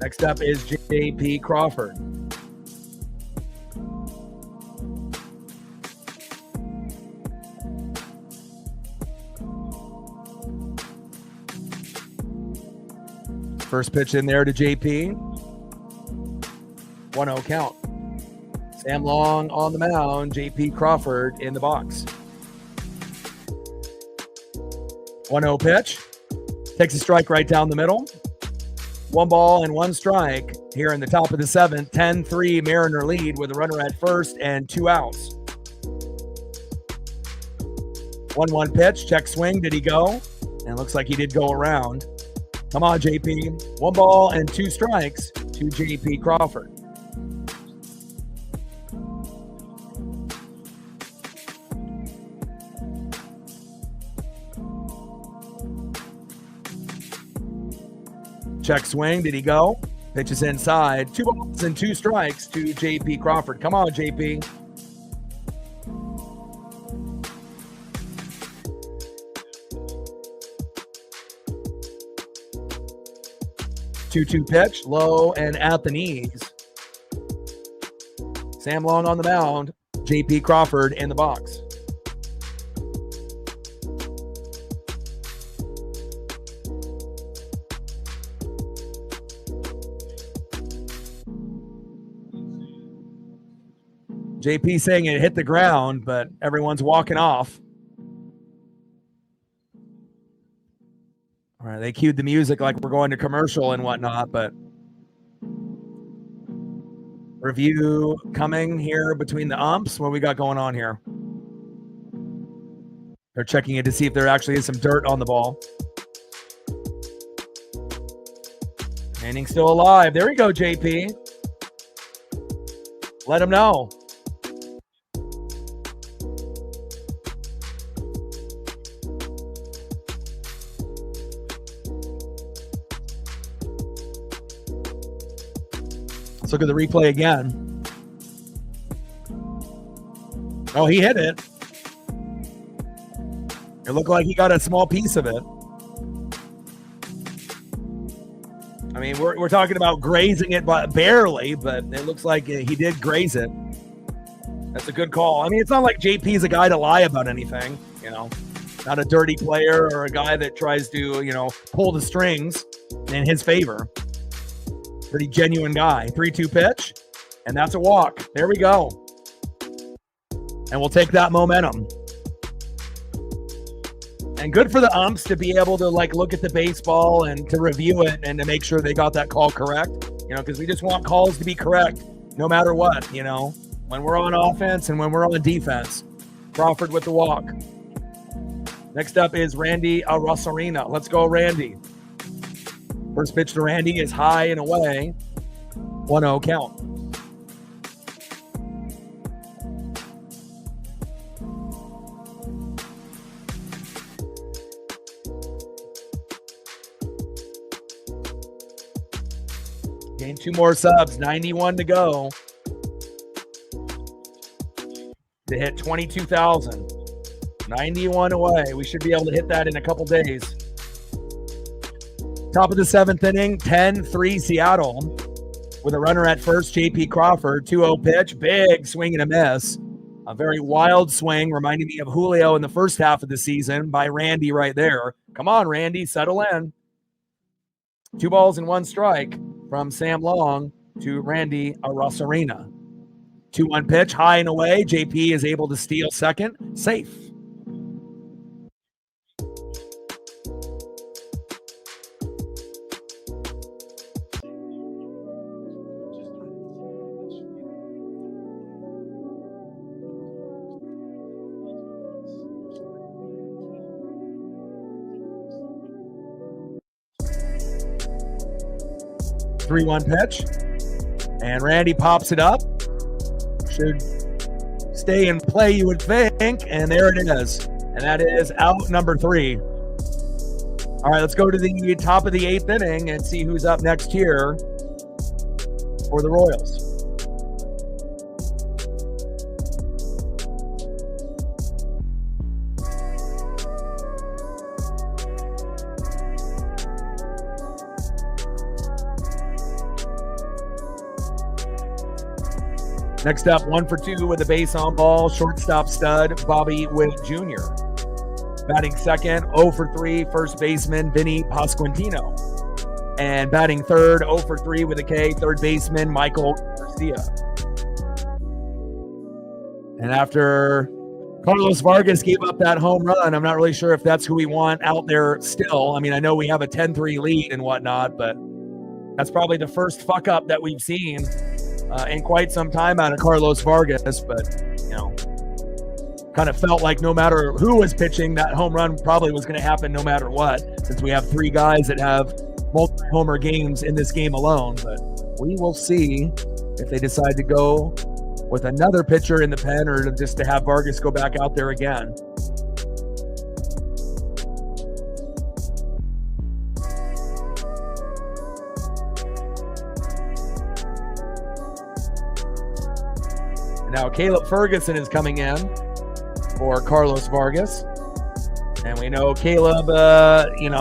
Next up is J.P. Crawford. First pitch in there to J.P. 1-0 count. Sam Long on the mound. J.P. Crawford in the box. 1-0 pitch. Takes a strike right down the middle. 1 ball and 1 strike here in the top of the 7th. 10-3 Mariner lead with a runner at first and 2 outs. 1-1 pitch. Check swing. Did he go? And looks like he did go around. Come on, JP. 1 ball and 2 strikes to JP Crawford. Check swing. Did he go? Pitches inside. 2 balls and 2 strikes to JP Crawford. Come on, JP. Two-two pitch, low and at the knees. Sam Long on the mound. JP Crawford in the box. JP saying it hit the ground, but everyone's walking off. All right, they cued the music like we're going to commercial and whatnot, but review coming here between the umps. What we got going on here? They're checking it to see if there actually is some dirt on the ball. Manning still alive. There we go, JP. Let him know. Let's look at the replay again. Oh, he hit it. It looked like he got a small piece of it. I mean, we're talking about grazing it barely, but it looks like he did graze it. That's a good call. I mean, it's not like JP's a guy to lie about anything, you know. Not a dirty player or a guy that tries to, you know, pull the strings in his favor. Pretty genuine guy. 3-2 pitch, and that's a walk. There we go. And we'll take that momentum. And good for the umps to be able to, like, look at the baseball and to review it and to make sure they got that call correct. You know, because we just want calls to be correct no matter what, you know, when we're on offense and when we're on defense. Crawford with the walk. Next up is Randy Arosarena. Let's go, Randy. First pitch to Randy is high and away. 1-0 count. Game 2 more subs, 91 to go to hit 22,000. 91 away. We should be able to hit that in a couple days. Top of the 7th inning, 10-3 Seattle with a runner at first, J.P. Crawford. 2-0 pitch, big swing and a miss. A very wild swing, reminding me of Julio in the first half of the season by Randy right there. Come on, Randy, settle in. 2 balls and 1 strike from Sam Long to Randy Arosarena. 2-1 pitch, high and away. JP is able to steal second. Safe. Three-one pitch, and Randy pops it up. Should stay in play, you would think, and there it is. And that is out number 3. All right, let's go to the top of the 8th inning and see who's up next here for the Royals. Next up, 1 for 2 with a base on ball, shortstop stud, Bobby Witt Jr. Batting second, 0 for 3, first baseman, Vinny Pasquantino. And batting third, 0 for 3 with a K, third baseman, Michael Garcia. And after Carlos Vargas gave up that home run, I'm not really sure if that's who we want out there still. I mean, I know we have a 10-3 lead and whatnot, but that's probably the first fuck up that we've seen in quite some time out of Carlos Vargas, but, you know, kind of felt like no matter who was pitching, that home run probably was going to happen no matter what, since we have 3 guys that have multi-homer games in this game alone. But we will see if they decide to go with another pitcher in the pen or just to have Vargas go back out there again. Now Caleb Ferguson is coming in for Carlos Vargas. And we know Caleb,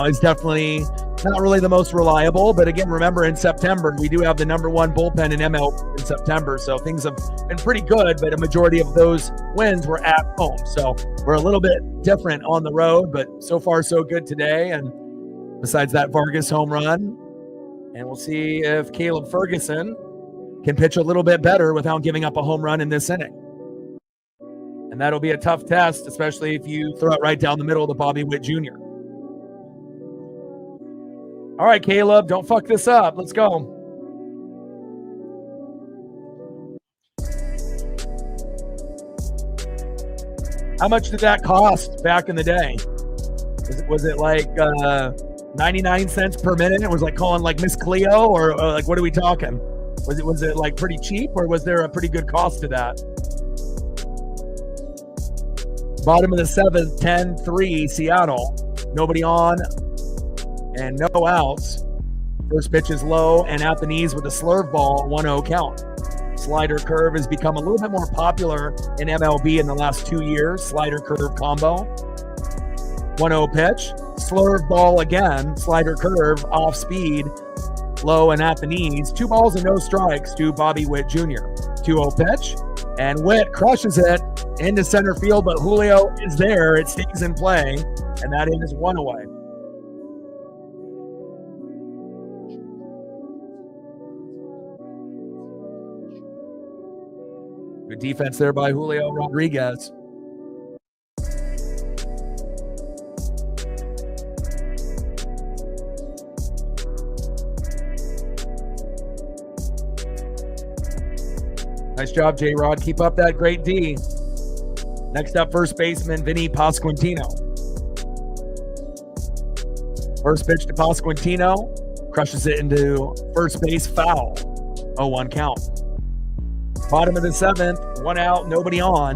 is definitely not really the most reliable. But again, remember in September, we do have the number 1 bullpen in MLB in September. So things have been pretty good, but a majority of those wins were at home. So we're a little bit different on the road, but so far so good today. And besides that Vargas home run, and we'll see if Caleb Ferguson can pitch a little bit better without giving up a home run in this inning. And that'll be a tough test, especially if you throw it right down the middle to Bobby Witt Jr. All right, Caleb, don't fuck this up. Let's go. How much did that cost back in the day? Was it like 99 cents per minute? It was like calling like Miss Cleo, or like what are we talking? Was it like pretty cheap, or was there a pretty good cost to that? Bottom of the 7th, 10-3 Seattle. Nobody on and no outs. First pitch is low and at the knees with a slurve ball, 1-0 count. Slider curve has become a little bit more popular in MLB in the last 2 years. Slider curve combo. 1-0 pitch. Slurve ball again. Slider curve off speed. Low and at the knees. 2 balls and no strikes to Bobby Witt Jr. 2-0 pitch. And Witt crushes it into center field, but Julio is there. It stays in play. And that is 1 away. Good defense there by Julio Rodriguez. Nice job, J-Rod. Keep up that great D. Next up, first baseman Vinny Pasquantino. First pitch to Pasquantino. Crushes it into first base, foul. 0-1 count. Bottom of the 7th, 1 out, nobody on.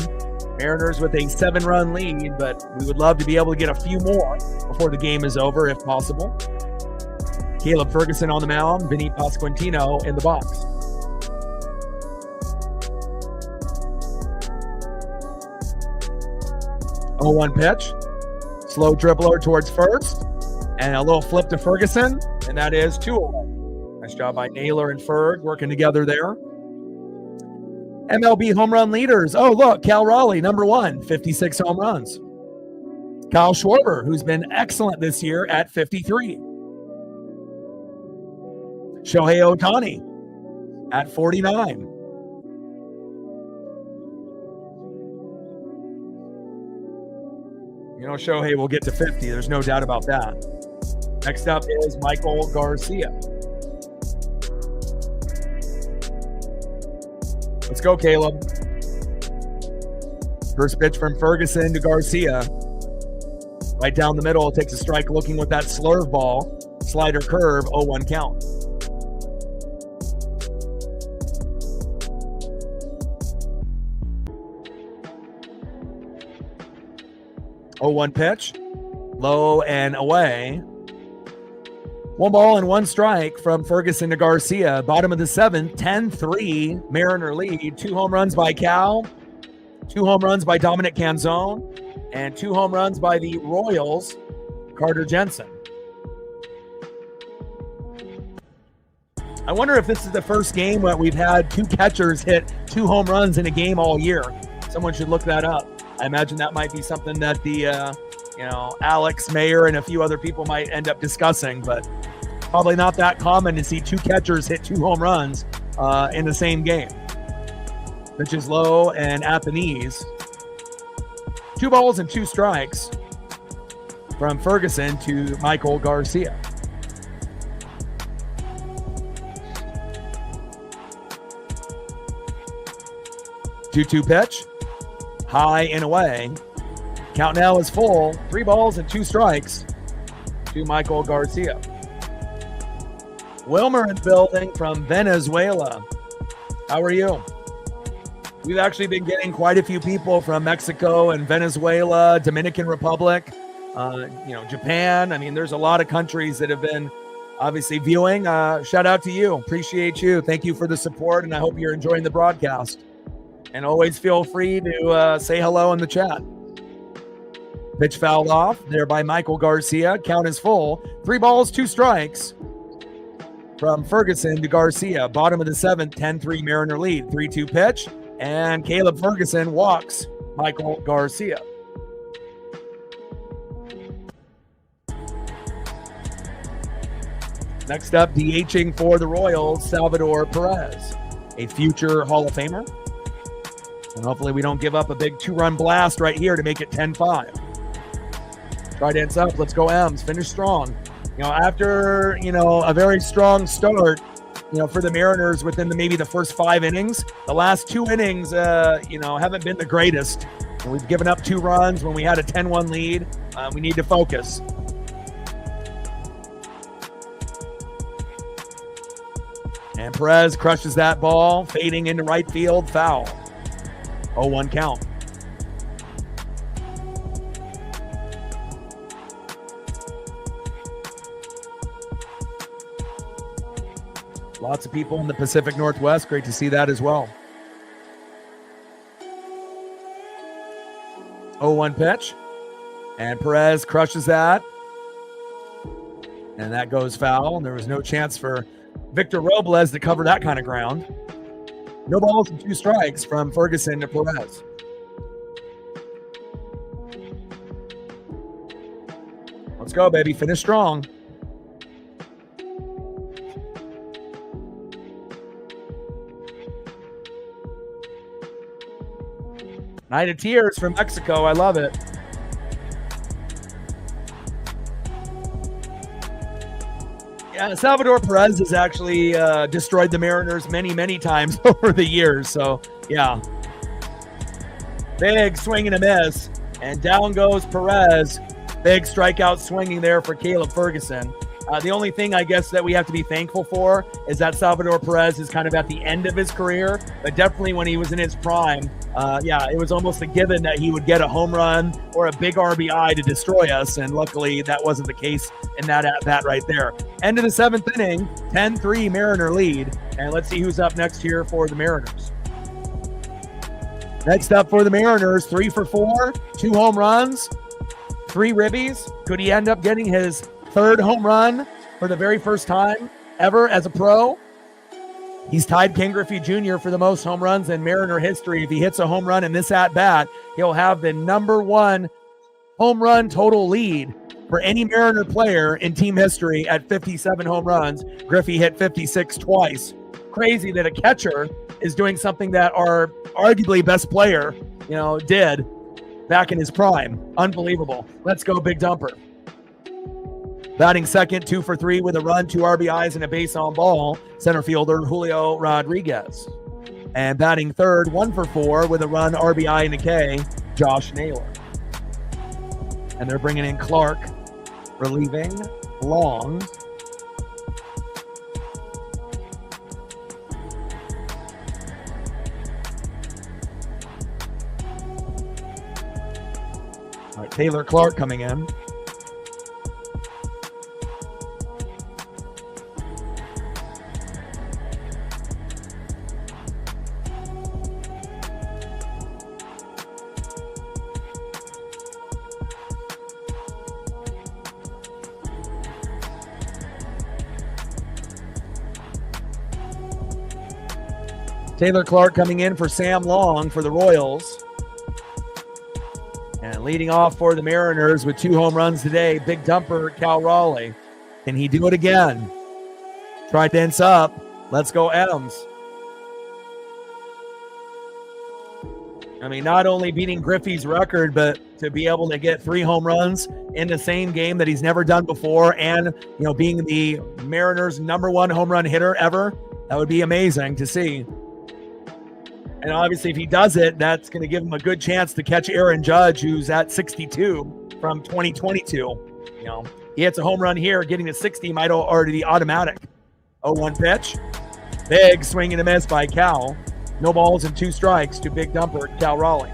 Mariners with a 7-run lead, but we would love to be able to get a few more before the game is over if possible. Caleb Ferguson on the mound, Vinny Pasquantino in the box. Oh, 1 pitch. Slow dribbler towards first. And a little flip to Ferguson. And that is 2-0. Nice job by Naylor and Ferg working together there. MLB home run leaders. Oh, look, Cal Raleigh, number 1, 56 home runs. Kyle Schwarber, who's been excellent this year at 53. Shohei Ohtani at 49. You know, Shohei will get to 50. There's no doubt about that. Next up is Michael Garcia. Let's go, Caleb. First pitch from Ferguson to Garcia. Right down the middle, takes a strike looking with that slurve ball. Slider curve, 0-1 count. Oh, 1 pitch. Low and away. 1 ball and 1 strike from Ferguson to Garcia. Bottom of the 7th, 10-3 Mariner lead. 2 home runs by Cal. 2 home runs by Dominic Canzone. And 2 home runs by the Royals, Carter Jensen. I wonder if this is the first game where we've had 2 catchers hit 2 home runs in a game all year. Someone should look that up. I imagine that might be something that the, Alex Mayer and a few other people might end up discussing, but probably not that common to see 2 catchers hit 2 home runs in the same game. Pitch is low and at the knees. 2 balls and 2 strikes from Ferguson to Michael Garcia. Two-two pitch. High and away. Count now is full. 3 balls and 2 strikes to Michael Garcia. Wilmer in building from Venezuela. How are you? We've actually been getting quite a few people from Mexico and Venezuela, Dominican Republic, Japan. I mean, there's a lot of countries that have been obviously viewing. Shout out to you. Appreciate you. Thank you for the support, and I hope you're enjoying the broadcast. And always feel free to say hello in the chat. Pitch fouled off there by Michael Garcia. Count is full. 3 balls, 2 strikes from Ferguson to Garcia. Bottom of the 7th, 10-3 Mariner lead. 3-2 pitch. And Caleb Ferguson walks Michael Garcia. Next up, DHing for the Royals, Salvador Perez, a future Hall of Famer. And hopefully we don't give up a big 2-run blast right here to make it 10-5. Trident's up. Let's go, M's. Finish strong. After, a very strong start, for the Mariners within maybe the first 5 innings. The last 2 innings, haven't been the greatest. And we've given up 2 runs when we had a 10-1 lead. We need to focus. And Perez crushes that ball, fading into right field, foul. 0-1 count. Lots of people in the Pacific Northwest. Great to see that as well. 0-1 pitch. And Perez crushes that. And that goes foul. And there was no chance for Victor Robles to cover that kind of ground. No balls and 2 strikes from Ferguson to Perez. Let's go, baby. Finish strong. Night of Tears from Mexico. I love it. Yeah, Salvador Perez has actually destroyed the Mariners many, many times over the years. So, yeah. Big swing and a miss. And down goes Perez. Big strikeout swinging there for Caleb Ferguson. The only thing I guess that we have to be thankful for is that Salvador Perez is kind of at the end of his career, but definitely when he was in his prime, it was almost a given that he would get a home run or a big RBI to destroy us, and luckily that wasn't the case in that at-bat right there. End of the 7th inning, 10-3 Mariner lead, and let's see who's up next here for the Mariners. Next up for the Mariners, 3 for 4, 2 home runs, 3 ribbies. Could he end up getting his 3rd home run for the very first time ever as a pro? He's tied Ken Griffey Jr. for the most home runs in Mariner history. If he hits a home run in this at-bat, he'll have the #1 home run total lead for any Mariner player in team history at 57 home runs. Griffey hit 56 twice. Crazy that a catcher is doing something that our arguably best player, did back in his prime. Unbelievable. Let's go, Big Dumper. Batting second, 2 for 3 with a run, 2 RBIs, and a base on ball, center fielder Julio Rodriguez. And batting third, 1 for 4 with a run, RBI, and a K, Josh Naylor. And they're bringing in Clark, relieving Long. All right, Taylor Clark coming in. Taylor Clark coming in for Sam Long for the Royals. And leading off for the Mariners with 2 home runs today, Big Dumper Cal Raleigh. Can he do it again? Try dance up. Let's go Adams. I mean, not only beating Griffey's record, but to be able to get 3 home runs in the same game that he's never done before, and being the Mariners' #1 home run hitter ever, that would be amazing to see. And obviously, if he does it, that's going to give him a good chance to catch Aaron Judge, who's at 62 from 2022. He hits a home run here, getting to 60 might already be automatic. 0-1 pitch. Big swing and a miss by Cal. No balls and 2 strikes to Big Dumper Cal Raleigh.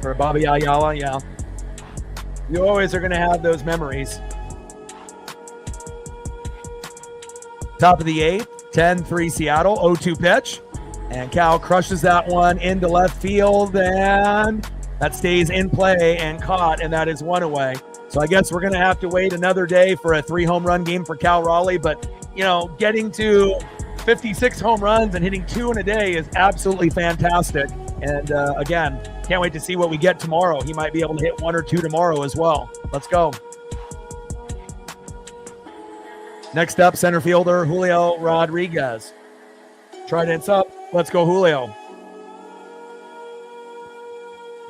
For Bobby Ayala, yeah. You always are going to have those memories. Top of the 8th, 10-3 Seattle, 0-2 pitch. And Cal crushes that one into left field, and that stays in play and caught, and that is 1 away. So I guess we're going to have to wait another day for a 3 home run game for Cal Raleigh. But, getting to 56 home runs and hitting 2 in a day is absolutely fantastic. And again, can't wait to see what we get tomorrow. He might be able to hit 1 or 2 tomorrow as well. Let's go. Next up, center fielder Julio Rodriguez. Trident's up. Let's go, Julio.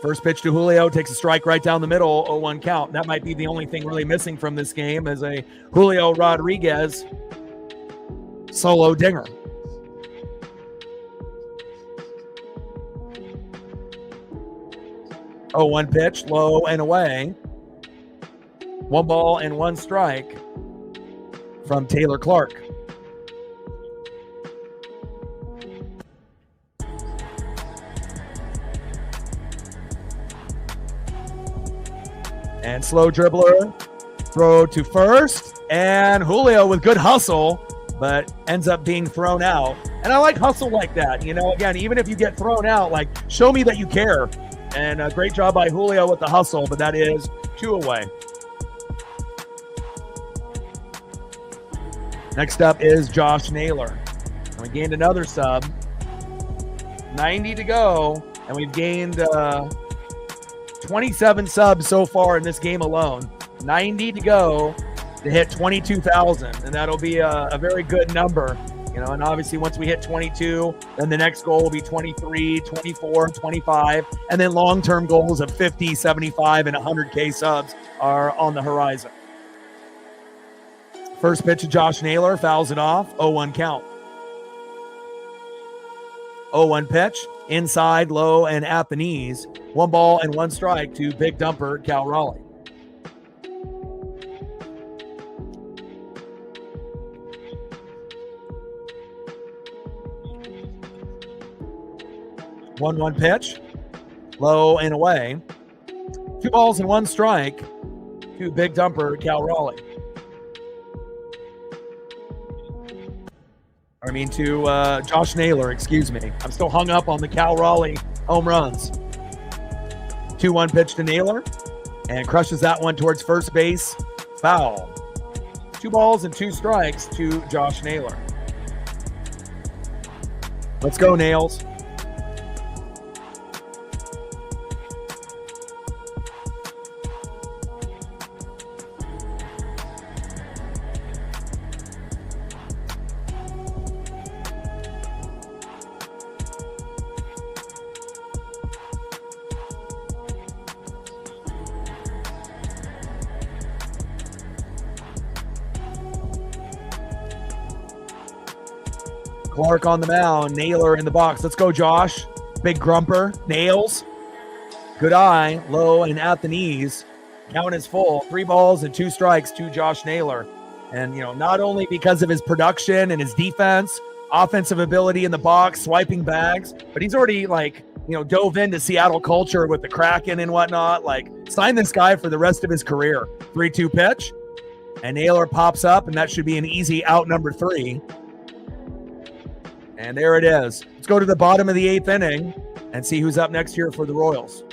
First pitch to Julio, takes a strike right down the middle, 0-1 count. That might be the only thing really missing from this game, as a Julio Rodriguez solo dinger. Oh, 1 pitch, low and away. 1 ball and 1 strike from Taylor Clark. And slow dribbler, throw to first, and Julio with good hustle, but ends up being thrown out. And I like hustle like that. Again, even if you get thrown out, show me that you care. And a great job by Julio with the hustle, but that is 2 away. Next up is Josh Naylor. And we gained another sub. 90 to go, and we've gained 27 subs so far in this game alone. 90 to go to hit 22,000, and that'll be a very good number. And obviously once we hit 22, then the next goal will be 23, 24, 25, and then long-term goals of 50, 75, and 100K subs are on the horizon. First pitch to Josh Naylor, fouls it off, 0-1 count. 0-1 pitch, inside, low, and at the knees. 1 ball and 1 strike to big dumper Cal Raleigh. One pitch, low and away. 2 balls and 1 strike to big dumper Cal Raleigh. To Josh Naylor, excuse me. I'm still hung up on the Cal Raleigh home runs. 2-1 pitch to Naylor and crushes that one towards first base. Foul. 2 balls and 2 strikes to Josh Naylor. Let's go, Nails. Clark on the mound, Naylor in the box. Let's go, Josh. Big grumper, Nails. Good eye, low and at the knees. Count is full. 3 balls and 2 strikes to Josh Naylor. And, not only because of his production and his defense, offensive ability in the box, swiping bags, but he's already, dove into Seattle culture with the Kraken and whatnot. Sign this guy for the rest of his career. 3-2 pitch. And Naylor pops up, and that should be an easy out number 3. And there it is. Let's go to the bottom of the 8th inning and see who's up next here for the Royals.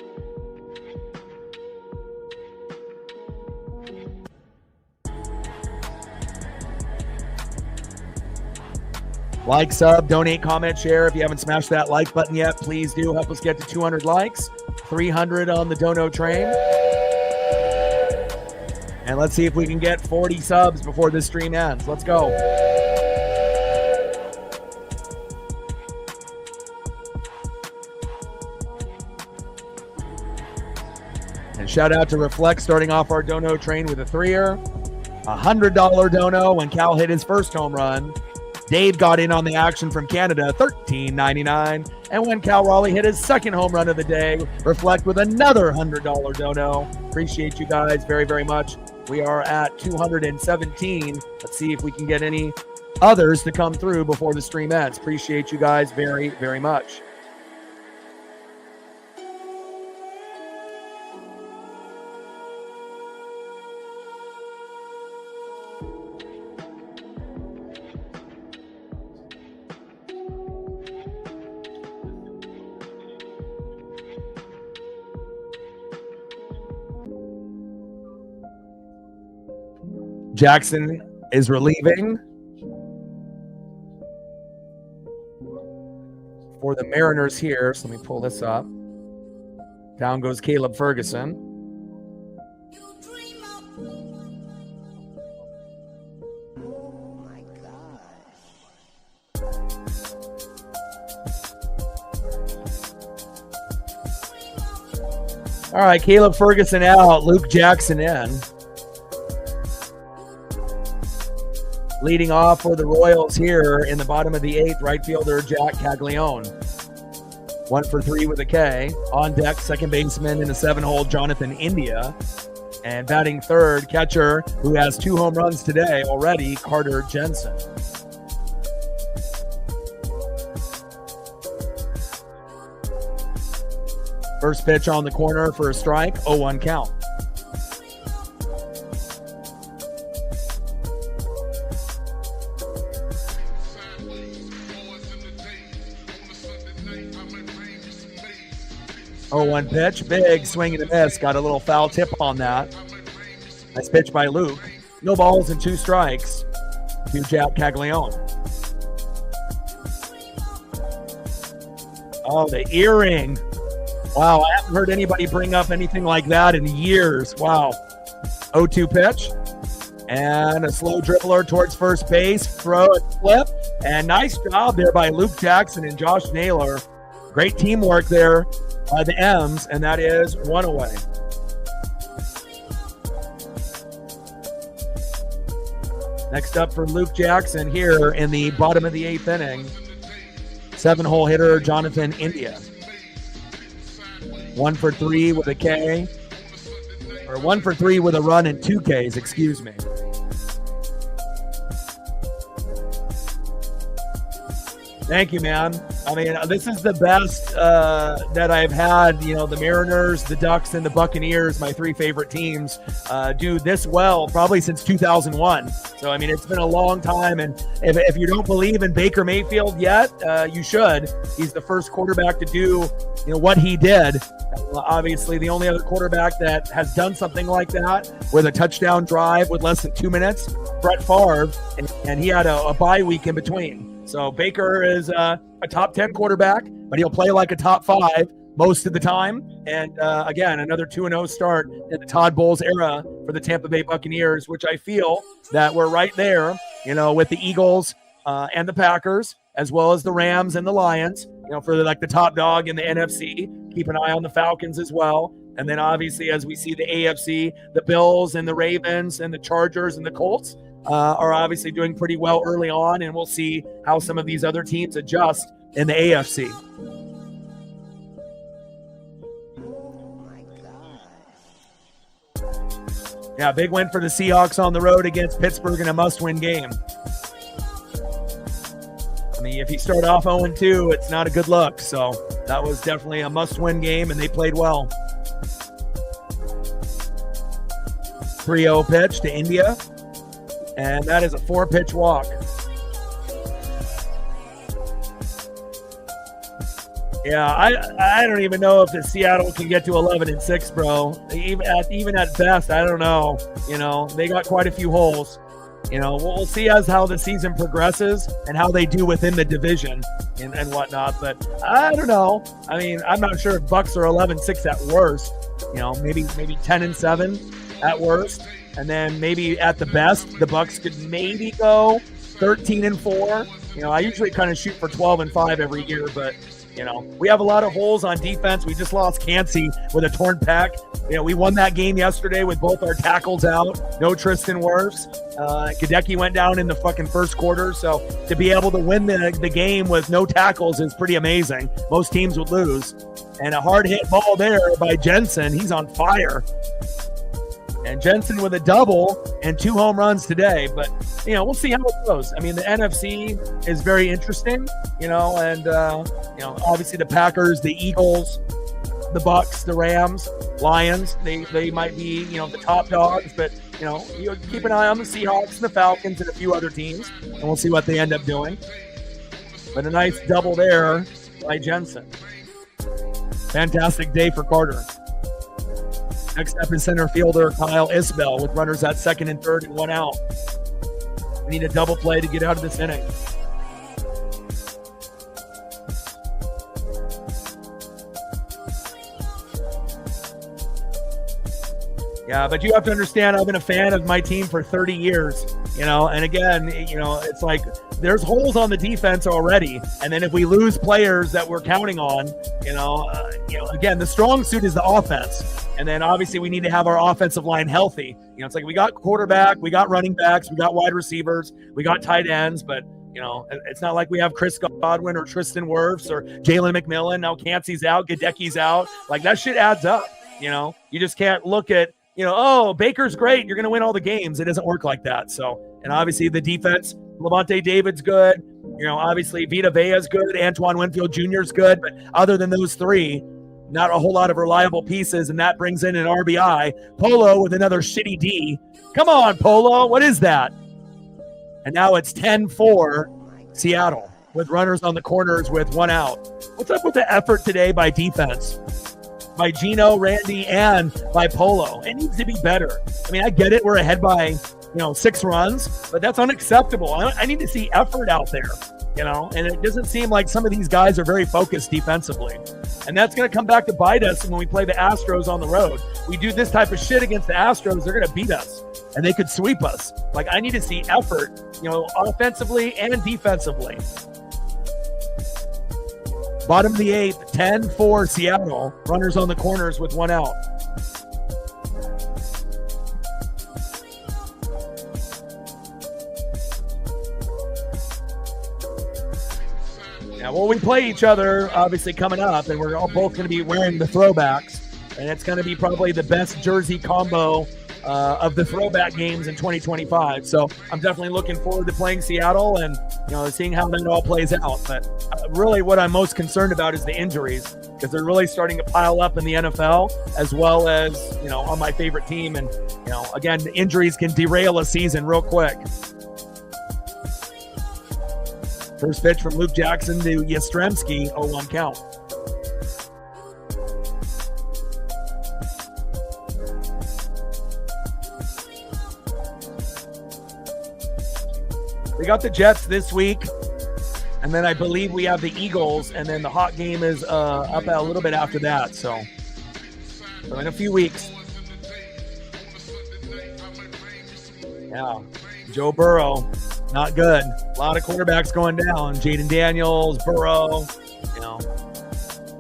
Like, sub, donate, comment, share. If you haven't smashed that like button yet, please do. Help us get to 200 likes, 300 on the dono train. And let's see if we can get 40 subs before this stream ends. Let's go. And shout out to Reflect starting off our dono train with a 3-er. $100 dono when Cal hit his first home run. Dave got in on the action from Canada, $13.99. And when Cal Raleigh hit his second home run of the day, Reflect with another $100 dono. Appreciate you guys very, very much. We are at 217. Let's see if we can get any others to come through before the stream ends. Appreciate you guys very, very much. Jackson is relieving for the Mariners here. So let me pull this up. Down goes Caleb Ferguson. All right, Caleb Ferguson out, Luke Jackson in. Leading off for the Royals here in the bottom of the 8th, right fielder Jack Caglione. 1 for 3 with a K. On deck, second baseman in the 7-hole, Jonathan India. And batting third, catcher who has 2 home runs today already, Carter Jensen. First pitch on the corner for a strike, 0-1 count. One pitch, big swing and a miss. Got a little foul tip on that. Nice pitch by Luke. No balls and 2 strikes to Jack Caglione. Oh, the earring. Wow, I haven't heard anybody bring up anything like that in years. Wow. 0-2 pitch. And a slow dribbler towards first base. Throw and flip. And nice job there by Luke Jackson and Josh Naylor. Great teamwork there by the M's, and that is 1 away. Next up for Luke Jackson here in the bottom of the 8th inning. 7-hole hitter Jonathan India. 1 for 3 with a K. Or 1 for 3 with a run and 2 Ks, excuse me. Thank you, man. I mean, this is the best that I've had. You know, the Mariners, the Ducks, and the Buccaneers, my 3 favorite teams, do this well probably since 2001. So, I mean, it's been a long time. And if you don't believe in Baker Mayfield yet, you should. He's the first quarterback to do, you know, what he did. Obviously, the only other quarterback that has done something like that with a touchdown drive with less than 2 minutes, Brett Favre, and he had a bye week in between. So Baker is a top 10 quarterback, but he'll play like a top 5 most of the time. And again, another 2-0 start in the Todd Bowles era for the Tampa Bay Buccaneers, which I feel that we're right there, you know, with the Eagles and the Packers, as well as the Rams and the Lions, you know, for like the top dog in the NFC. Keep an eye on the Falcons as well. And then obviously, as we see the AFC, the Bills and the Ravens and the Chargers and the Colts are obviously doing pretty well early on, and we'll see how some of these other teams adjust in the AFC. Yeah, big win for the Seahawks on the road against Pittsburgh in a must-win game. I mean, if you start off 0-2, it's not a good look. So that was definitely a must-win game, and they played well. 3-0 pitch to India. And that is a 4-pitch walk. Yeah, I don't even know if the Seattle can get to 11-6, bro. Even at best, I don't know. You know, they got quite a few holes. You know, we'll see as how the season progresses and how they do within the division and whatnot. But I don't know. I mean, I'm not sure if Bucks are 11-6 at worst. You know, maybe 10-7 at worst. And then maybe at the best, the Bucks could maybe go 13-4. You know, I usually kind of shoot for 12-5 every year, but you know, we have a lot of holes on defense. We just lost Cansey with a torn pec. You know, we won that game yesterday with both our tackles out. No Tristan Wirfs. Gadecki went down in the fucking first quarter. So to be able to win the game with no tackles is pretty amazing. Most teams would lose. And a hard hit ball there by Jensen. He's on fire. And Jensen with a double and 2 home runs today. But, you know, we'll see how it goes. I mean, the NFC is very interesting, you know, and, you know, obviously the Packers, the Eagles, the Bucks, the Rams, Lions, they might be, you know, the top dogs. But, you know, you keep an eye on the Seahawks and the Falcons and a few other teams, and we'll see what they end up doing. But a nice double there by Jensen. Fantastic day for Carter. Next up is center fielder Kyle Isbell with runners at second and third and 1 out. We need a double play to get out of this inning. Yeah, but you have to understand, I've been a fan of my team for 30 years, you know, and again, you know, it's like there's holes on the defense already. And then if we lose players that we're counting on, you know, again, the strong suit is the offense. And then obviously we need to have our offensive line healthy. You know, it's like we got quarterback, we got running backs, we got wide receivers, we got tight ends, but you know, it's not like we have Chris Godwin or Tristan Wirfs or Jalen McMillan. Now Cansey's out, Gadecki's out. Like that shit adds up. You know, you just can't look at, you know, oh, Baker's great, you're going to win all the games. It doesn't work like that. So, and obviously the defense, Levante David's good. You know, obviously Vita Vea's good. Antoine Winfield Jr.'s good. But other than those three, not a whole lot of reliable pieces, and that brings in an RBI. Polo with another shitty D. Come on, Polo. What is that? And now it's 10-4 Seattle with runners on the corners with 1 out. What's up with the effort today by defense? By Gino, Randy, and by Polo. It needs to be better. I mean, I get it. We're ahead by, 6 runs, but that's unacceptable. I need to see effort out there, and it doesn't seem like some of these guys are very focused defensively. And that's going to come back to bite us when we play the Astros on the road. We do this type of shit against the Astros, they're going to beat us, and they could sweep us. Like, I need to see effort, offensively and defensively. Bottom of the 8th, 10-4 Seattle. Runners on the corners with 1 out. Yeah, well, we play each other obviously coming up, and we're all both going to be wearing the throwbacks, and it's going to be probably the best jersey combo of the throwback games in 2025. So I'm definitely looking forward to playing Seattle and seeing how that all plays out. But really, what I'm most concerned about is the injuries, because they're really starting to pile up in the NFL as well as on my favorite team. And again, the injuries can derail a season real quick. First pitch from Luke Jackson to Yastrzemski, 0-1 count. We got the Jets this week, and then I believe we have the Eagles, and then the hot game is up a little bit after that. So in a few weeks. Yeah, Joe Burrow. Not good. A lot of quarterbacks going down. Jaden Daniels, Burrow,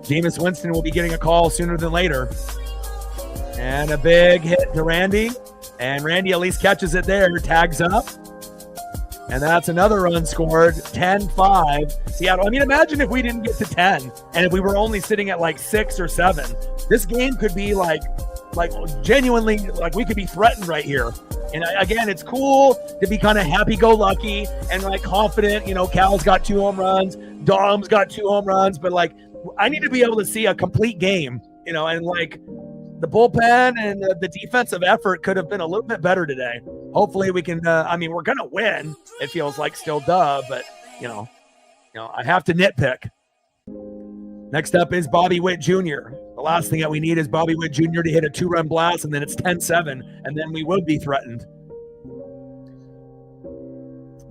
Jameis Winston will be getting a call sooner than later. And a big hit to Randy. And Randy at least catches it there, tags up. And that's another run scored, 10-5. Seattle. I mean, imagine if we didn't get to 10 and if we were only sitting at like 6 or 7. This game could be like genuinely, like we could be threatened right here. And again, it's cool to be kind of happy-go-lucky and like confident. Cal's got 2 home runs, Dom's got 2 home runs, but like I need to be able to see a complete game, and like the bullpen and the defensive effort could have been a little bit better today. Hopefully we can. We're gonna win. It feels like still, but I have to nitpick. Next up is Bobby Witt Jr. The last thing that we need is Bobby Witt Jr. to hit a 2-run blast, and then it's 10-7, and then we would be threatened.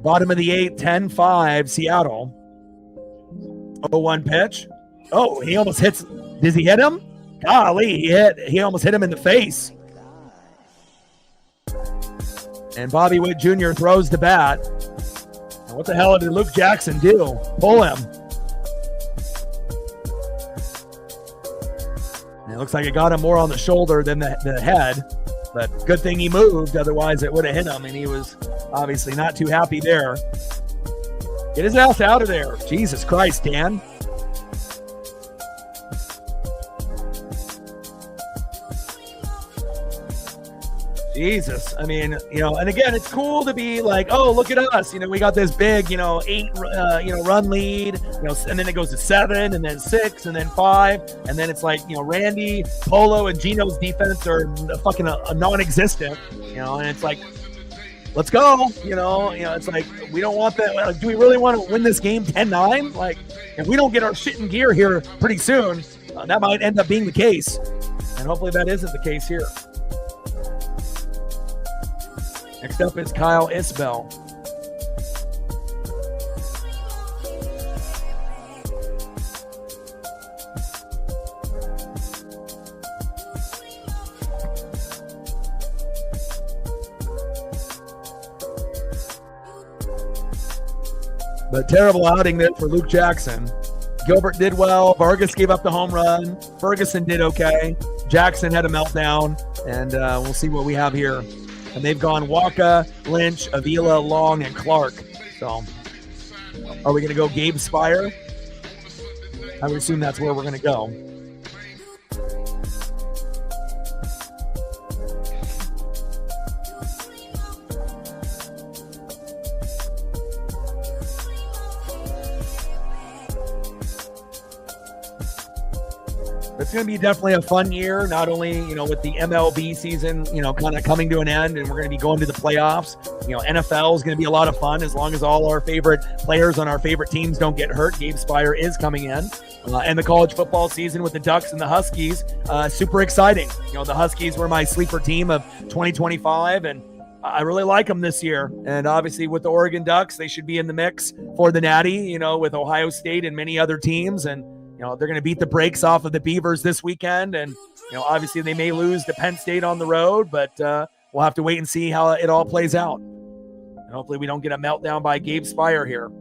Bottom of the 8th, 10-5, Seattle. 0-1 pitch. Oh, he almost hits. Does he hit him? Golly, he almost hit him in the face. And Bobby Witt Jr. throws the bat. And what the hell did Luke Jackson do? Pull him. It looks like it got him more on the shoulder than the head, but good thing he moved. Otherwise, it would have hit him, and he was obviously not too happy there. Get his ass out of there. Jesus Christ, Dan. Jesus. I mean, and again, it's cool to be like, oh, look at us. We got this big, 8, run lead, and then it goes to 7 and then 6 and then 5. And then it's like, Randy, Polo, and Gino's defense are fucking a non-existent, and it's like, let's go. It's like, we don't want that. Like, do we really want to win this game 10-9? Like, if we don't get our shit in gear here pretty soon, that might end up being the case. And hopefully that isn't the case here. Next up is Kyle Isbell. But terrible outing there for Luke Jackson. Gilbert did well. Vargas gave up the home run. Ferguson did okay. Jackson had a meltdown. And we'll see what we have here. And they've gone Waka, Lynch, Avila, Long, and Clark. So are we going to go Gabe Spire? I would assume that's where we're going to go. It's going to be definitely a fun year, not only, with the MLB season, kind of coming to an end, and we're going to be going to the playoffs. NFL is going to be a lot of fun as long as all our favorite players on our favorite teams don't get hurt. Gabe Spire is coming in. And the college football season with the Ducks and the Huskies, super exciting. The Huskies were my sleeper team of 2025, and I really like them this year. And obviously with the Oregon Ducks, they should be in the mix for the Natty, with Ohio State and many other teams. And they're going to beat the brakes off of the Beavers this weekend. And, obviously they may lose to Penn State on the road, but we'll have to wait and see how it all plays out. And hopefully we don't get a meltdown by Gabe Spire here.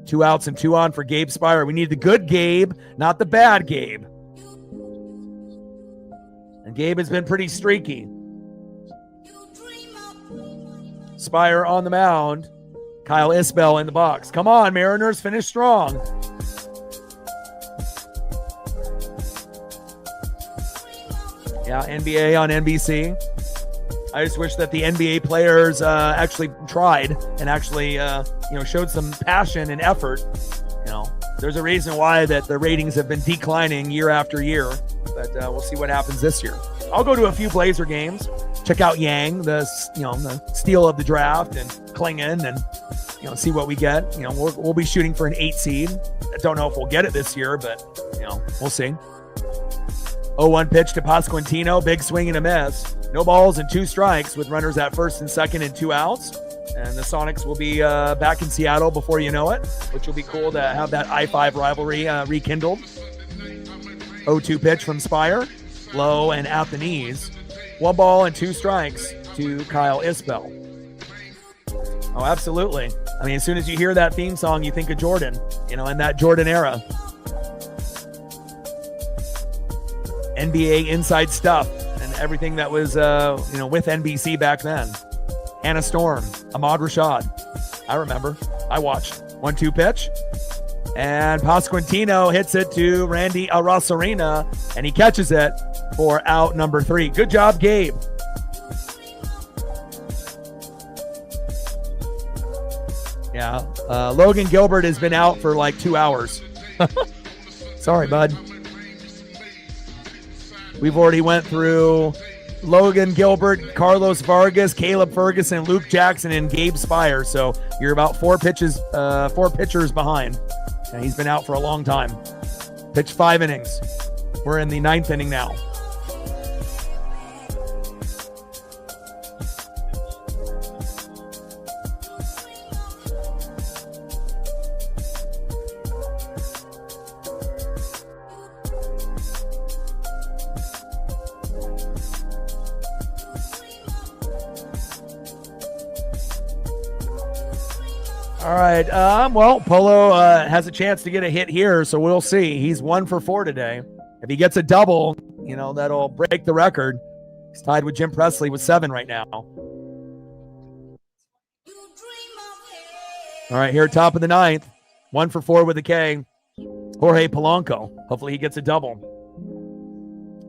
2 outs and 2 on for Gabe Spire. We need the good Gabe, not the bad Gabe. And Gabe has been pretty streaky. Spire on the mound. Kyle Isbell in the box. Come on, Mariners, finish strong. Yeah, NBA on NBC. I just wish that the NBA players actually tried and actually, showed some passion and effort. There's a reason why that the ratings have been declining year after year, but we'll see what happens this year. I'll go to a few Blazer games, check out Yang, the steal of the draft, and Klingon, and see what we get. We'll be shooting for an 8 seed. I don't know if we'll get it this year, but we'll see. 0-1 pitch to Pasquantino, big swing and a miss. No balls and 2 strikes with runners at first and second and 2 outs. And the Sonics will be back in Seattle before you know it, which will be cool to have that I-5 rivalry rekindled. 0-2 pitch from Spire, low and at the knees. 1 ball and 2 strikes to Kyle Isbell. Oh, absolutely. I mean, as soon as you hear that theme song, you think of Jordan, in that Jordan era. NBA inside stuff and everything that was, with NBC back then. Hannah Storm, Ahmad Rashad. I remember. I watched. 1-2 pitch. And Pasquantino hits it to Randy Arosarena, and he catches it for out number 3. Good job, Gabe. Yeah. Logan Gilbert has been out for like 2 hours. Sorry, bud. We've already went through Logan Gilbert, Carlos Vargas, Caleb Ferguson, Luke Jackson, and Gabe Spire. So you're about 4 pitchers behind. And he's been out for a long time. Pitched 5 innings. We're in the 9th inning now. All right. Polo has a chance to get a hit here, so we'll see. He's 1 for 4 today. If he gets a double, that'll break the record. He's tied with Jim Presley with 7 right now. All right, here top of the 9th. 1 for 4 with a K. Jorge Polanco. Hopefully he gets a double.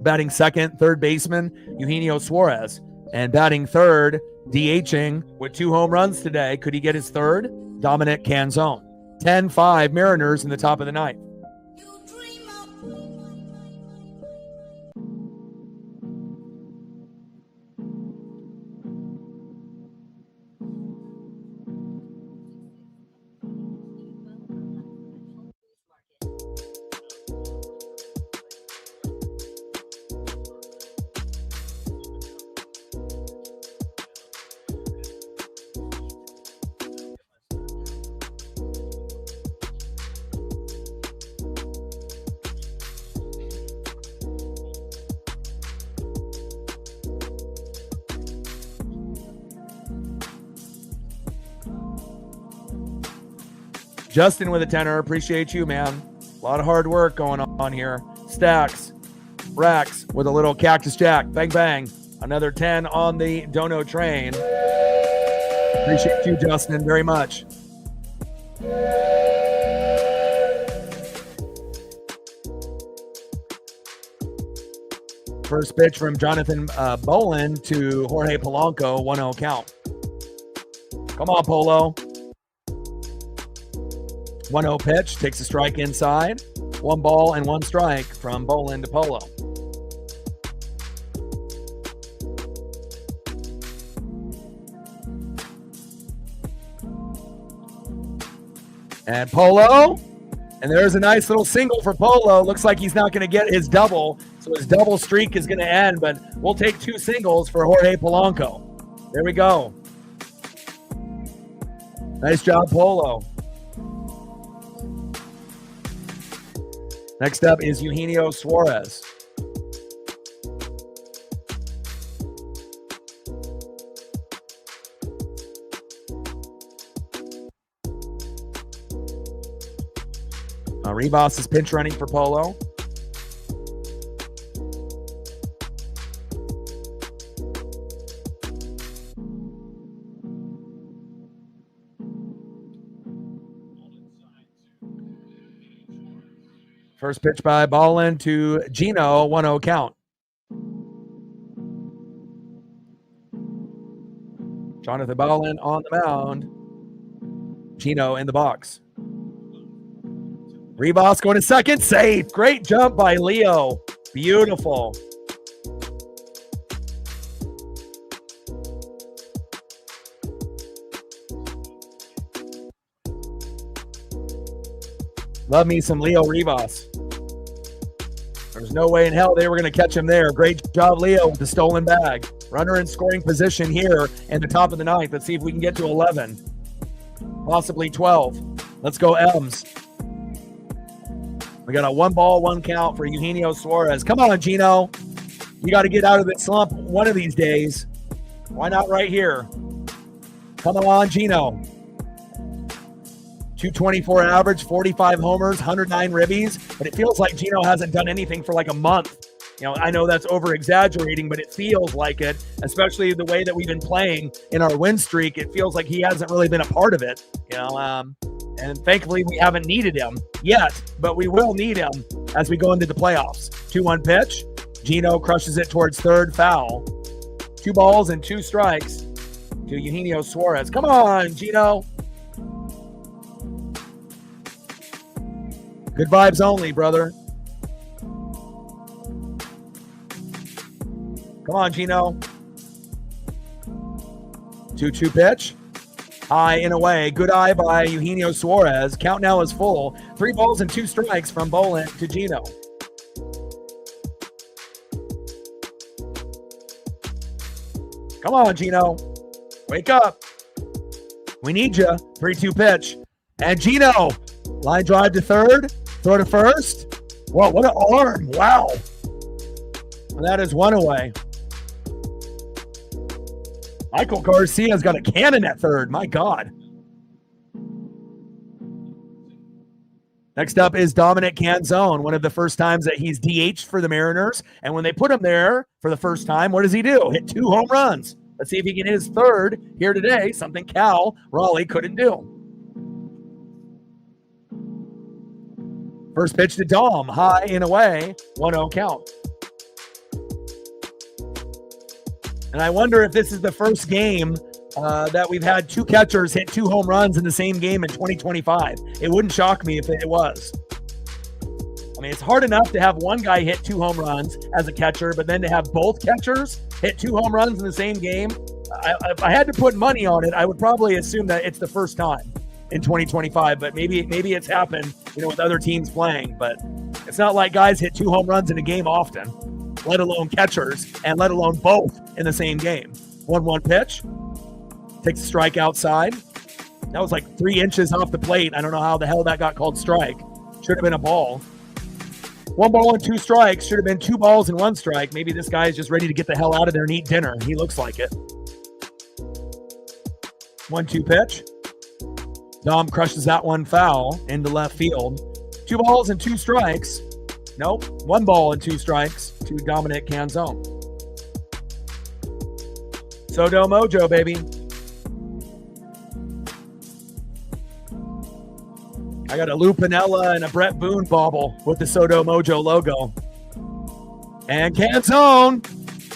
Batting second, third baseman, Eugenio Suarez. And batting third, DHing with 2 home runs today. Could he get his third? Dominic Canzone. 10-5 Mariners in the top of the 9th. Justin with a 10er. Appreciate you, man. A lot of hard work going on here. Stacks. Racks with a little Cactus Jack. Bang, bang. Another 10 on the Dono train. Appreciate you, Justin, very much. First pitch from Jonathan Bolin to Jorge Polanco. 1-0 count. Come on, Polo. 1-0 pitch, takes a strike inside. 1 ball and 1 strike from Bolin to Polo. And Polo. And there's a nice little single for Polo. Looks like he's not going to get his double. So his double streak is going to end. But we'll take 2 singles for Jorge Polanco. There we go. Nice job, Polo. Next up is Eugenio Suarez. Rivas is pinch running for Polo. First pitch by Ballin to Gino, 1-0 count. Jonathan Ballin on the mound. Gino in the box. Ribas going to second, safe. Great jump by Leo. Beautiful. Love me some Leo Ribas. There's no way in hell they were going to catch him there. Great job, Leo, with the stolen bag. Runner in scoring position here in the top of the ninth. Let's see if we can get to 11. Possibly 12. Let's go, Elms. We got a 1 ball, 1 count for Eugenio Suarez. Come on, Gino. You got to get out of this slump one of these days. Why not right here? Come on, Gino. 224 average, 45 homers, 109 ribbies, but it feels like Gino hasn't done anything for like a month. You know, I know that's over-exaggerating, but it feels like it, especially the way that we've been playing in our win streak. It feels like he hasn't really been a part of it, you know, and thankfully we haven't needed him yet, but we will need him as we go into the playoffs. 2-1 pitch. Gino crushes it towards third, foul. 2 balls and 2 strikes to Eugenio Suarez. Come on, Gino. Good vibes only, brother. Come on, Gino. 2-2 pitch. High and away. Good eye by Eugenio Suarez. Count now is full. 3 balls and 2 strikes from Bolin to Gino. Come on, Gino. Wake up. We need you. 3-2 pitch. And Gino. Line drive to third. Throw to first. Whoa, what an arm. Wow. And that is 1 away. Michael Garcia's got a cannon at third. My God. Next up is Dominic Canzone, one of the first times that he's DH'd for the Mariners. And when they put him there for the first time, what does he do? Hit 2 home runs. Let's see if he can hit his third here today, something Cal Raleigh couldn't do. First pitch to Dom, high and away, 1-0 count. And I wonder if this is the first game that we've had 2 catchers hit 2 home runs in the same game in 2025. It wouldn't shock me if it was. I mean, it's hard enough to have one guy hit 2 home runs as a catcher, but then to have both catchers hit 2 home runs in the same game, if I had to put money on it, I would probably assume that it's the first time in 2025, but maybe it's happened, you know, with other teams playing, but it's not like guys hit 2 home runs in a game often, let alone catchers, and let alone both in the same game. 1-1 pitch. Takes a strike outside. That was like 3 inches off the plate. I don't know how the hell that got called strike. Should have been a ball. 1 ball and 2 strikes. Should have been 2 balls and 1 strike. Maybe this guy is just ready to get the hell out of there and eat dinner. He looks like it. 1-2 pitch. Dom crushes that one foul into left field. 2 balls and 2 strikes. Nope. 1 ball and 2 strikes to Dominic Canzone. Soto Mojo, baby. I got a Lou Piniella and a Brett Boone bauble with the Soto Mojo logo. And Canzone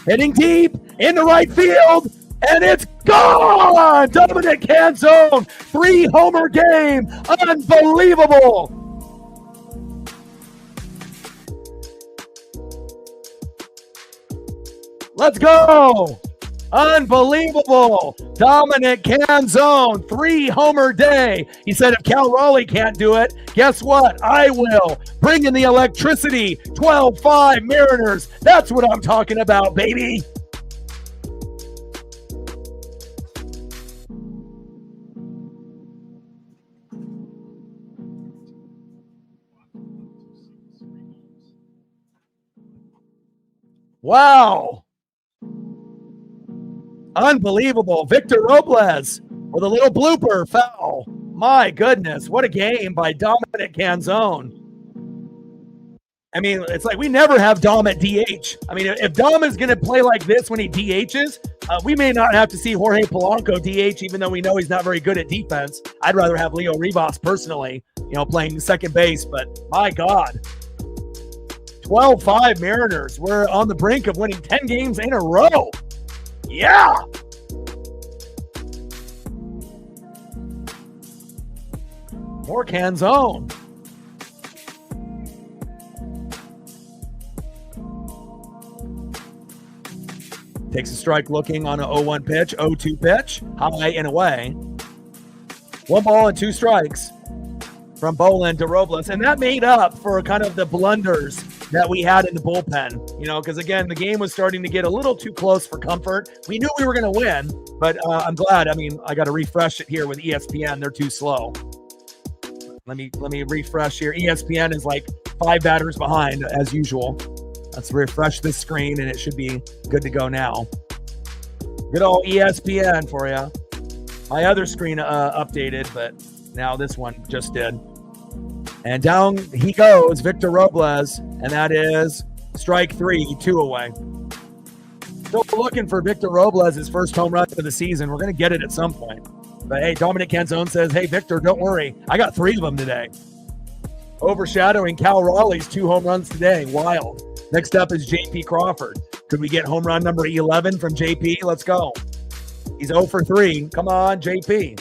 hitting deep into right field. And it's gone! Dominic Canzone, 3-homer game. Unbelievable! Let's go! Unbelievable! Dominic Canzone, 3-homer day. He said if Cal Raleigh can't do it, guess what? I will. Bring in the electricity. 12-5 Mariners. That's what I'm talking about, baby. Wow. Unbelievable. Victor Robles with a little blooper foul. My goodness, what a game by Dominic Canzone. I mean, it's like we never have Dom at DH. I mean, if Dom is going to play like this when he DHs, we may not have to see Jorge Polanco DH, even though we know he's not very good at defense. I'd rather have Leo Ribas personally, you know, playing second base. But my God, 12-5 Mariners. We're on the brink of winning 10 games in a row. Yeah. More Canzone. Takes a strike looking on an 0-1 pitch, 0-2 pitch, high and away. 1 ball and 2 strikes from Boland to Robles. And that made up for kind of the blunders that we had in the bullpen, because again, the game was starting to get a little too close for comfort. We knew we were going to win, but I'm glad. I got to refresh it here with ESPN. They're too slow. Let me refresh here. ESPN is like 5 batters behind as usual. Let's refresh this screen and it should be good to go now. Good old ESPN for you. My other screen updated, but now this one just did. And down he goes, Victor Robles, and that is strike 3, 2 away. Still looking for Victor Robles' his first home run of the season. We're going to get it at some point. But hey, Dominic Canzone says, hey, Victor, don't worry. I got 3 of them today. Overshadowing Cal Raleigh's 2 home runs today. Wild. Next up is JP Crawford. Could we get home run number 11 from JP? Let's go. He's 0 for 3. Come on, JP.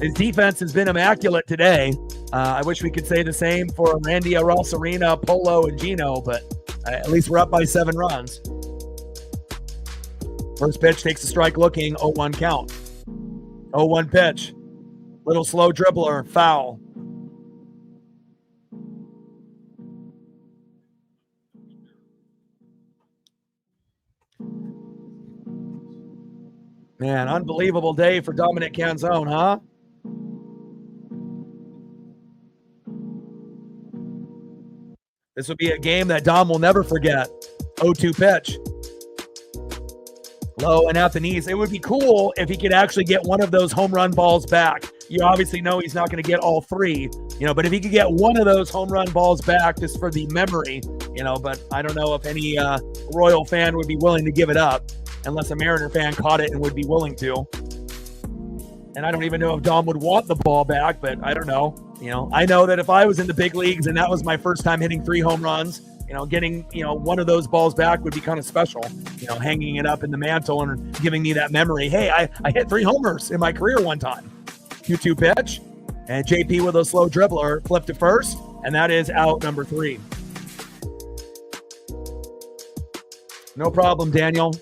His defense has been immaculate today. I wish we could say the same for Randy Arosarena, Polo, and Gino, but at least we're up by 7 runs. First pitch takes a strike looking, 0-1 count. 0-1 pitch. Little slow dribbler, foul. Man, unbelievable day for Dominic Canzone, huh? This will be a game that Dom will never forget. 0-2 pitch. Low and at the knees. It would be cool if he could actually get one of those home run balls back. You obviously know he's not going to get all 3, but if he could get one of those home run balls back just for the memory, but I don't know if any Royal fan would be willing to give it up unless a Mariner fan caught it and would be willing to. And I don't even know if Dom would want the ball back, but I don't know. I know that if I was in the big leagues and that was my first time hitting 3 home runs, getting, one of those balls back would be kind of special, hanging it up in the mantle and giving me that memory. Hey, I hit 3 homers in my career one time. 2-2 pitch, and JP with a slow dribbler flipped to first, and that is out number 3. No problem, Daniel.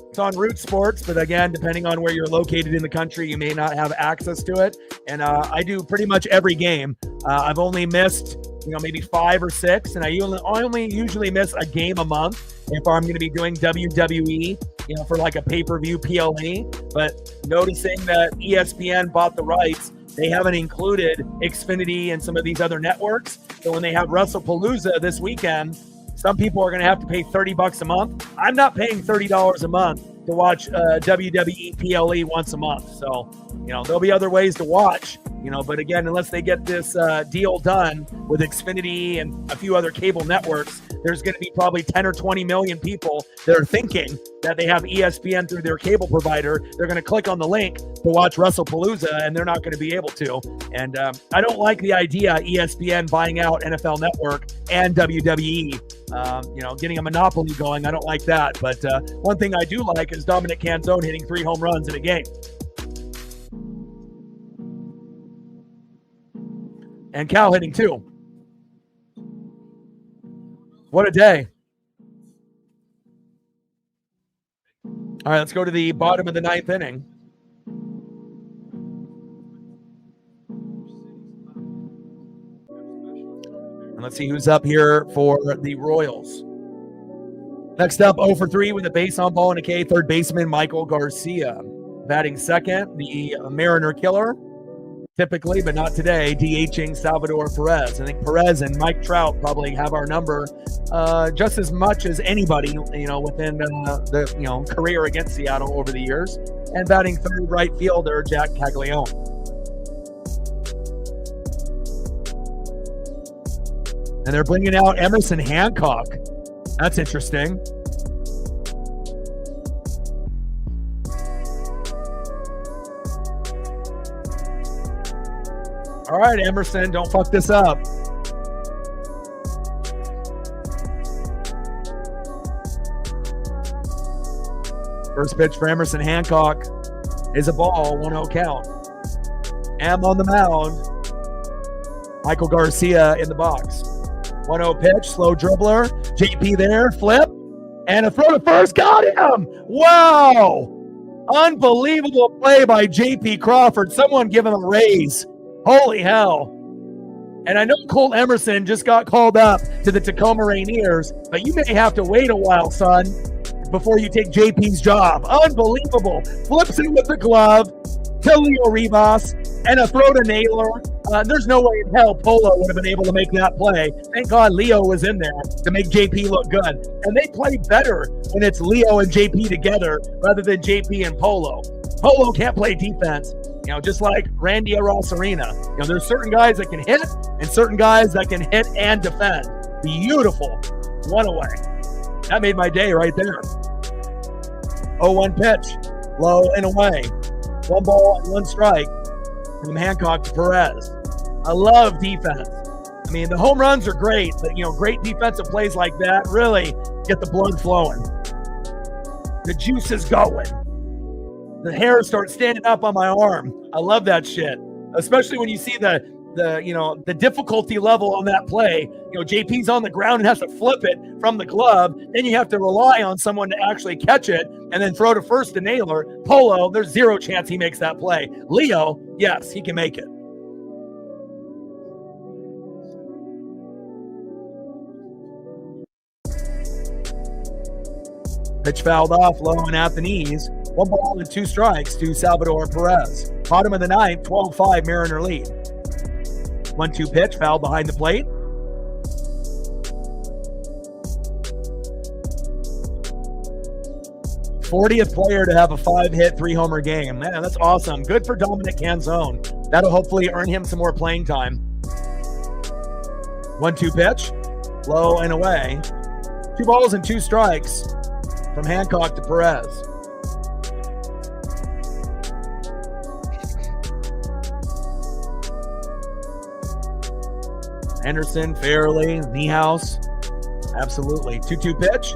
It's on Root Sports, but again, depending on where you're located in the country, you may not have access to it. And I do pretty much every game. I've only missed, maybe 5 or 6, and I only usually miss a game a month if I'm going to be doing WWE, for like a pay-per-view PLE. But noticing that ESPN bought the rights, they haven't included Xfinity and some of these other networks. So when they have WrestlePalooza this weekend, some people are going to have to pay $30 a month. I'm not paying $30 a month to watch WWE PLE once a month. So, there'll be other ways to watch, but again, unless they get this deal done with Xfinity and a few other cable networks, there's going to be probably 10 or 20 million people that are thinking that they have ESPN through their cable provider. They're going to click on the link to watch WrestlePalooza, and they're not going to be able to. And I don't like the idea ESPN buying out NFL Network and WWE, getting a monopoly going. I don't like that. But one thing I do like is Dominic Canzone hitting 3 home runs in a game. And Cal hitting 2. What a day. All right, let's go to the bottom of the 9th inning. And let's see who's up here for the Royals. Next up, 0 for 3 with a base on ball and a K, third baseman Michael Garcia. Batting second, the Mariner killer. Typically, but not today, DHing Salvador Perez. I think Perez and Mike Trout probably have our number just as much as anybody, within the career against Seattle over the years. And batting third, right fielder Jack Caglione. And they're bringing out Emerson Hancock. That's interesting. All right, Emerson, don't fuck this up. First pitch for Emerson Hancock is a ball, 1-0 count. M on the mound. Michael Garcia in the box. 1-0 pitch, slow dribbler. JP there, flip, and a throw to first. Got him! Wow! Unbelievable play by JP Crawford. Someone give him a raise. Holy hell. And I know Colt Emerson just got called up to the Tacoma Rainiers, but you may have to wait a while, son, before you take JP's job. Unbelievable. Flips it with the glove to Leo Rivas and a throw to Naylor. There's no way in hell Polo would have been able to make that play. Thank God Leo was in there to make JP look good. And they play better when it's Leo and JP together rather than JP and Polo. Polo can't play defense, just like Randy Arosarena. There's certain guys that can hit and certain guys that can hit and defend. Beautiful. One away. That made my day right there. 0-1 pitch. Low and away. 1 ball and 1 strike from Hancock to Perez. I love defense. I mean, the home runs are great, but, great defensive plays like that really get the blood flowing. The juice is going. The hair starts standing up on my arm. I love that shit, especially when you see the difficulty level on that play. JP's on the ground and has to flip it from the glove. Then you have to rely on someone to actually catch it and then throw to first to Naylor. Polo, there's 0 chance he makes that play. Leo, yes, he can make it. Pitch fouled off low and at the knees. 1 ball and 2 strikes to Salvador Perez. Bottom of the ninth, 12-5 Mariner lead. 1-2 pitch, fouled behind the plate. '40th player to have a 5-hit, 3-homer game. Man, that's awesome. Good for Dominic Canzone. That'll hopefully earn him some more playing time. 1-2 pitch, low and away. 2 balls and 2 strikes from Hancock to Perez. Henderson, Fairley, Niehaus. Absolutely. 2-2 pitch,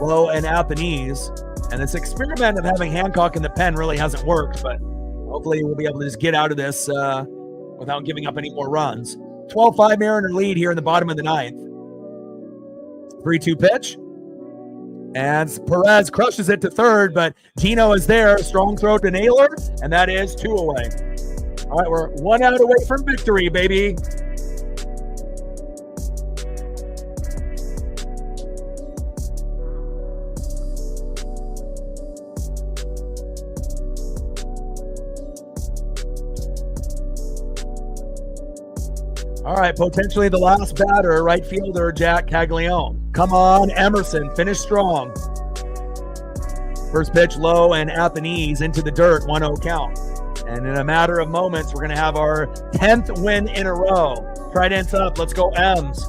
low and at the knees. And this experiment of having Hancock in the pen really hasn't worked, but hopefully we'll be able to just get out of this without giving up any more runs. 12-5 Mariner lead here in the bottom of the ninth. 3-2 pitch. And Perez crushes it to third, but Gino is there. Strong throw to Naylor, and that is 2 away. All right, we're 1 out away from victory, baby. All right, potentially the last batter, right fielder Jack Caglione. Come on, Emerson, finish strong. First pitch low and at the knees into the dirt, 1-0 count. And in a matter of moments, we're going to have our 10th win in a row. Trident's up, let's go M's.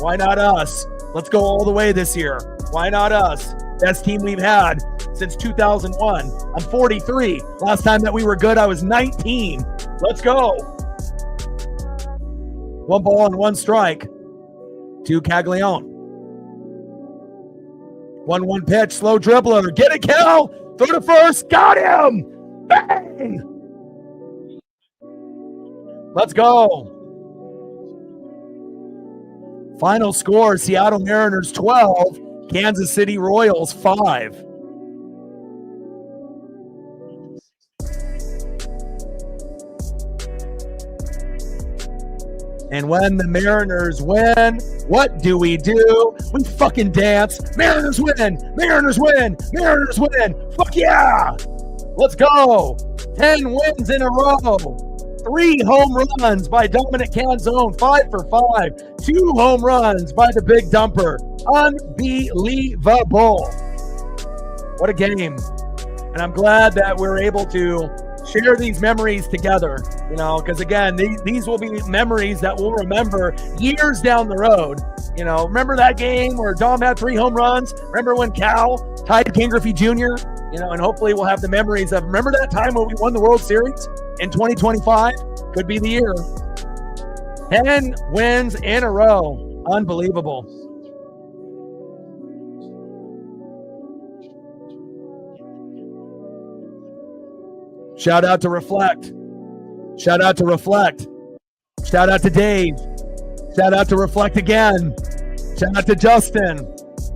Why not us? Let's go all the way this year. Why not us? Best team we've had since 2001. I'm 43. Last time that we were good, I was 19. Let's go. 1 ball and 1 strike to Caglione. 1-1 pitch, slow dribbler. Get it, Cal. Throw to first. Got him. Bang. Let's go. Final score, Seattle Mariners 12, Kansas City Royals 5. And when the Mariners win, what do? We fucking dance. Mariners win! Mariners win! Mariners win! Fuck yeah! Let's go! 10 wins in a row. 3 home runs by Dominic Canzone, 5 for 5. 2 home runs by the Big Dumper. Unbelievable. What a game. And I'm glad that we're able to share these memories together, because again, these will be memories that we'll remember years down the road. Remember that game where Dom had 3 home runs? Remember when Cal tied King Griffey Jr.? And hopefully we'll have the memories of, remember that time when we won the World Series in 2025? Could be the year. 10 wins in a row. Unbelievable. Shout out to Reflect. Shout out to Reflect. Shout out to Dave. Shout out to Reflect again. Shout out to Justin.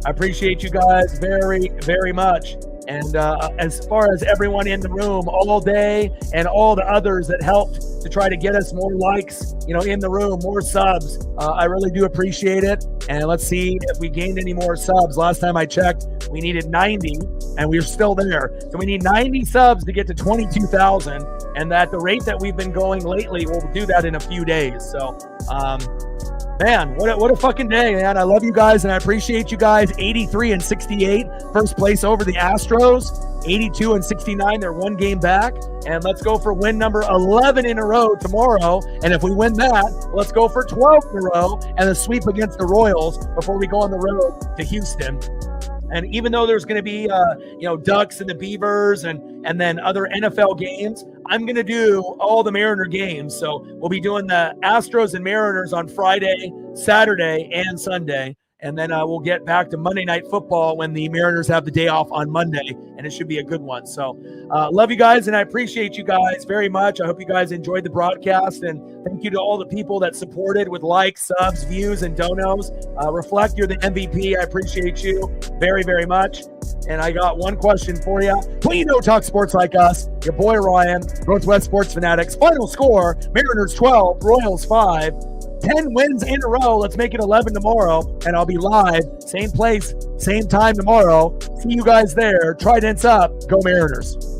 I appreciate you guys very, very much. And as far as everyone in the room all day and all the others that helped to try to get us more likes, in the room, more subs, I really do appreciate it. And let's see if we gained any more subs. Last time I checked, we needed 90, and we're still there. So we need 90 subs to get to 22,000. And at the rate that we've been going lately, we'll do that in a few days. So, man, what a fucking day, man. I love you guys, and I appreciate you guys. 83 and 68, first place over the Astros. 82 and 69, they're one game back. And let's go for win number 11 in a row tomorrow. And if we win that, let's go for 12 in a row and a sweep against the Royals before we go on the road to Houston. And even though there's going to be, Ducks and the Beavers and then other NFL games, I'm going to do all the Mariner games. So we'll be doing the Astros and Mariners on Friday, Saturday, and Sunday. And then we'll get back to Monday Night Football when the Mariners have the day off on Monday, and it should be a good one. So love you guys, and I appreciate you guys very much. I hope you guys enjoyed the broadcast, and thank you to all the people that supported with likes, subs, views, and donos. Reflect, you're the MVP. I appreciate you very, very much. And I got one question for you. Please don't talk sports like us. Your boy Ryan, Northwest Sports Fanatics. Final score, Mariners 12, Royals 5. 10 wins in a row. Let's make it 11 tomorrow, and I'll be live, same place, same time tomorrow. See you guys there. Tridents up. Go Mariners.